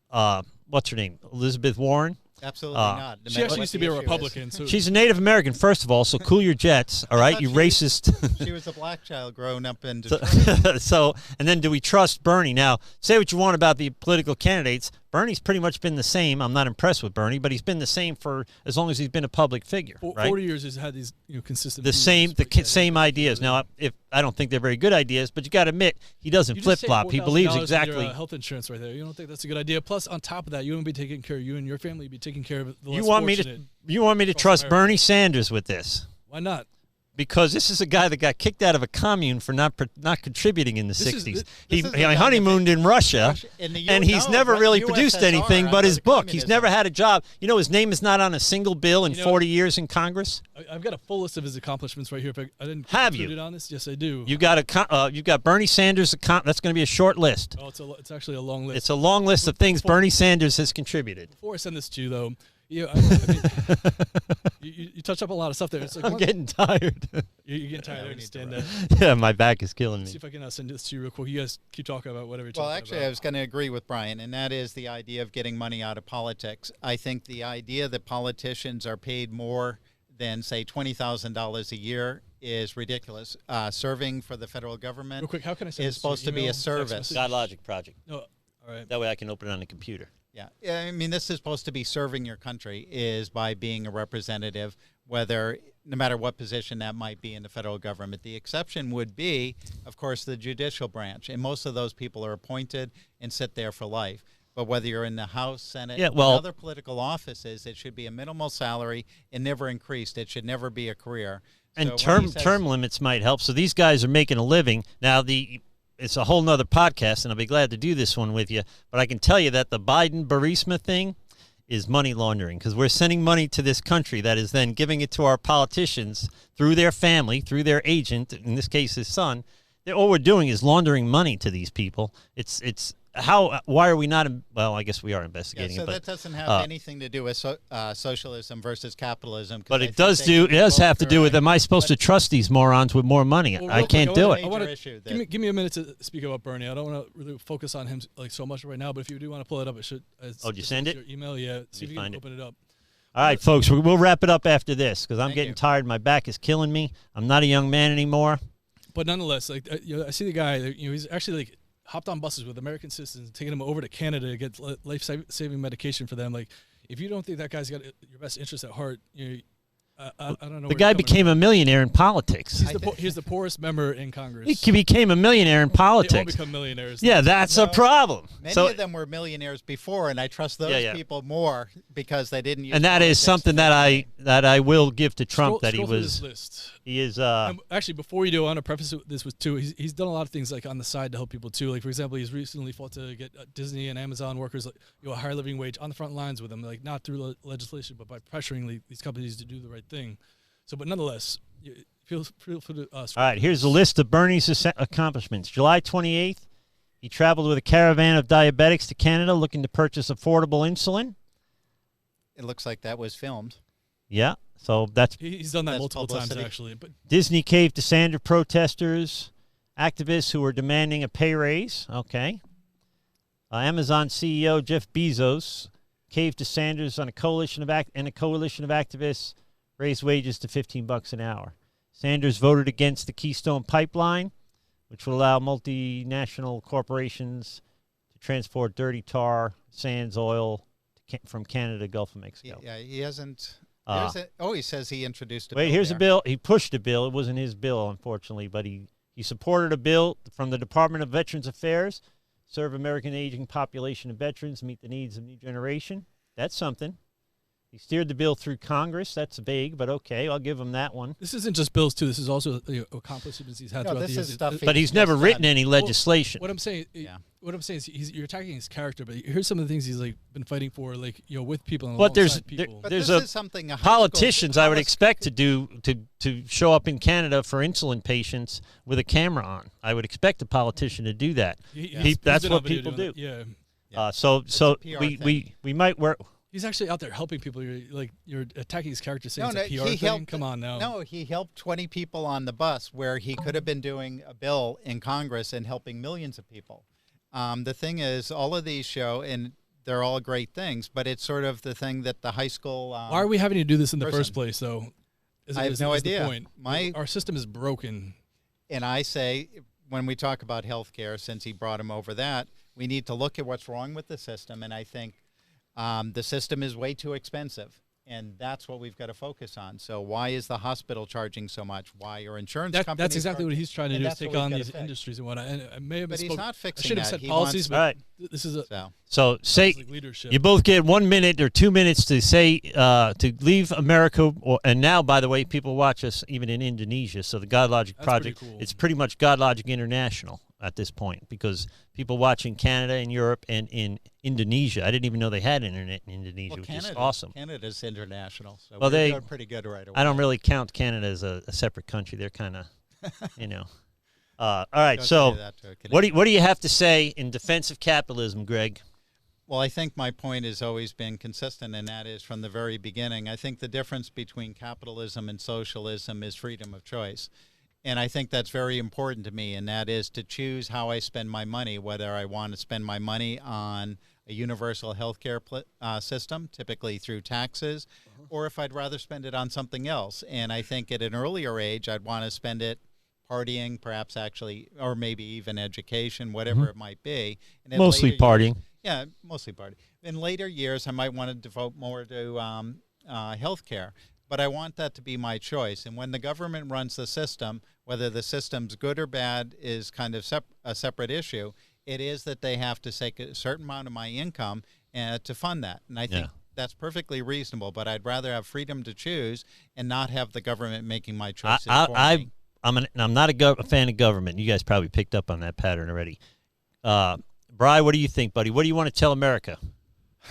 What's her name? Elizabeth Warren? Absolutely not. She actually used to be a Republican. So she's a Native American, first of all, so cool your jets, all right, you racist. She was a black child growing up in Detroit. So, and then do we trust Bernie? Now, say what you want about the political candidates. Bernie's pretty much been the same. I'm not impressed with Bernie, but he's been the same for as long as he's been a public figure. 40 years he's had these consistent same ideas. Now, if I don't think they're very good ideas, but you got to admit he doesn't flip flop. He believes exactly. Health insurance right there. You don't think that's a good idea? Plus, on top of that, you won't be taking care of you and your family. You'll be taking care of the less fortunate. You want me to trust Bernie Sanders with this? Why not? Because this is a guy that got kicked out of a commune for not contributing in the 60s. He honeymooned in Russia, and he's never really produced anything but his book. He's never had a job. You know, his name is not on a single bill in 40 years in Congress. I've got a full list of his accomplishments right here. If I didn't include it on this, yes, I do. You got Bernie Sanders. That's going to be a short list. Oh, it's actually a long list. It's a long list of things Bernie Sanders has contributed. Before I send this to you, though. Yeah, I mean, you touch up a lot of stuff there. It's like I'm getting tired. You're getting tired. I understand that. Yeah, my back is killing me. See if I can send this to you real quick. You guys keep talking about whatever you're talking about. Well, actually, I was going to agree with Brian, and that is the idea of getting money out of politics. I think the idea that politicians are paid more than, say, $20,000 a year is ridiculous. Serving for the federal government real quick, how can I send is supposed to be a service. Godlogic Project. No, all right. That way I can open it on the computer. Yeah, I mean, this is supposed to be serving your country is by being a representative, no matter what position that might be in the federal government. The exception would be, of course, the judicial branch, and most of those people are appointed and sit there for life. But whether you're in the House, Senate, and other political offices, it should be a minimal salary and never increased. It should never be a career. And term limits might help. So these guys are making a living. Now, it's a whole nother podcast, and I'll be glad to do this one with you. But I can tell you that the Biden-Burisma thing is money laundering, because we're sending money to this country that is then giving it to our politicians through their family, through their agent, in this case his son. All we're doing is laundering money to these people. Why are we not? Well, I guess we are investigating it. So but, that doesn't have anything to do with socialism versus capitalism. But it does have to do with, am I supposed to trust these morons with more money? Well, I can't do it. Give me a minute to speak about Bernie. I don't want to really focus on him like so much right now, but if you do want to pull it up, it should. Did you send it? Your email, yeah. See if you can open it up. All right, folks, we'll wrap it up after this because I'm getting tired. My back is killing me. I'm not a young man anymore. But nonetheless, like I see the guy. He's actually hopped on buses with American citizens, taking them over to Canada to get life-saving medication for them. Like, if you don't think that guy's got your best interest at heart, I don't know. The guy became a millionaire in politics. He's the poorest member in Congress. He became a millionaire in politics. They all become millionaires. Yeah, that's a problem. Many of them were millionaires before, and I trust those people more because they didn't use and that is something that I will give to Trump, that he scroll was. through this list. He is. Actually, before you do, I want to preface this with too. He's done a lot of things like on the side to help people too. Like for example, he's recently fought to get Disney and Amazon workers a higher living wage on the front lines with them, like not through legislation, but by pressuring these companies to do the right thing. So, but nonetheless, feel free to. All right, here's a list of Bernie's accomplishments. July 28th, he traveled with a caravan of diabetics to Canada looking to purchase affordable insulin. It looks like that was filmed. Yeah, so he's done that multiple times actually. But Disney caved to Sanders protesters, activists who were demanding a pay raise. Okay. Amazon CEO Jeff Bezos caved to Sanders on a coalition of activists raised wages to $15 an hour. Sanders voted against the Keystone Pipeline, which would allow multinational corporations to transport dirty tar, sands, oil from Canada to Gulf of Mexico. Yeah, he hasn't. He says he introduced a bill. Wait, here's a bill. He pushed a bill. It wasn't his bill, unfortunately, but he supported a bill from the Department of Veterans Affairs, serve American aging population of veterans, meet the needs of new generation. That's something. He steered the bill through Congress. That's vague, but okay, I'll give him that one. This isn't just bills, too. This is also accomplishments he's had throughout the years. But he's never written any legislation. What I'm saying is, you're attacking his character. But here's some of the things he's been fighting for, with people. And but there's something politicians I would expect to show up in Canada for insulin patients with a camera on. I would expect a politician to do that. That's what people do. Yeah. So we might work. He's actually out there helping people. You're attacking his character, saying it's a PR thing. Come on now. No, he helped 20 people on the bus where he could have been doing a bill in Congress and helping millions of people. The thing is, all of these show, and they're all great things, but it's sort of the thing that the high school. Why are we having to do this in the first place, though? I have no idea. The point. Our system is broken. And I say, when we talk about health care, since he brought him over that, we need to look at what's wrong with the system, and I think the system is way too expensive, and that's what we've got to focus on. So why is the hospital charging so much? Why are insurance companies That's exactly charging? what he's trying to do, is take on these industries and whatnot. And I may have but he's not fixing I should have that. said He policies, wants, but this is a... So say leadership. You both get 1 minute or 2 minutes to say to leave America, and now, by the way, people watch us even in Indonesia. So the Godlogic Project, it's pretty much Godlogic International at this point, because people watch in Canada and Europe and in Indonesia. I didn't even know they had internet in Indonesia, which is awesome. Canada's international, so well, we're doing pretty good right away. I don't really count Canada as a separate country. They're kind of, all right, so what do you have to say in defense of capitalism, Greg? Well, I think my point has always been consistent, and that is from the very beginning. I think the difference between capitalism and socialism is freedom of choice. And I think that's very important to me, and that is to choose how I spend my money, whether I want to spend my money on a universal health care system, typically through taxes, or if I'd rather spend it on something else. And I think at an earlier age, I'd want to spend it partying, perhaps actually, or maybe even education, whatever it might be. And mostly partying. Yeah, mostly partying. In later years, I might want to devote more to health care. But I want that to be my choice. And when the government runs the system, whether the system's good or bad is kind of a separate issue, it is that they have to take a certain amount of my income to fund that. And I think that's perfectly reasonable, but I'd rather have freedom to choose and not have the government making my choices for me. I'm not a fan of government. You guys probably picked up on that pattern already. Bri, what do you think, buddy? What do you want to tell America?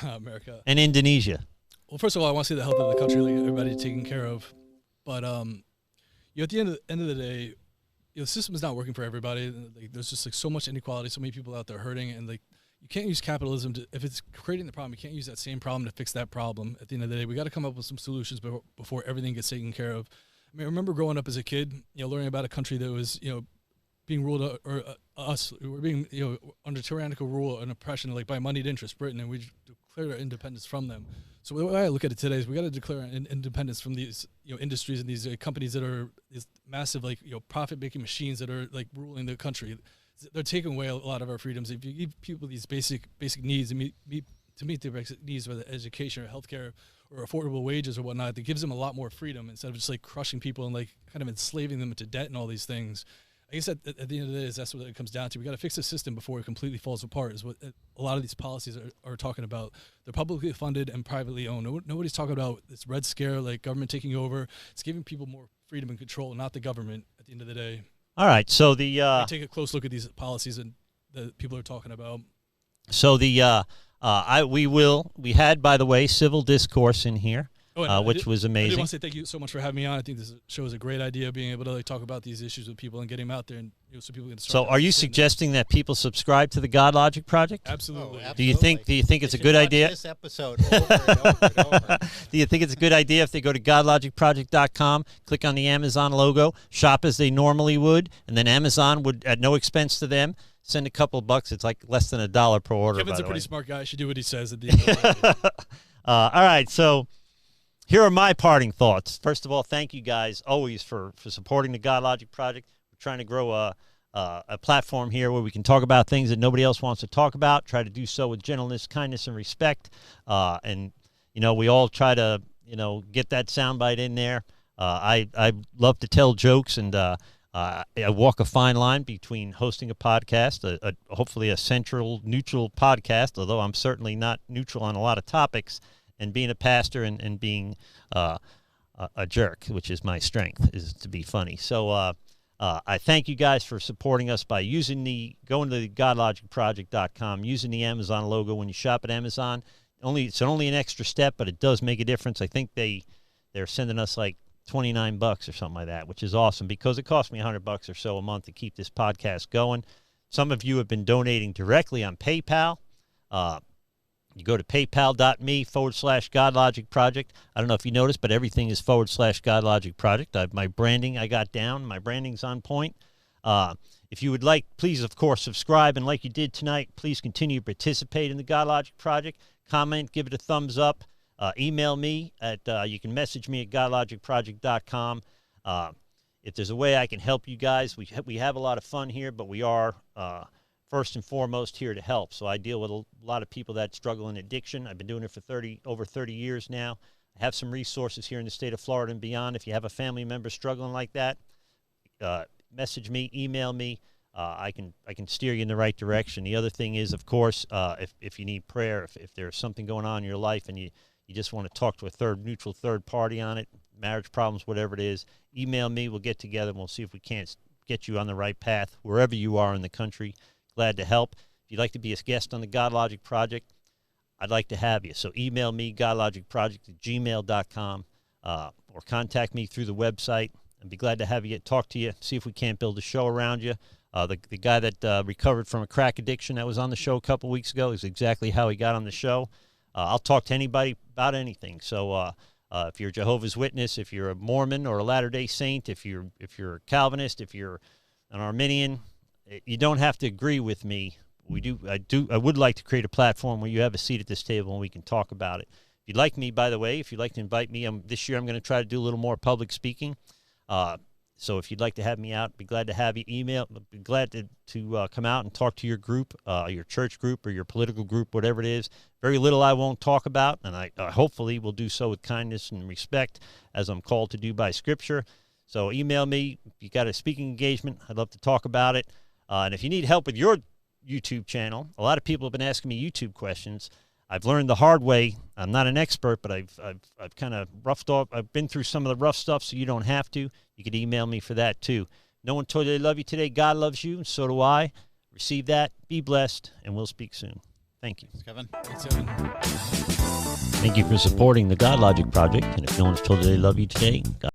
America. And Indonesia. Well, first of all, I want to see the health of the country, like everybody taken care of. But at the end of the day, the system is not working for everybody. There's just so much inequality, so many people out there hurting, and you can't use capitalism if it's creating the problem. You can't use that same problem to fix that problem. At the end of the day, we got to come up with some solutions before everything gets taken care of. I mean, I remember growing up as a kid, learning about a country that was, being ruled, or us, we were being, under tyrannical rule and oppression, by moneyed interest, Britain, and we declared our independence from them. So the way I look at it today is we got to declare independence from these, industries and these companies that are these massive, profit-making machines that are ruling the country. They're taking away a lot of our freedoms. If you give people these basic needs and meet to meet their basic needs, whether education or healthcare or affordable wages or whatnot, that gives them a lot more freedom instead of just like crushing people and like kind of enslaving them into debt and all these things. I guess at the end of the day, that's what it comes down to. We got to fix the system before it completely falls apart, is what a lot of these policies are talking about. They're publicly funded and privately owned. Nobody's talking about this Red Scare, like government taking over. It's giving people more freedom and control, not the government at the end of the day. All right, so the take a close look at these policies and that people are talking about. So the we had, by the way, civil discourse in here. Which was amazing. I want to say thank you so much for having me on. I think this show is a great idea, being able to like talk about these issues with people and getting them out there, and so people can. So, are you suggesting that people subscribe to the Godlogic Project? Absolutely. Do you think it's a good idea? This episode over and over and over. Do you think it's a good idea if they go to godlogicproject.com, click on the Amazon logo, shop as they normally would, and then Amazon would, at no expense to them, send a couple of bucks? It's like less than $1 per order. Kevin's a pretty smart guy. I should do what he says at the end of the day. All right, so. Here are my parting thoughts. First of all, thank you guys always for supporting the Godlogic Project. We're trying to grow a platform here where we can talk about things that nobody else wants to talk about, try to do so with gentleness, kindness, and respect. And, we all try to, get that soundbite in there. I love to tell jokes, and I walk a fine line between hosting a podcast, hopefully a central, neutral podcast, although I'm certainly not neutral on a lot of topics, and being a pastor and being a jerk, which is my strength, is to be funny. So I thank you guys for supporting us by going to the godlogicproject.com, using the Amazon logo when you shop at Amazon. It's only an extra step, but it does make a difference. I think they're sending us like $29 or something like that, which is awesome because it costs me $100 or so a month to keep this podcast going. Some of you have been donating directly on PayPal. You go to paypal.me/Godlogic Project. I don't know if you noticed, but everything is /Godlogic Project. My branding I got down. My branding's on point. If you would like, please, of course, subscribe. And like you did tonight, please continue to participate in the Godlogic Project. Comment, give it a thumbs up. Email me you can message me at godlogicproject.com. If there's a way I can help you guys, we have a lot of fun here, but we are first and foremost here to help. So I deal with a lot of people that struggle in addiction. I've been doing it for over 30 years now. I have some resources here in the state of Florida and beyond. If you have a family member struggling like that, message me, email me. I can steer you in the right direction. The other thing is, of course, if you need prayer, if there's something going on in your life and you just want to talk to a neutral third party on it, marriage problems, whatever it is, email me. We'll get together and we'll see if we can't get you on the right path wherever you are in the country. Glad to help. If you'd like to be a guest on the Godlogic Project, I'd like to have you. So email me, godlogicproject@gmail.com, or contact me through the website. I'd be glad to have you, talk to you, see if we can't build a show around you. The guy that recovered from a crack addiction that was on the show a couple weeks ago is exactly how he got on the show. I'll talk to anybody about anything. So if you're a Jehovah's Witness, if you're a Mormon or a Latter-day Saint, if you're a Calvinist, if you're an Arminian, you don't have to agree with me. I would like to create a platform where you have a seat at this table and we can talk about it. If you'd like me, by the way, if you'd like to invite me, this year I'm going to try to do a little more public speaking. So if you'd like to have me out, be glad to have you. Be glad to come out and talk to your group, your church group or your political group, whatever it is. Very little I won't talk about, and I hopefully will do so with kindness and respect as I'm called to do by Scripture. So email me. If you got a speaking engagement, I'd love to talk about it. And if you need help with your YouTube channel, a lot of people have been asking me YouTube questions. I've learned the hard way. I'm not an expert, but I've kind of roughed off. I've been through some of the rough stuff, so you don't have to. You could email me for that too. No one told you they love you today. God loves you, and so do I. Receive that. Be blessed, and we'll speak soon. Thank you. Thanks, Kevin. Thanks, Kevin. Thank you for supporting the Godlogic Project. And if no one's told you they love you today,